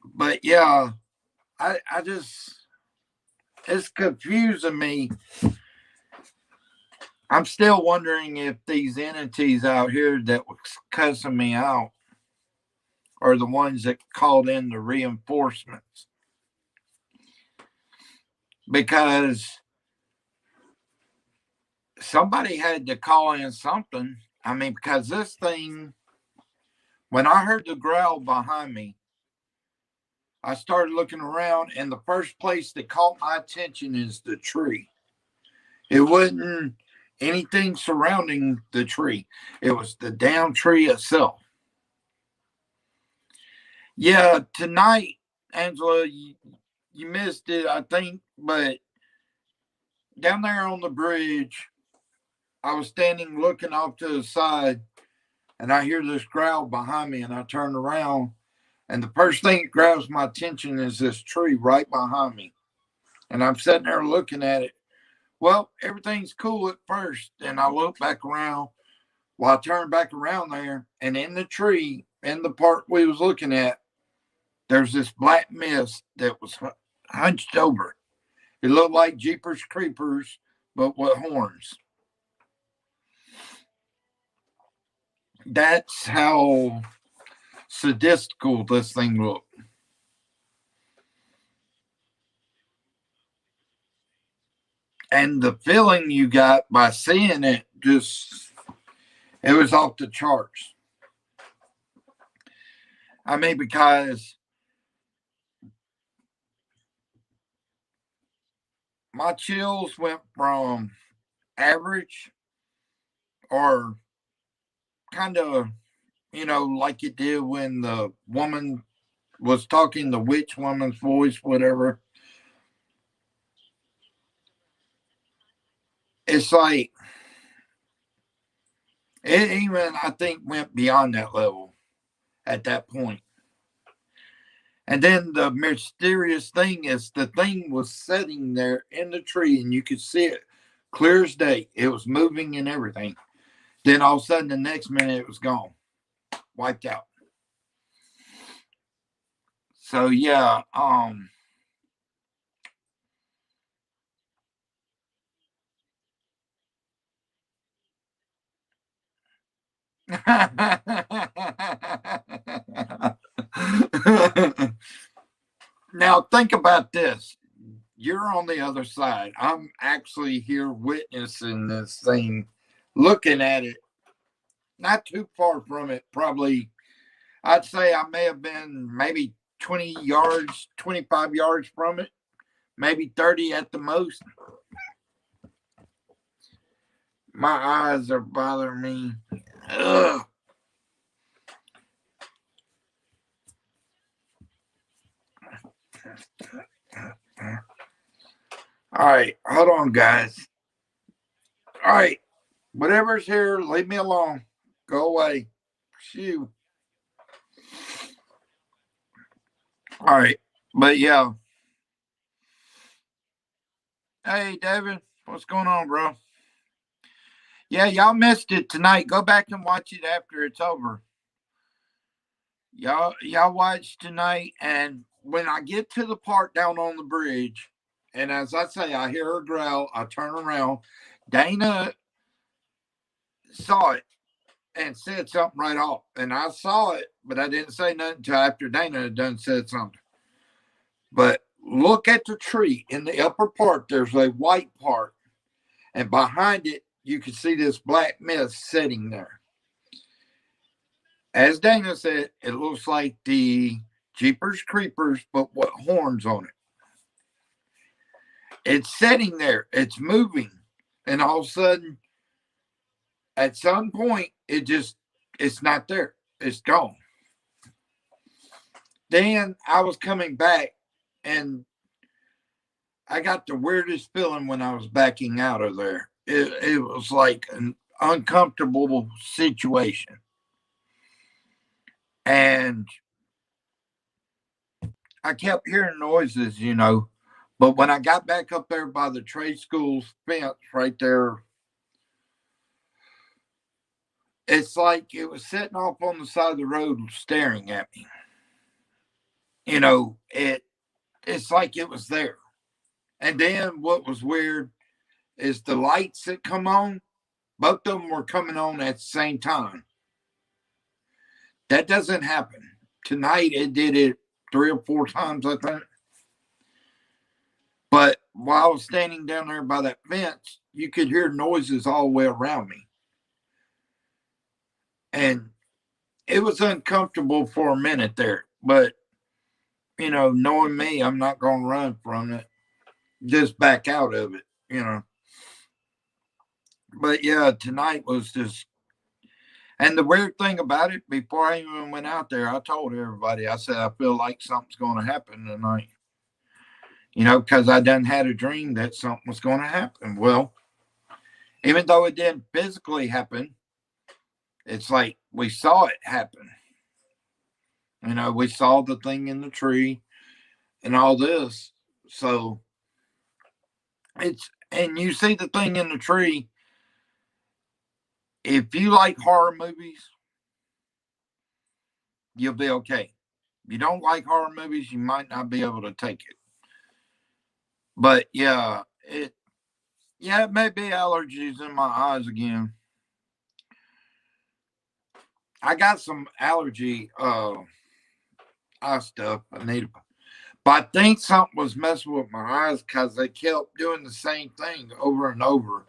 [SPEAKER 1] but yeah, I just, it's confusing me. I'm still wondering if these entities out here that was cussing me out are the ones that called in the reinforcements. Because somebody had to call in something. I mean, because this thing, when I heard the growl behind me, I started looking around, and the first place that caught my attention is the tree. It wasn't anything surrounding the tree, it was the damn tree itself. Yeah, tonight, Angela, you missed it, I think, but down there on the bridge, I was standing looking off to the side, and I hear this growl behind me, and I turn around, and the first thing that grabs my attention is this tree right behind me. And I'm sitting there looking at it. Well, everything's cool at first, and I look back around. Well, I turn back around there, and in the tree, in the part we was looking at, there's this black mist that was hunched over. It looked like Jeepers Creepers, but with horns. That's how sadistical this thing looked. And the feeling you got by seeing it, just, it was off the charts. I mean, because my chills went from average, or kind of, like it did when the woman was talking, the witch woman's voice, whatever. It's like, it even, I think, went beyond that level at that point. And then the mysterious thing is, the thing was sitting there in the tree, and you could see it clear as day. It was moving and everything. Then all of a sudden, the next minute, it was gone, wiped out. So yeah, now think about this. You're on the other side. I'm actually here witnessing this thing, looking at it, not too far from it. Probably, I'd say I may have been maybe 20 yards, 25 yards from it, maybe 30 at the most. My eyes are bothering me. Ugh. All right, hold on, guys. All right, whatever's here, leave me alone. Go away. Phew. All right, but yeah. Hey, David, what's going on, bro? Yeah, y'all missed it tonight. Go back and watch it after it's over. Y'all watch tonight, and when I get to the part down on the bridge, and as I say, I hear her growl, I turn around. Dana saw it and said something right off. And I saw it, but I didn't say nothing until after Dana had done said something. But look at the tree. In the upper part, there's a white part. And behind it, you can see this black mist sitting there. As Dana said, it looks like the Jeepers Creepers, but with horns on it. It's sitting there. It's moving. And all of a sudden, at some point, it's not there. It's gone. Then I was coming back, and I got the weirdest feeling when I was backing out of there. It was like uncomfortable situation. And I kept hearing noises, but when I got back up there by the trade school's fence right there, it's like it was sitting off on the side of the road staring at me. It's like it was there. And then what was weird is the lights that come on, both of them were coming on at the same time. That doesn't happen. Tonight it did it 3 or 4 times, I think. But while I was standing down there by that fence, you could hear noises all the way around me. And it was uncomfortable for a minute there. But, knowing me, I'm not going to run from it. Just back out of it. But yeah, tonight was just. And the weird thing about it, before I even went out there, I told everybody, I said, I feel like something's going to happen tonight. Because I done had a dream that something was going to happen. Well, even though it didn't physically happen, it's like we saw it happen. We saw the thing in the tree and all this. So and you see the thing in the tree. If you like horror movies, you'll be okay. If you don't like horror movies, you might not be able to take it. But yeah, it may be allergies in my eyes again. I got some allergy eye stuff I need. But I think something was messing with my eyes because they kept doing the same thing over and over.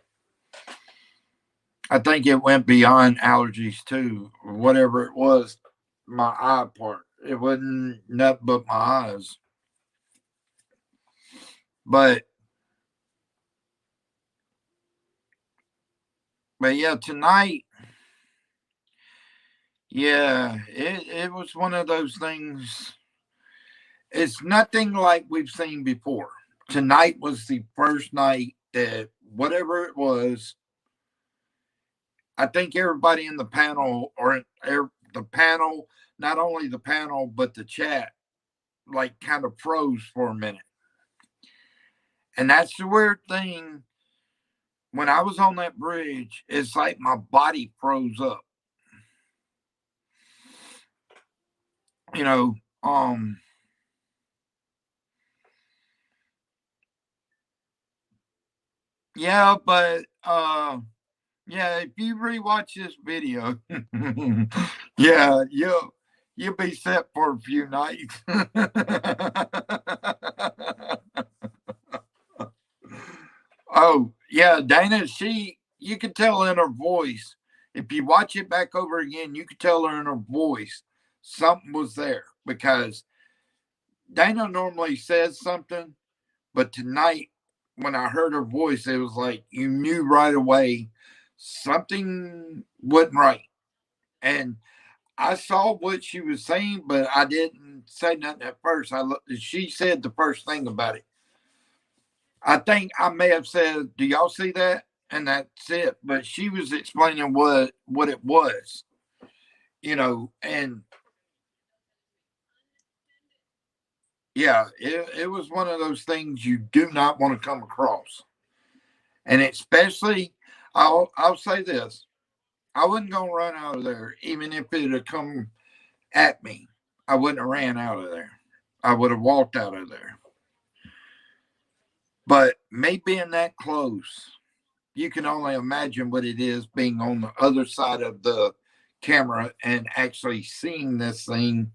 [SPEAKER 1] I think it went beyond allergies too, or whatever it was, my eye part. It wasn't nothing but my eyes. But yeah, tonight, yeah, it was one of those things. It's nothing like we've seen before. Tonight was the first night that whatever it was, I think everybody in the panel or the panel, not only the panel, but the chat, like kind of froze for a minute. And that's the weird thing. When I was on that bridge, it's like my body froze up. Yeah, but yeah, if you rewatch this video, yeah, you'll be set for a few nights. Oh, yeah, Dana, you could tell in her voice. If you watch it back over again, you could tell her in her voice something was there because Dana normally says something, but tonight when I heard her voice, it was like you knew right away something wasn't right. And I saw what she was saying, but I didn't say nothing at first. She said the first thing about it. I think I may have said, "Do y'all see that?" And that's it. But she was explaining what it was, and yeah, it was one of those things you do not want to come across. And especially, I'll say this: I wasn't gonna run out of there, even if it had come at me. I wouldn't have ran out of there. I would have walked out of there. But me being that close, you can only imagine what it is being on the other side of the camera and actually seeing this thing,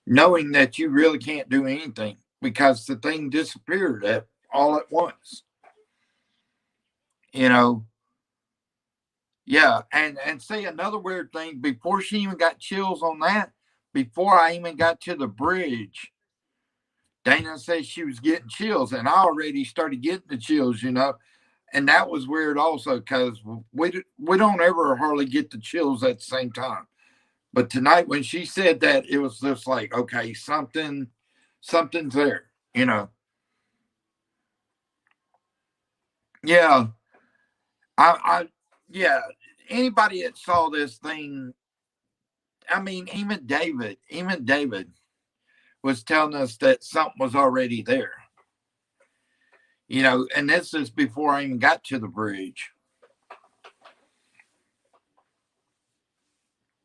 [SPEAKER 1] knowing that you really can't do anything because the thing disappeared all at once. Yeah, and see another weird thing, before she even got chills on that, before I even got to the bridge, Dana said she was getting chills, and I already started getting the chills, and that was weird also because we don't ever hardly get the chills at the same time. But tonight when she said that, it was just like, okay, something's there, Yeah, I yeah, anybody that saw this thing, I mean, even David was telling us that something was already there. You know, and this is before I even got to the bridge.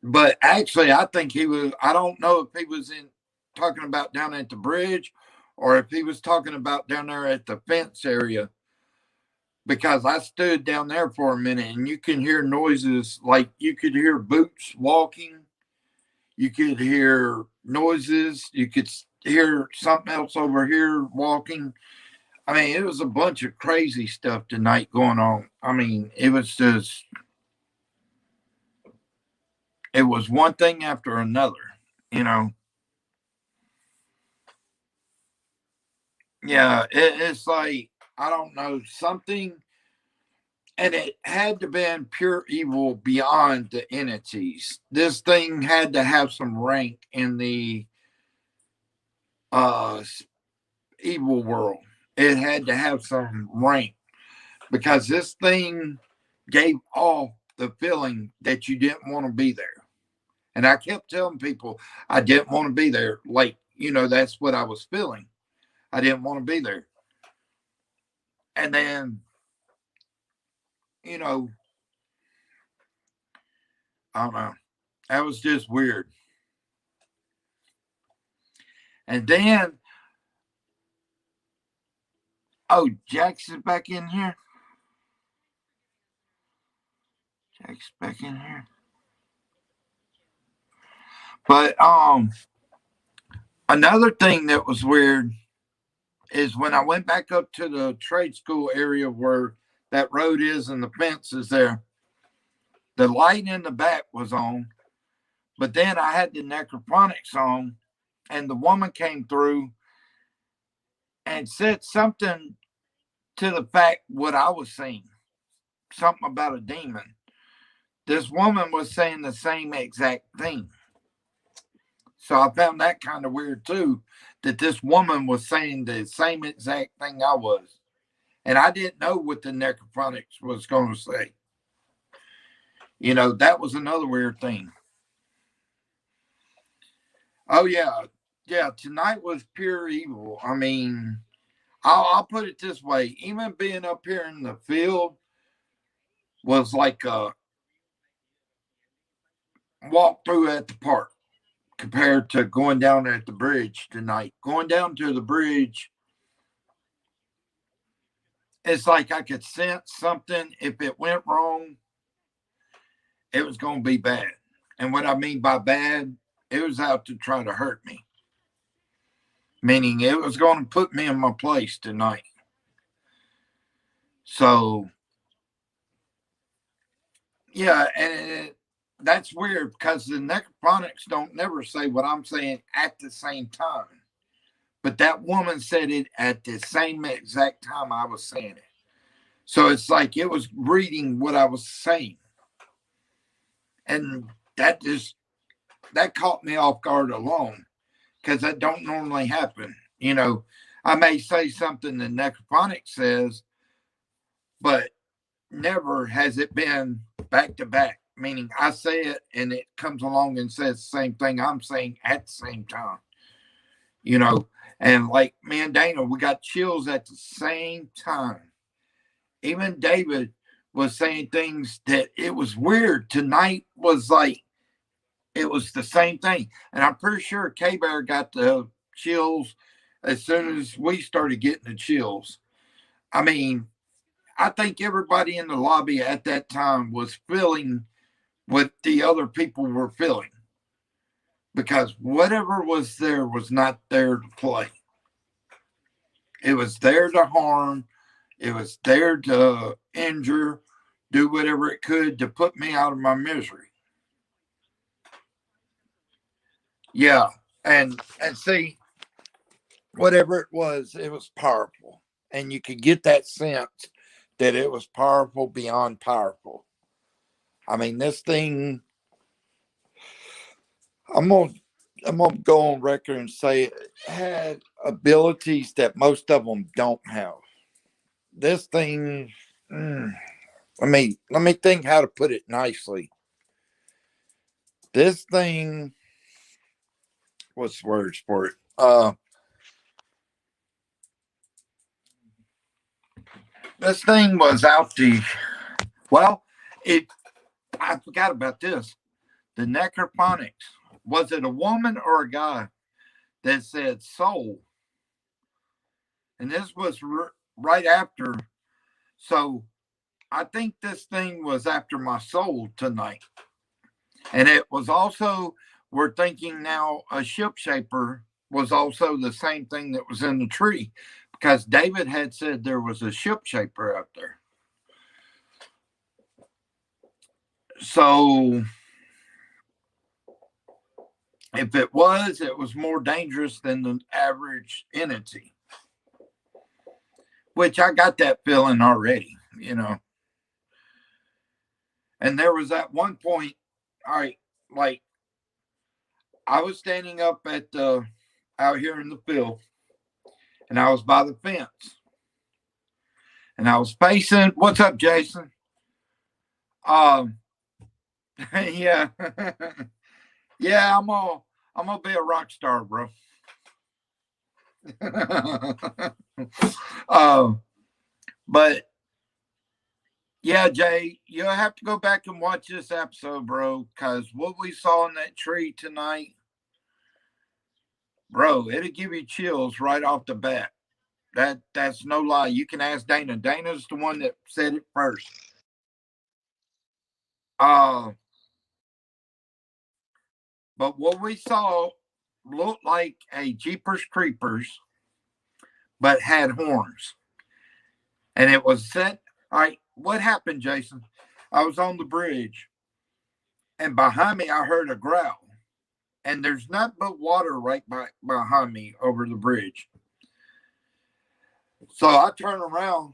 [SPEAKER 1] But actually, I think he was. I don't know if he was in talking about down at the bridge, or if he was talking about down there at the fence area. Because I stood down there for a minute, and you can hear noises like you could hear boots walking, you could hear noises, you could hear something else over here walking. I mean, it was a bunch of crazy stuff tonight going on. I mean, it was just, it was one thing after another, you know. Yeah, it's like, I don't know, something, and it had to been pure evil beyond the entities. This thing had to have some rank in the uh evil world. It had to have some rank because this thing gave off the feeling that you didn't want to be there. And I kept telling people I didn't want to be there. Like, you know, that's what I was feeling. I didn't want to be there. And then, you know, I don't know. That was just weird. And then, oh, Jax is back in here. Jack's back in here. But another thing that was weird is when I went back up to the trade school area where that road is and the fence is there, the light in the back was on, but then I had the necrophonics on, and the woman came through and said something to the fact what I was saying, something about a demon. This woman was saying the same exact thing. So I found that kind of weird too, that this woman was saying the same exact thing I was. And I didn't know what the necrophonics was going to say. You know, that was another weird thing. Oh, yeah. Yeah, tonight was pure evil. I mean, I'll put it this way. Even being up here in the field was like a walk through at the park compared to going down at the bridge tonight. Going down to the bridge, it's like I could sense something. If it went wrong, it was going to be bad. And what I mean by bad, it was out to try to hurt me, meaning it was going to put me in my place tonight. So, yeah, and that's weird because the necrophonics don't never say what I'm saying at the same time. But that woman said it at the same exact time I was saying it. So it's like it was reading what I was saying. And that caught me off guard alone because that don't normally happen. You know, I may say something the necrophonic says, but never has it been back to back. Meaning I say it and it comes along and says the same thing I'm saying at the same time. You know, and like me and Dana, we got chills at the same time. Even David was saying things that it was weird. Tonight was like it was the same thing. And I'm pretty sure K Bear got the chills as soon as we started getting the chills. I mean, I think everybody in the lobby at that time was feeling what the other people were feeling because whatever was there was not there to play. It was there to harm, it was there to injure, do whatever it could to put me out of my misery. Yeah, and see, whatever it was powerful, and you could get that sense that it was powerful beyond powerful. I mean, this thing. I'm gonna I'm gonna go on record and say it had abilities that most of them don't have. This thing, mm, let me think how to put it nicely. This thing, what's the words for it? This thing was out the, well, it, I forgot about this. The necrophonics. Was it a woman or a guy that said soul? And this was right after. So I think this thing was after my soul tonight. And it was also, we're thinking now a ship shaper was also the same thing that was in the tree because David had said there was a ship shaper out there. So if it was more dangerous than the average entity, which I got that feeling already, you know. And there was at one point, all right, like I was standing up at the out here in the field, and I was by the fence, and I was facing. What's up, Jason? Yeah, yeah. I'm gonna be a rock star, bro. But yeah, Jay, you'll have to go back and watch this episode, bro, because what we saw in that tree tonight, bro, it'll give you chills right off the bat. That's no lie. You can ask Dana. Dana's the one that said it first. Uh, but what we saw looked like a Jeepers Creepers, but had horns. And it was set. All right, what happened, Jason? I was on the bridge, and behind me, I heard a growl. And there's nothing but water right behind me over the bridge. So I turn around.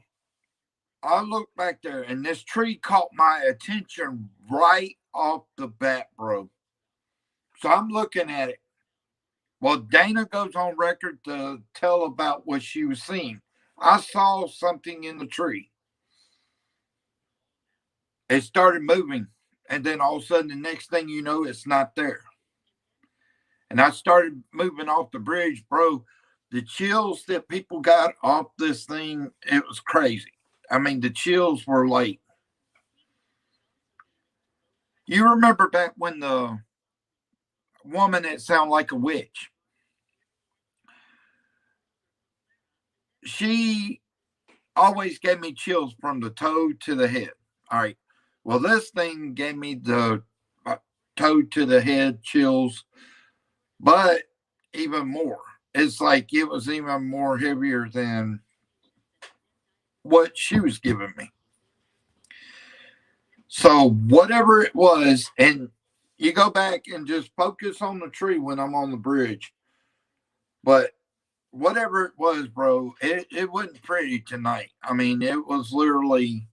[SPEAKER 1] I look back there, and this tree caught my attention right off the bat, bro. So I'm looking at it. Well, Dana goes on record to tell about what she was seeing. I saw something in the tree. It started moving, and then all of a sudden, the next thing you know, it's not there. And I started moving off the bridge, bro. The chills that people got off this thing, it was crazy. I mean, the chills were like, you remember back when the woman that sounded like a witch, she always gave me chills from the toe to the head. All right. Well, this thing gave me the toe to the head chills, but even more. It's like it was even more heavier than what she was giving me. So whatever it was, and you go back and just focus on the tree when I'm on the bridge. But whatever it was, bro, it wasn't pretty tonight. I mean, it was literally,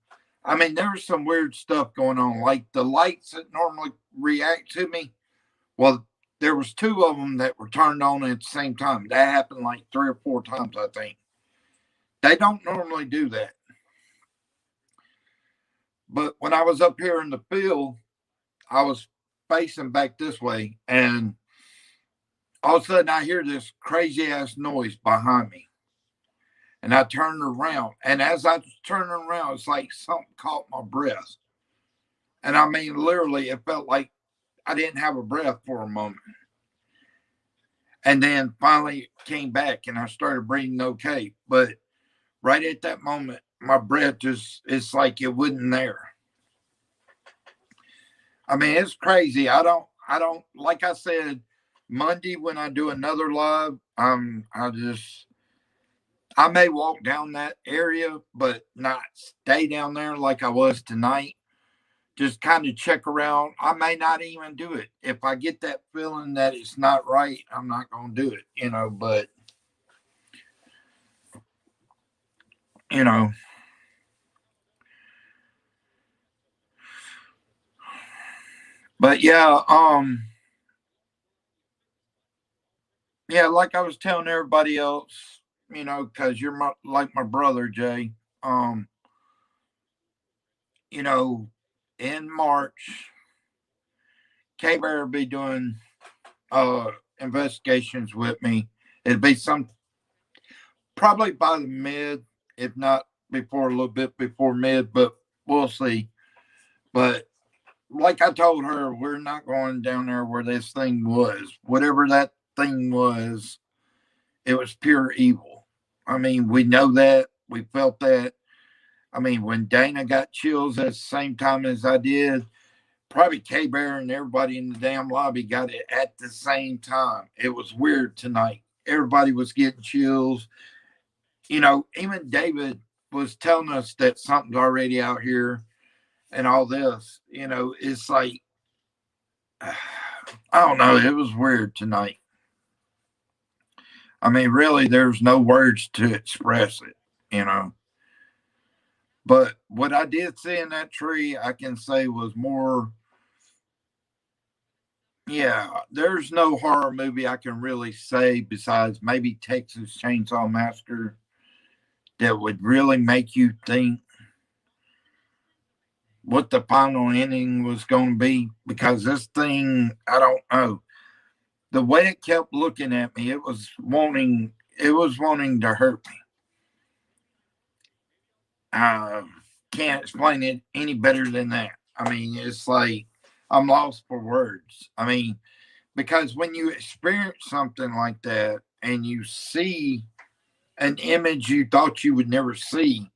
[SPEAKER 1] I mean, there was some weird stuff going on. Like the lights that normally react to me. Well, there was two of them that were turned on at the same time. That happened like 3 or 4 times, I think. They don't normally do that. But when I was up here in the field, I was facing back this way, and all of a sudden I hear this crazy ass noise behind me. And I turned around. And as I was turning around, it's like something caught my breath. And I mean, literally, it felt like I didn't have a breath for a moment. And then finally came back and I started breathing okay. But right at that moment, my breath just, it's like it wasn't there. I mean, it's crazy. I don't, like I said, Monday when I do another live, I may walk down that area, but not stay down there like I was tonight. Just kind of check around. I may not even do it. If I get that feeling that it's not right, I'm not going to do it, you know, but, you know, but yeah, yeah, like I was telling everybody else, you know, because you're like my brother, Jay. you know, in March, K-Bear will be doing investigations with me. It'll be probably by the mid, if not before a little bit before mid, but we'll see. But like I told her, we're not going down there where this thing was. Whatever that thing was, it was pure evil. I mean, we know that. We felt that. I mean, when Dana got chills at the same time as I did, probably K Bear and everybody in the damn lobby got it at the same time. It was weird tonight. Everybody was getting chills. You know, even David was telling us that something's already out here and all this. You know, it's like, I don't know. It was weird tonight. I mean, really, there's no words to express it, you know. But what I did see in that tree, I can say was more, yeah, there's no horror movie I can really say besides maybe Texas Chainsaw Massacre that would really make you think what the final ending was going to be. Because this thing, I don't know. The way it kept looking at me, it was wanting to hurt me. Can't explain it any better than that. I mean, it's like I'm lost for words. I mean, because when you experience something like that and you see an image you thought you would never see,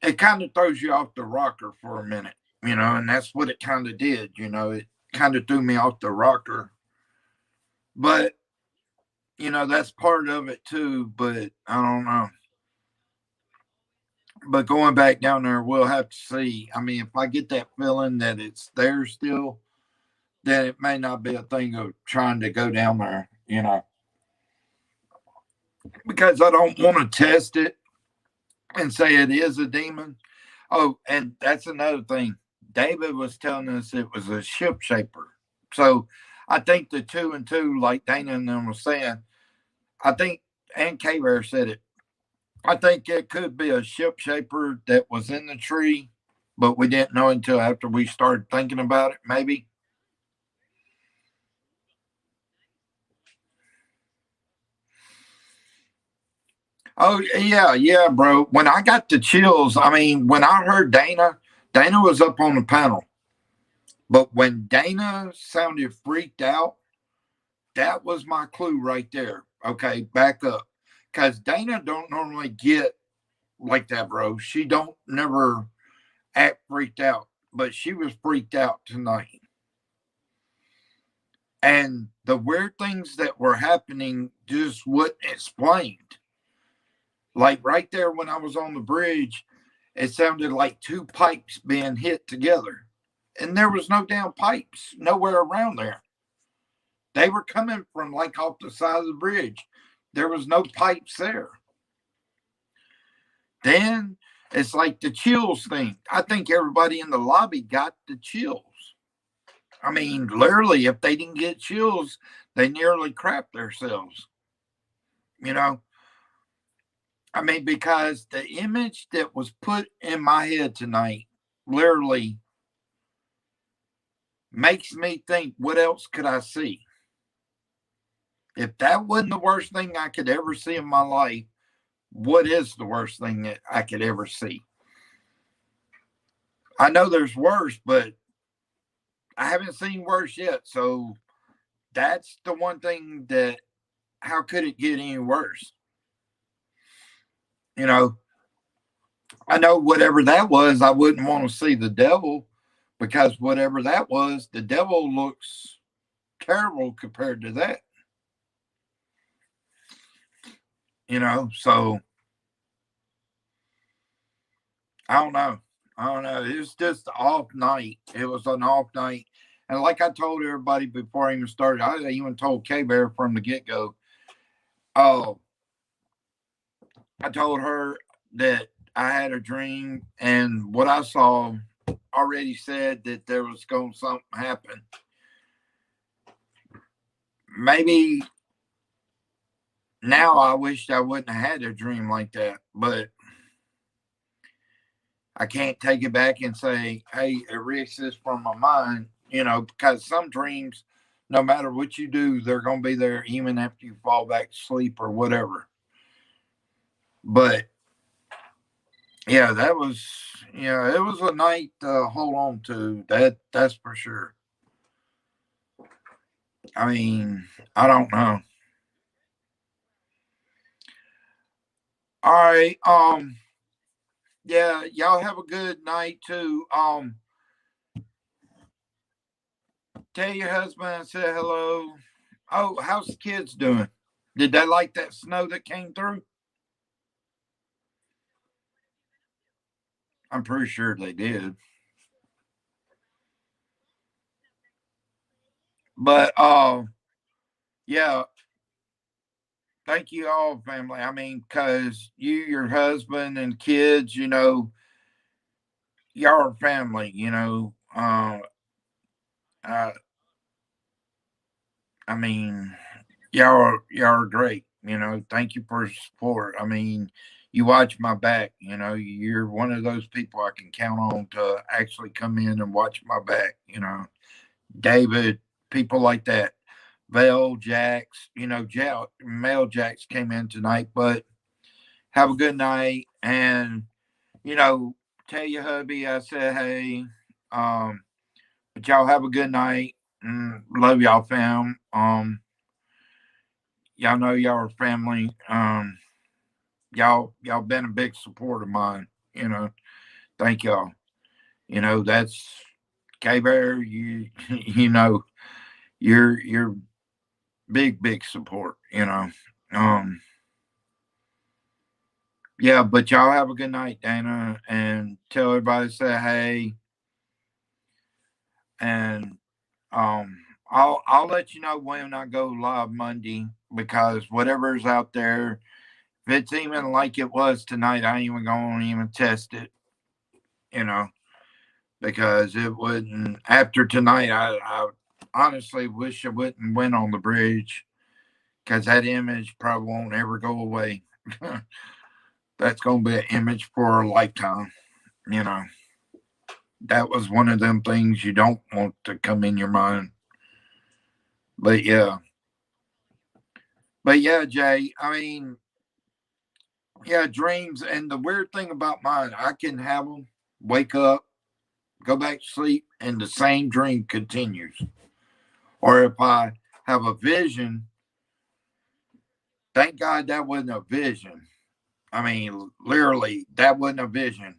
[SPEAKER 1] it kind of throws you off the rocker for a minute, you know, and that's what it kind of did, you know, it kind of threw me off the rocker. But, you know, that's part of it too, but I don't know. But going back down there, we'll have to see. I mean, if I get that feeling that it's there still, then it may not be a thing of trying to go down there, you know, because I don't want to test it and say it is a demon. Oh, and that's another thing. David was telling us it was a ship shaper. So I think the two and two, like Dana and them was saying, I think, and K Bear said it, I think it could be a ship shaper that was in the tree, but we didn't know until after we started thinking about it, maybe. Oh yeah, yeah, bro. When I got the chills, I mean, when I heard Dana, Dana was up on the panel. But when Dana sounded freaked out, that was my clue right there. Okay, back up. Cause Dana don't normally get like that, bro. She don't never act freaked out, but she was freaked out tonight. And the weird things that were happening just wouldn't explained. Like right there when I was on the bridge, it sounded like two pipes being hit together. And there was no damn pipes nowhere around there. They were coming from like off the side of the bridge. There was no pipes there. Then it's like the chills thing. I think everybody in the lobby got the chills. I mean, literally, if they didn't get chills, they nearly crapped themselves. You know, I mean, because the image that was put in my head tonight literally makes me think, what else could I see? If that wasn't the worst thing I could ever see in my life, what is the worst thing that I could ever see? I know there's worse, but I haven't seen worse yet. So that's the one thing that, how could it get any worse? You know, I know whatever that was, I wouldn't want to see the devil because whatever that was, the devil looks terrible compared to that. You know, so I don't know. I don't know. It was just an off night. It was an off night. And like I told everybody before I even started, I even told K Bear from the get go. Oh, I told her that I had a dream, and what I saw already said that there was going to something happen. Maybe now I wished I wouldn't have had a dream like that, but I can't take it back and say, hey, erase this from my mind, because some dreams, no matter what you do, they're going to be there even after you fall back to sleep or whatever. But yeah, that was, it was a night to hold on to. That's for sure. I mean, I don't know. All right. Yeah, y'all have a good night too. Tell your husband I said hello. Oh, how's the kids doing? Did they like that snow that came through? I'm pretty sure they did. But yeah, thank you all, family. I mean, cause you, your husband and kids, y'all are family, uh I mean, y'all are great. Thank you for your support. I mean, you watch my back. You're one of those people I can count on to actually come in and watch my back. David, people like that. Val, Jax, Mel Jax came in tonight, but have a good night. And, you know, tell your hubby I said, hey, um, but y'all have a good night. Love y'all, fam. Y'all know y'all are family. Y'all been a big support of mine. Thank y'all. That's K Bear. You you're big support. Yeah, but y'all have a good night, Dana, and tell everybody to say hey. And I'll let you know when I go live Monday because whatever's out there, if it's even like it was tonight, I ain't even gonna even test it, you know, because it wouldn't. After tonight, I honestly wish I wouldn't went on the bridge because that image probably won't ever go away. That's gonna be an image for a lifetime, you know. That was one of them things you don't want to come in your mind. But yeah, Jay. I mean, yeah, dreams. And the weird thing about mine, I can have them, wake up, go back to sleep, and the same dream continues. Or if I have a vision, thank God that wasn't a vision. I mean, literally, that wasn't a vision.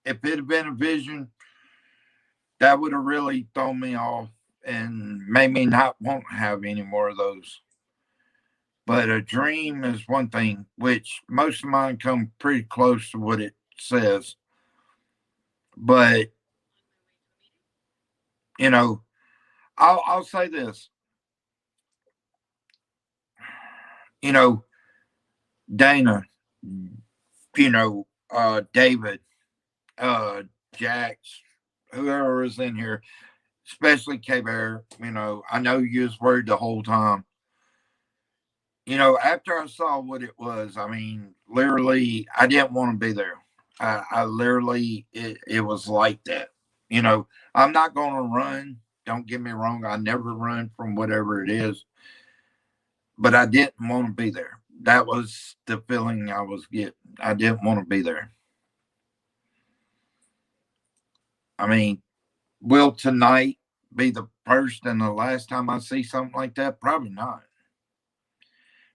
[SPEAKER 1] If it had been a vision, that would have really thrown me off and made me not want to have any more of those. But a dream is one thing, which most of mine come pretty close to what it says. But you know, I'll say this. You know, Dana. David, uh, Jax, whoever is in here, especially K Bear. I know you was worried the whole time. After I saw what it was, I mean, literally, I didn't want to be there. I literally, it was like that. I'm not going to run. Don't get me wrong. I never run from whatever it is, but I didn't want to be there. That was the feeling I was getting. I didn't want to be there. I mean, will tonight be the first and the last time I see something like that? Probably not.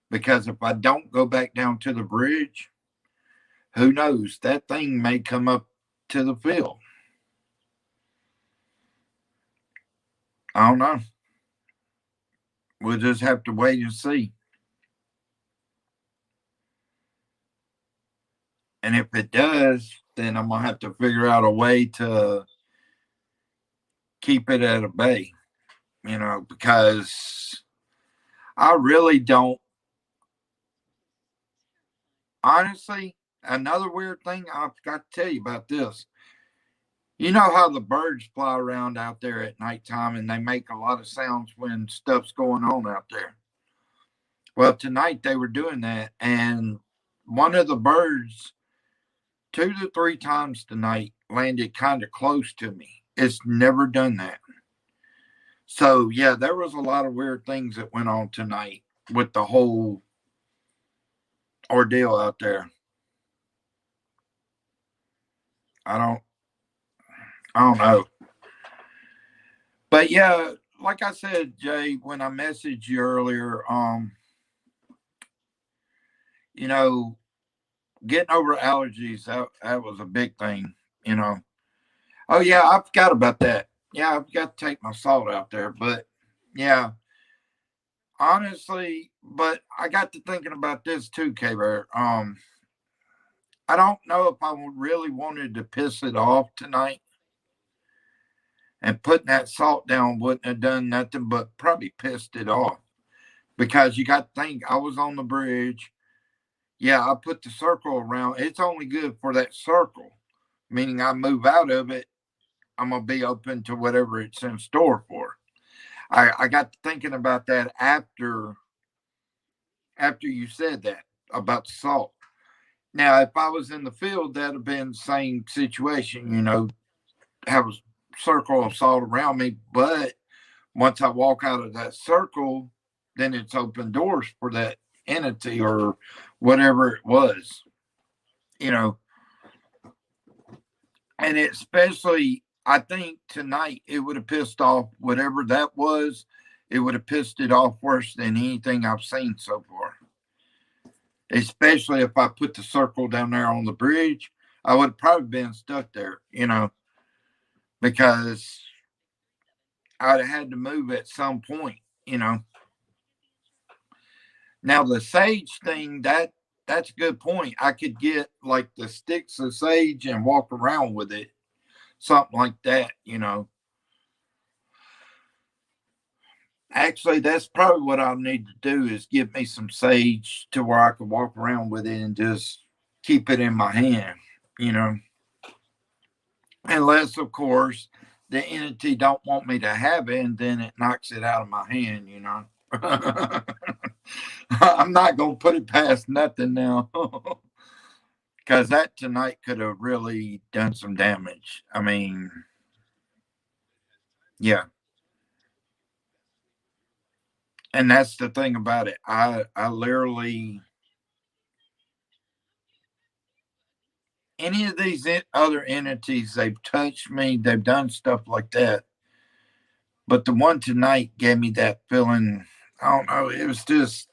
[SPEAKER 1] Because if I don't go back down to the bridge, who knows? That thing may come up to the field. I don't know. We'll just have to wait and see. And if it does, then I'm going to have to figure out a way to keep it at a bay, because I really don't. Honestly, another weird thing I forgot to tell you about this. You know how the birds fly around out there at nighttime and they make a lot of sounds when stuff's going on out there? Well, tonight they were doing that, and one of the birds 2 to 3 times tonight landed kind of close to me. It's never done that. So yeah, there was a lot of weird things that went on tonight with the whole ordeal out there. I don't know. But yeah, like I said, Jay, when I messaged you earlier, you know, getting over allergies, that was a big thing, you know. Oh yeah, I forgot about that. Yeah, I've got to take my salt out there. But yeah, honestly, but I got to thinking about this too, K Bear. I don't know if I really wanted to piss it off tonight. And putting that salt down wouldn't have done nothing but probably pissed it off. Because you got to think, I was on the bridge. Yeah, I put the circle around. It's only good for that circle, meaning I move out of it, I'm going to be open to whatever it's in store for. I got to thinking about that after you said that about the salt. Now, if I was in the field, that'd have been the same situation, you know, have a circle of salt around me. But once I walk out of that circle, then it's open doors for that entity or whatever it was, you know. And especially, I think tonight it would have pissed off whatever that was. It would have pissed it off worse than anything I've seen so far. Especially if I put the circle down there on the bridge, I would have probably been stuck there, you know, because I'd have had to move at some point, you know. Now the sage thing, that's a good point. I could get like the sticks of sage and walk around with it, something like that, you know. Actually, that's probably what I'll need to do is give me some sage to where I can walk around with it and just keep it in my hand, you know. Unless, of course, the entity don't want me to have it, and then it knocks it out of my hand, you know. I'm not gonna put it past nothing now, because that tonight could have really done some damage. I mean, yeah. And that's the thing about it. I literally, any of these other entities, they've touched me, they've done stuff like that. But the one tonight gave me that feeling. I don't know. It was just,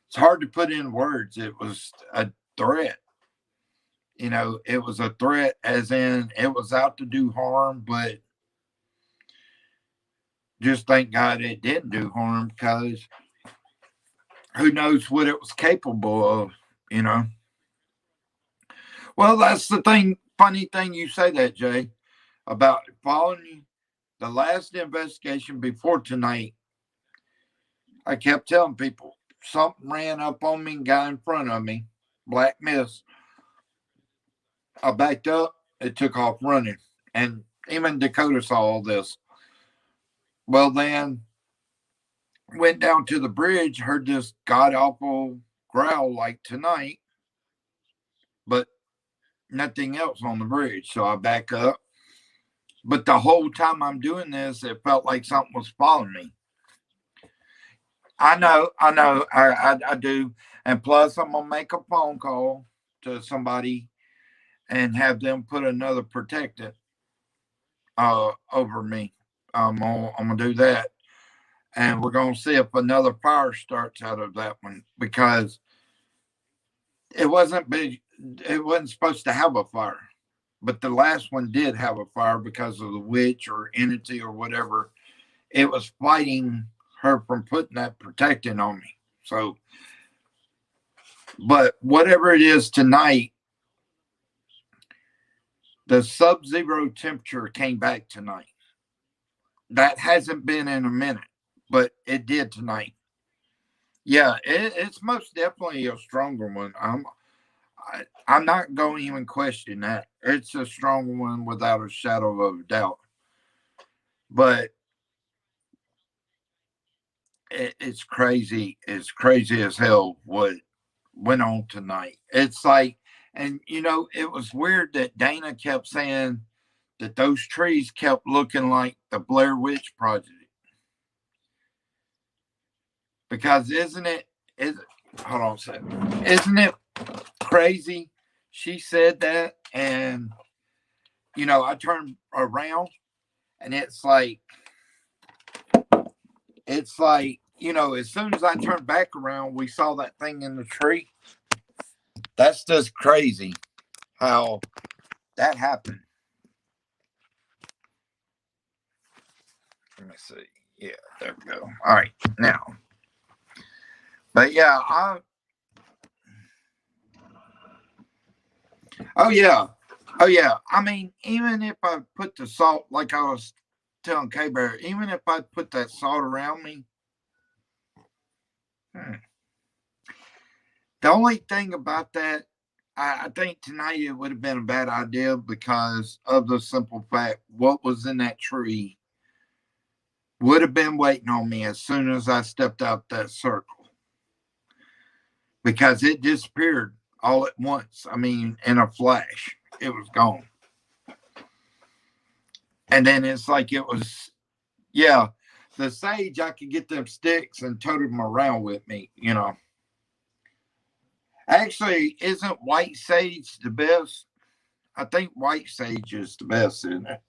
[SPEAKER 1] it's hard to put in words. It was a threat. You know, it was a threat, as in it was out to do harm, but just thank God it didn't do harm, because who knows what it was capable of, you know. Well, that's the thing. Funny thing you say that, Jay, about following you. The last investigation before tonight, I kept telling people something ran up on me and got in front of me. Black mist. I backed up. It took off running. And even Dakota saw all this. Well, then went down to the bridge, heard this god awful growl like tonight, but nothing else on the bridge. So I back up. But the whole time I'm doing this, it felt like something was following me. I know, I do. And plus, I'm going to make a phone call to somebody and have them put another protectant over me. I'm going to do that. And we're going to see if another fire starts out of that one, because it wasn't big. It wasn't supposed to have a fire, but the last one did have a fire because of the witch or entity or whatever. It was fighting her from putting that protectant on me. So, but whatever it is tonight, the sub-zero temperature came back tonight. That hasn't been in a minute, but it did tonight. Yeah, it's most definitely a stronger one. I'm not going to even question that. It's a strong one without a shadow of a doubt. But it's crazy. It's crazy as hell what went on tonight. It's like And, it was weird that Dana kept saying that those trees kept looking like the Blair Witch Project. Because hold on a second. Isn't it crazy? She said that, and, I turned around, and it's like, as soon as I turned back around, we saw that thing in the tree. That's just crazy how that happened. Let me see. Yeah, there we go. All right, now. But yeah, oh yeah. I mean, even if I put the salt, like I was telling K-Bear, even if I put that salt around me, the only thing about that, I think tonight it would have been a bad idea because of the simple fact what was in that tree would have been waiting on me as soon as I stepped out that circle, because it disappeared all at once. I mean, in a flash, it was gone. And then it's like it was, yeah, the sage, I could get them sticks and tote them around with me, Actually, isn't white sage the best? I think white sage is the best, isn't it?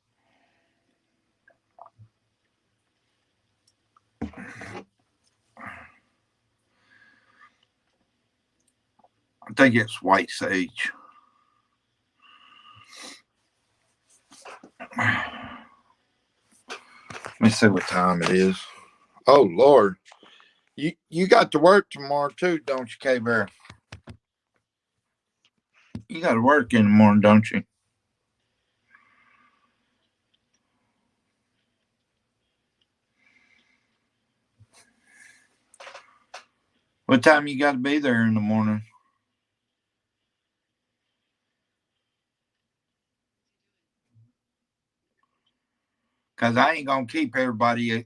[SPEAKER 1] I think it's white sage. Let me see what time it is. Oh Lord, you got to work tomorrow too, don't you, K-Bear? You got to work in the morning, don't you? What time you got to be there in the morning? Because I ain't going to keep everybody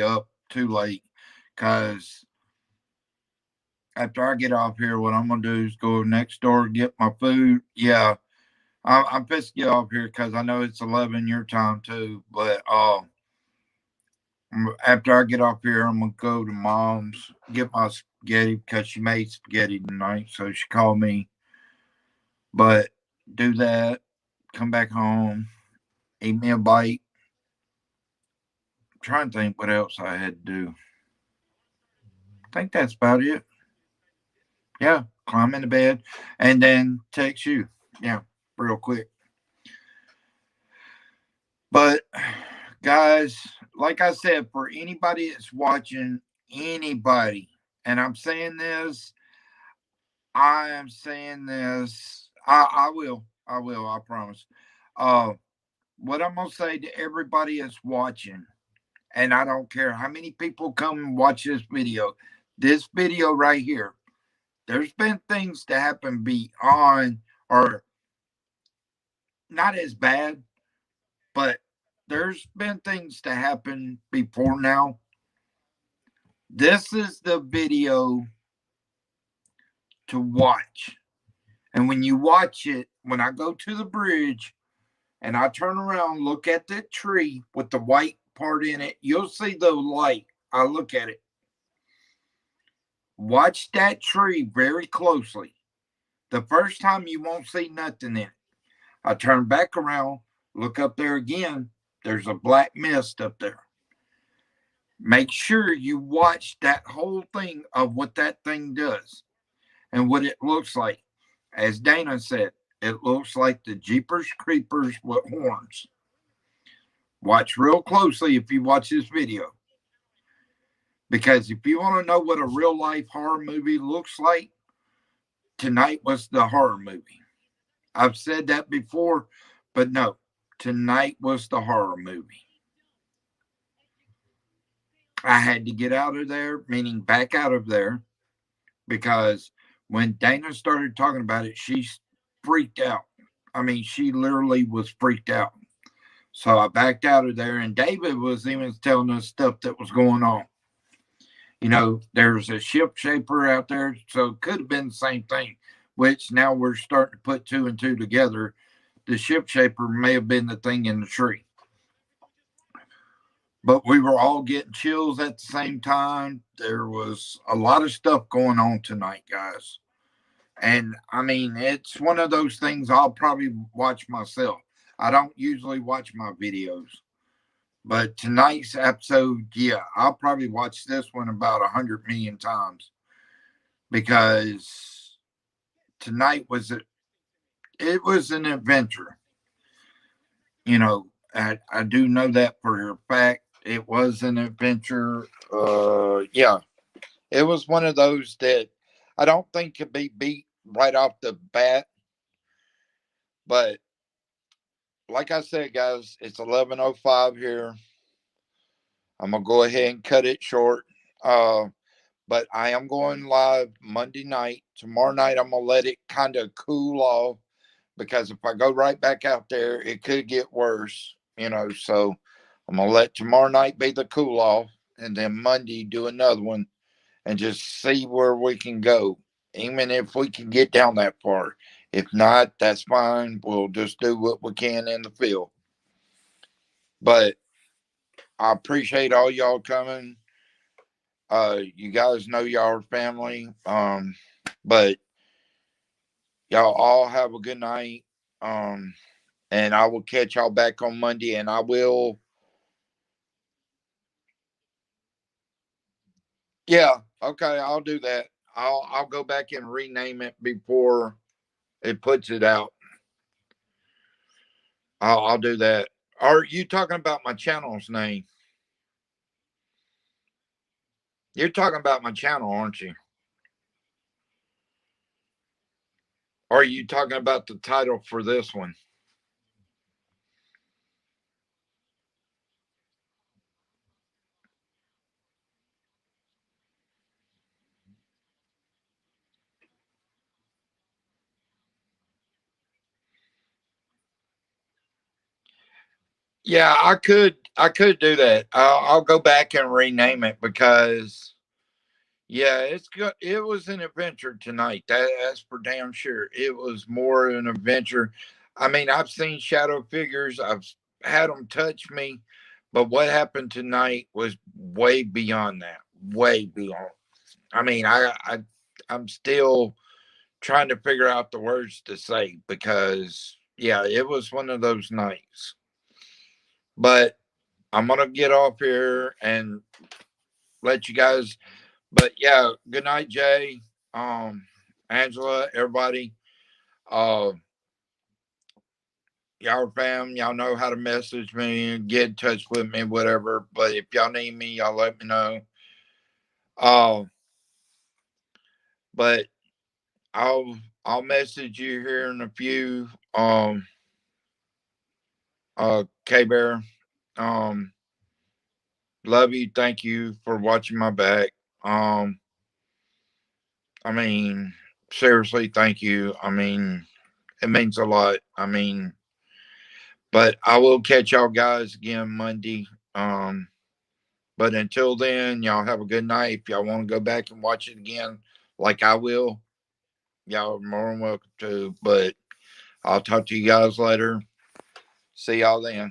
[SPEAKER 1] up too late. Because after I get off here, what I'm going to do is go next door and get my food. Yeah, I'm pissed to get off here because I know it's 11 your time too. But after I get off here, I'm going to go to Mom's, get my spaghetti because she made spaghetti tonight. So she called me. But do that, come back home, eat me a bite. I'm trying to think what else I had to do. I think that's about it. Yeah, climb into bed and then text you. Yeah, real quick. But guys, like I said, for anybody that's watching, anybody, and I'm saying this, I am saying this, I will, I promise. What I'm gonna say to everybody that's watching, and I don't care how many people come and watch this video right here, there's been things that happen beyond, or not as bad, but there's been things that happen before now. This is the video to watch. And when you watch it, when I go to the bridge and I turn around, look at the tree with the white part in it, you'll see the light. I look at it. Watch that tree very closely. The first time you won't see nothing in it. I turn back around, look up there again. There's a black mist up there. Make sure you watch that whole thing of what that thing does and what it looks like. As Dana said, it looks like the Jeepers Creepers with horns. Watch real closely if you watch this video. Because if you want to know what a real life horror movie looks like, tonight was the horror movie. I've said that before, but no, tonight was the horror movie. I had to get out of there, meaning back out of there, because when Dana started talking about it, she freaked out. I mean, she literally was freaked out. So I backed out of there, and David was even telling us stuff that was going on. You know, there's a ship shaper out there, so it could have been the same thing, which now we're starting to put two and two together. The ship shaper may have been the thing in the tree. But we were all getting chills at the same time. There was a lot of stuff going on tonight, guys. And I mean, it's one of those things I'll probably watch myself. I don't usually watch my videos. But tonight's episode, yeah, I'll probably watch this one about 100 million times because tonight it was an adventure. You know, I do know that for a fact. It was an adventure. Yeah, it was one of those that I don't think could be beat right off the bat. But like I said, guys, it's 11:05 here. I'm gonna go ahead and cut it short. But I am going live Monday night. Tomorrow night, I'm gonna let it kind of cool off because if I go right back out there, it could get worse. You know, so I'm gonna let tomorrow night be the cool off, and then Monday do another one, and just see where we can go. Even if we can get down that far. If not, that's fine. We'll just do what we can in the field. But I appreciate all y'all coming. You guys know y'all are family. But y'all all have a good night. And I will catch y'all back on Monday, and I will. Yeah, okay, I'll do that. I'll go back and rename it before it puts it out. I'll do that. Are you talking about my channel's name? You're talking about my channel, aren't you? Or are you talking about the title for this one? Yeah, I could do that. I'll go back and rename it because yeah, it's good. It was an adventure tonight. That's for damn sure. It was more an adventure. I mean, I've seen shadow figures. I've had them touch me, but what happened tonight was way beyond that. Way beyond. I mean, I'm still trying to figure out the words to say because yeah, it was one of those nights. But I'm gonna get off here and let you guys. But yeah, good night, Jay, Angela, everybody. Uh, y'all are fam. Y'all know how to message me and get in touch with me, whatever. But if y'all need me, y'all let me know. Uh, but I'll message you here in a few. K Bear. Um, love you. Thank you for watching my back. Um, I mean, seriously, thank you. I mean, it means a lot. I mean, but I will catch y'all guys again Monday. Um, but until then, y'all have a good night. If y'all want to go back and watch it again, like I will, y'all are more than welcome to. But I'll talk to you guys later. See y'all then.